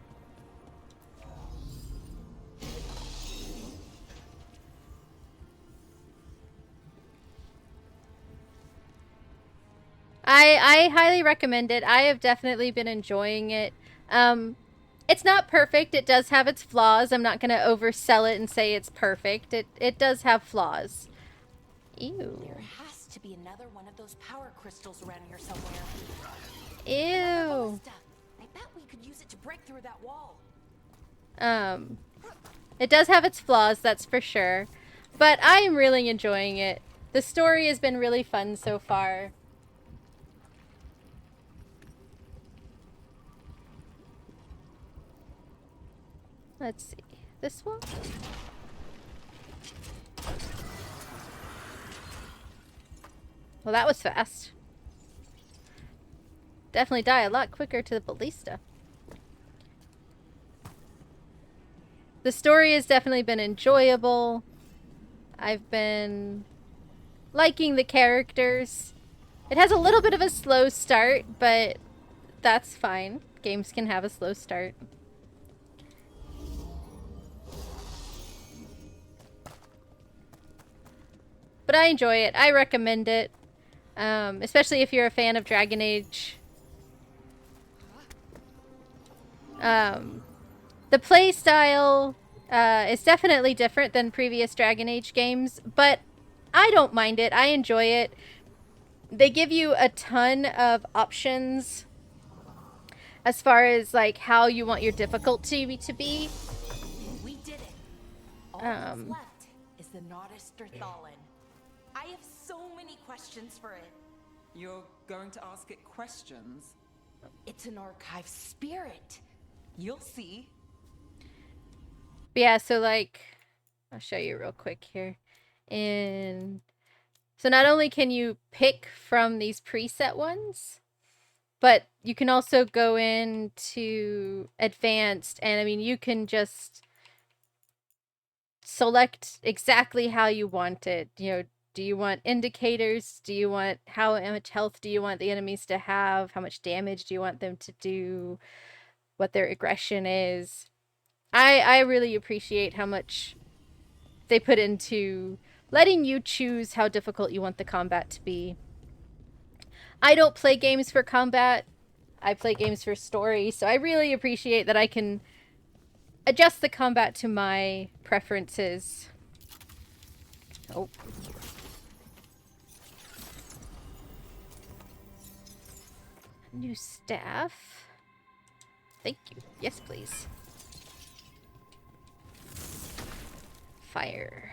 I highly recommend it. I have definitely been enjoying it. It's not perfect. It does have its flaws. I'm not going to oversell it and say it's perfect. It does have flaws. Ew. There has to be another one of those power crystals around here somewhere. Ew. I bet we could use it to break through that wall. It does have its flaws, that's for sure. But I am really enjoying it. The story has been really fun so far. Let's see. This one? Well, that was fast. Definitely die a lot quicker to the ballista. The story has definitely been enjoyable. I've been liking the characters. It has a little bit of a slow start, but that's fine. Games can have a slow start. But I enjoy it. I recommend it. Especially if you're a fan of Dragon Age. The play style is definitely different than previous Dragon Age games, but I don't mind it. I enjoy it. They give you a ton of options as far as like how you want your difficulty to be. We did it. All that's left is the Nodus Derthalin. I have so many questions for it. You're going to ask it questions? It's an archive spirit. You'll see. Yeah, so like I'll show you real quick here. So not only can you pick from these preset ones, but you can also go into advanced, and I mean, you can just select exactly how you want it. You know, do you want indicators? Do you want how much health do you want the enemies to have? How much damage do you want them to do? What their aggression is? I really appreciate how much they put into letting you choose how difficult you want the combat to be. I don't play games for combat. I play games for story, so I really appreciate that I can adjust the combat to my preferences. Oh. New staff. Thank you. Yes, please. Fire.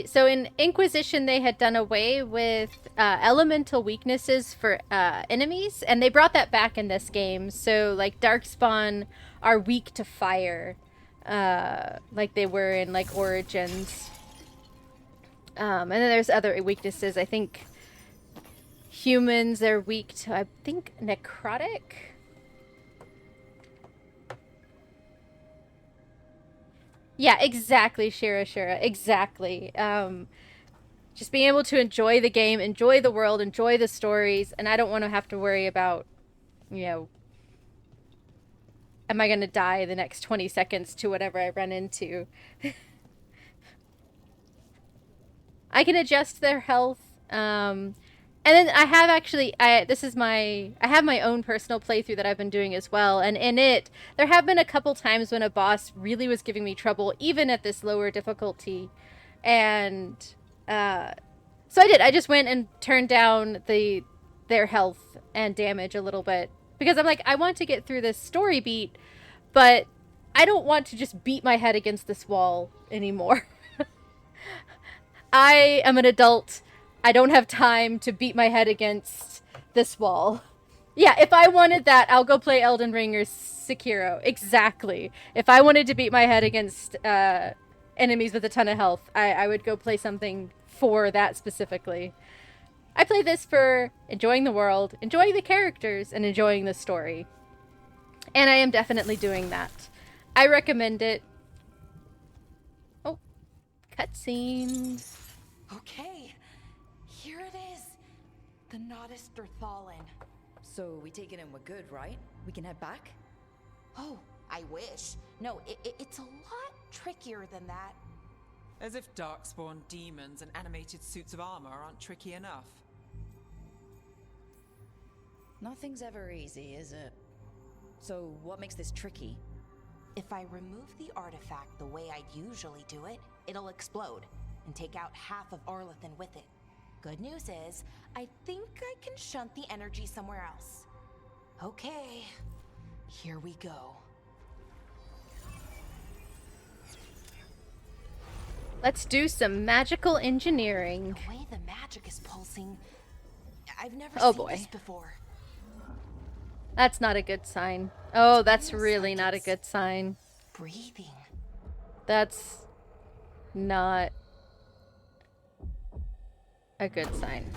So in Inquisition they had done away with elemental weaknesses for enemies, and they brought that back in this game. So like Darkspawn are weak to fire, like they were in like Origins. And then there's other weaknesses. I think humans are weak to, I think, necrotic. Yeah, exactly, Shira. Exactly. Just being able to enjoy the game, enjoy the world, enjoy the stories, and I don't want to have to worry about, you know, am I going to die the next 20 seconds to whatever I run into? I can adjust their health. And then I have actually, I have my own personal playthrough that I've been doing as well. And in it, there have been a couple times when a boss really was giving me trouble, even at this lower difficulty. And, so I did. I just went and turned down their health and damage a little bit. Because I'm like, I want to get through this story beat, but I don't want to just beat my head against this wall anymore. I am an adult. I don't have time to beat my head against this wall. Yeah, if I wanted that, I'll go play Elden Ring or Sekiro. Exactly. If I wanted to beat my head against enemies with a ton of health, I would go play something for that specifically. I play this for enjoying the world, enjoying the characters, and enjoying the story. And I am definitely doing that. I recommend it. Oh, cutscene. Okay, here it is. The Nodus Derthalin. So we take it and we're good, right? We can head back? Oh, I wish. No, it's a lot trickier than that. As if darkspawn demons and animated suits of armor aren't tricky enough. Nothing's ever easy, is it? So what makes this tricky? If I remove the artifact the way I'd usually do it, it'll explode and take out half of Arlathan with it. Good news is, I think I can shunt the energy somewhere else. Okay, here we go. Let's do some magical engineering. The way the magic is pulsing, I've never seen this before. That's not a good sign. Oh, that's really not a good sign. Breathing. That's not a good sign.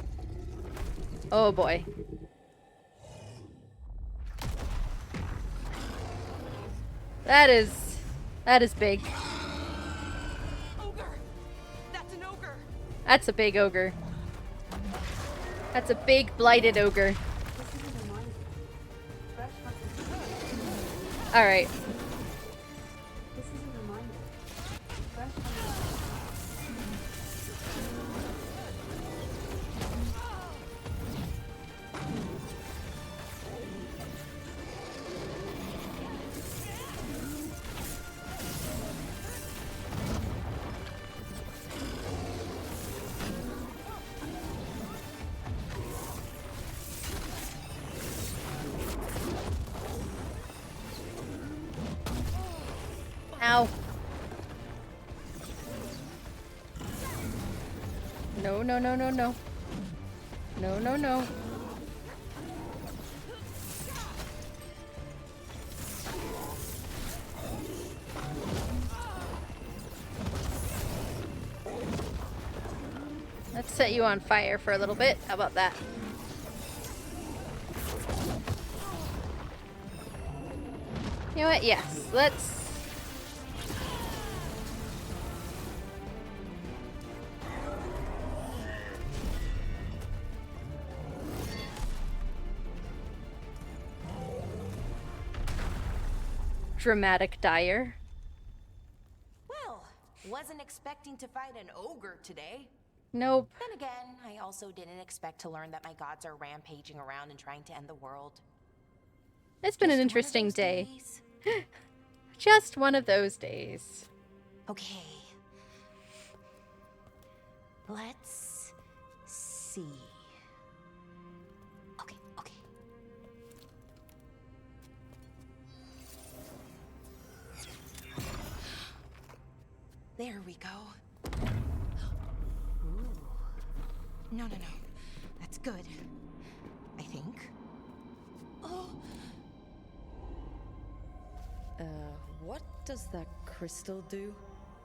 Oh boy. That is big. Ogre! That's an ogre! That's a big ogre. That's a big blighted ogre. Alright. Ow. No, no, no, no, no. No, no, no. set you on fire for a little bit. How about that? You know what? Yes, let's... Dramatic dire. Well, wasn't expecting to fight an ogre today. Nope. Then again, I also didn't expect to learn that my gods are rampaging around and trying to end the world. It's been an interesting day. Just one of those days. Okay. Let's see. Okay. There we go. Ooh. No. That's good. I think. Oh. What does that crystal do?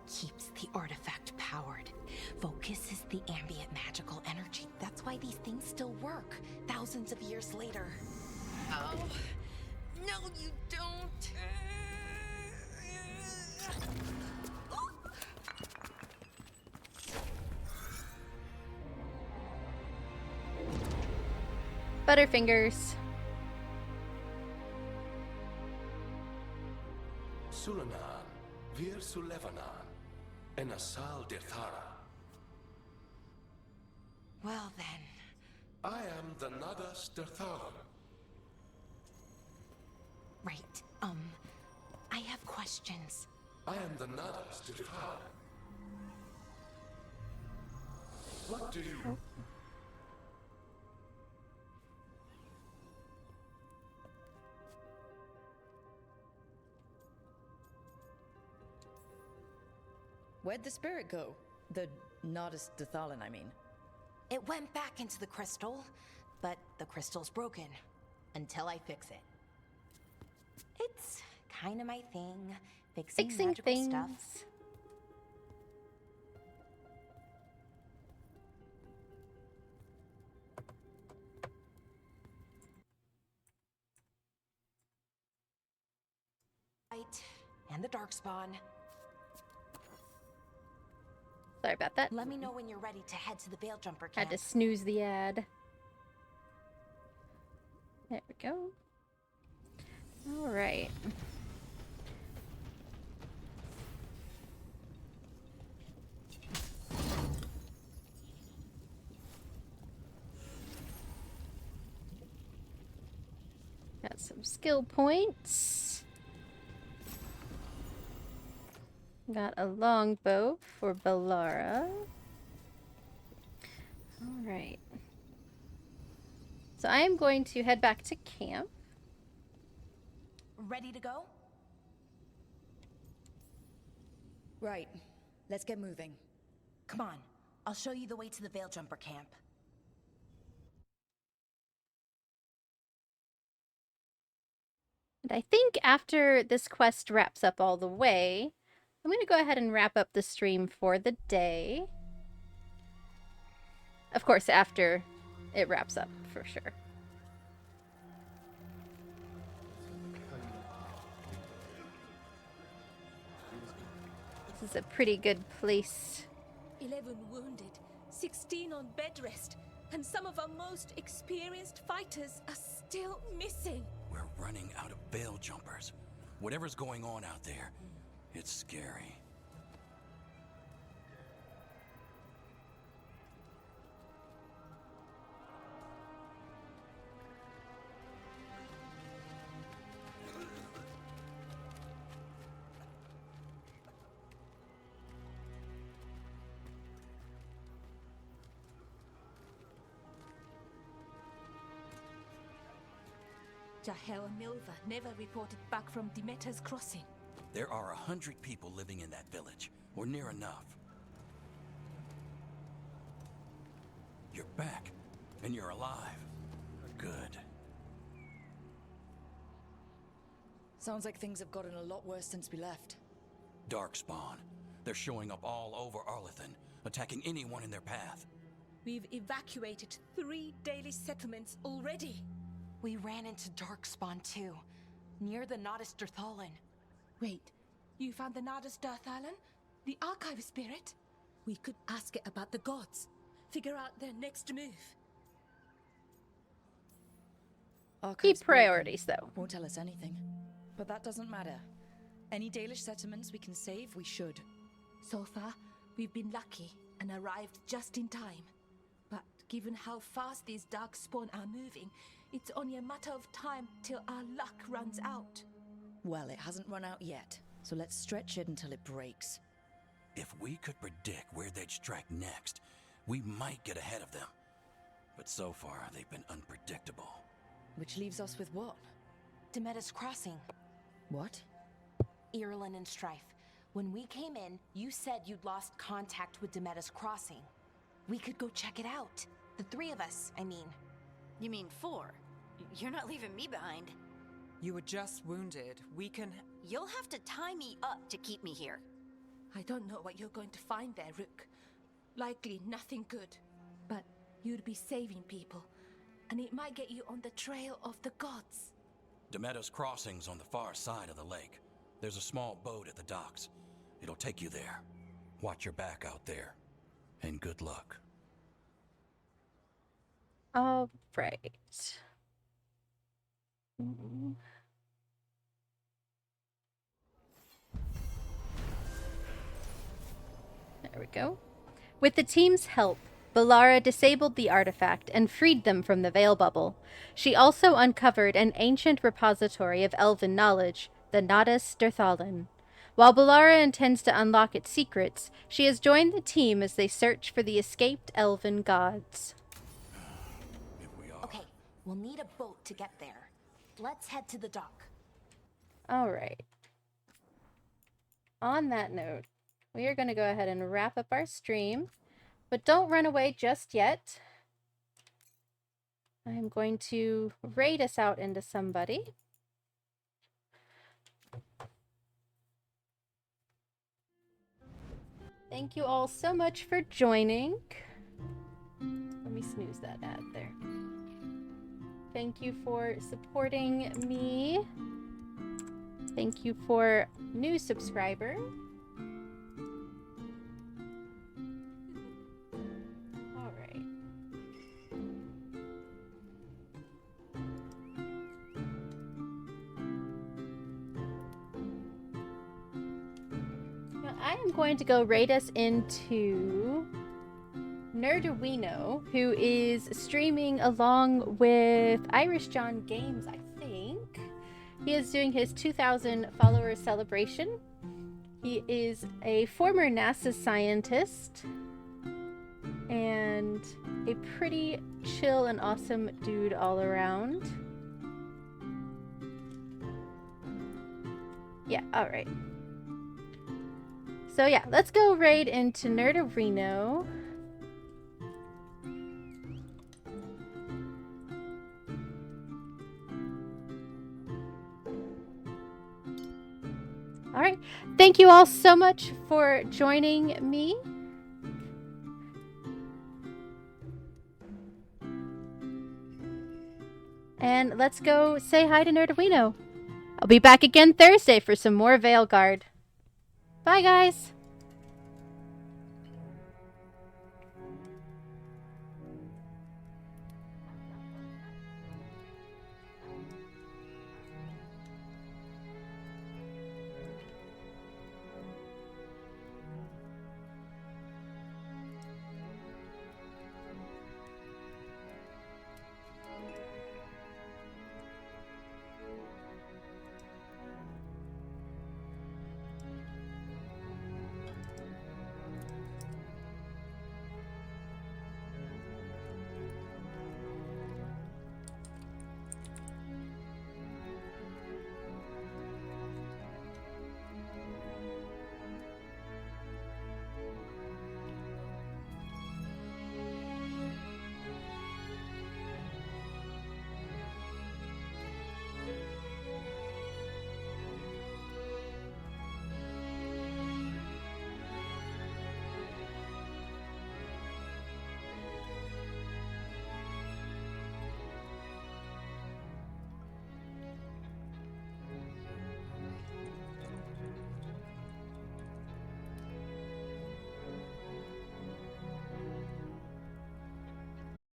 Keeps the artifact powered. Focuses the ambient magical energy. That's why these things still work, thousands of years later. Oh. No, you don't. Butterfingers. Sulanan, Vir Sulevanan, and Asal Dirthara. Well then. I am the Nadas Dirtharan. Right. I have questions. I am the Nadas Dirtharan. What do you... Where'd the spirit go? The Nodus Dathalan, I mean. It went back into the crystal, but the crystal's broken. Until I fix it. It's kind of my thing, fixing magical things. stuff. Light and the darkspawn. Sorry about that. Let me know when you're ready to head to the Veil Jumper camp. Had to snooze the ad. There we go. All right. Got some skill points. Got a longbow for Balara. All right. So I am going to head back to camp. Ready to go? Right. Let's get moving. Come on. I'll show you the way to the Veil Jumper camp. And I think after this quest wraps up all the way, I'm going to go ahead and wrap up the stream for the day. Of course, after it wraps up, for sure. This is a pretty good place. 11 wounded, 16 on bed rest, and some of our most experienced fighters are still missing. We're running out of Veil Jumpers. Whatever's going on out there, it's scary. Jahel and Milva never reported back from Demeter's crossing. There are 100 people living in that village, or near enough. You're back, and you're alive. Good. Sounds like things have gotten a lot worse since we left. Darkspawn. They're showing up all over Arlethan, attacking anyone in their path. we've evacuated 3 daily settlements already. We ran into Darkspawn too, near the Nodus Derthalin. Wait, you found the Nodus Derthalin? The archive spirit? We could ask it about the gods. Figure out their next move. Keep priorities, though. Won't tell us anything. But that doesn't matter. Any Dalish settlements we can save, we should. So far, we've been lucky and arrived just in time. But given how fast these Darkspawn are moving, it's only a matter of time till our luck runs out. Well, it hasn't run out yet, so let's stretch it until it breaks. If we could predict where they'd strike next, we might get ahead of them. But so far, they've been unpredictable. Which leaves us with what? Demetus Crossing. What? Irulan and Strife. When we came in, you said you'd lost contact with Demetus Crossing. We could go check it out. The 3 of us, I mean. You mean 4? You're not leaving me behind. You were just wounded. We can... You'll have to tie me up to keep me here. I don't know what you're going to find there, Rook. Likely nothing good. But you'd be saving people, and it might get you on the trail of the gods. Demetus Crossing's on the far side of the lake. There's a small boat at the docks. It'll take you there. Watch your back out there. And good luck. All right. Mm. There we go. With the team's help, Balara disabled the artifact and freed them from the Veil Bubble. She also uncovered an ancient repository of elven knowledge, the Nodus Derthalin. While Balara intends to unlock its secrets, she has joined the team as they search for the escaped elven gods. Okay, we'll need a boat to get there. Let's head to the dock. All right. On that note, we are going to go ahead and wrap up our stream. But don't run away just yet. I'm going to raid us out into somebody. Thank you all so much for joining. Let me snooze that ad there. Thank you for supporting me. Thank you for new subscriber. All right. Now I am going to go raid us into Nerduino, who is streaming along with Irish John Games, I think. He is doing his 2,000 follower celebration. He is a former NASA scientist and a pretty chill and awesome dude all around. Yeah, alright. So yeah, let's go raid into Nerduino. All right. Thank you all so much for joining me. And let's go say hi to Nerduino. I'll be back again Thursday for some more Veilguard. Bye, guys.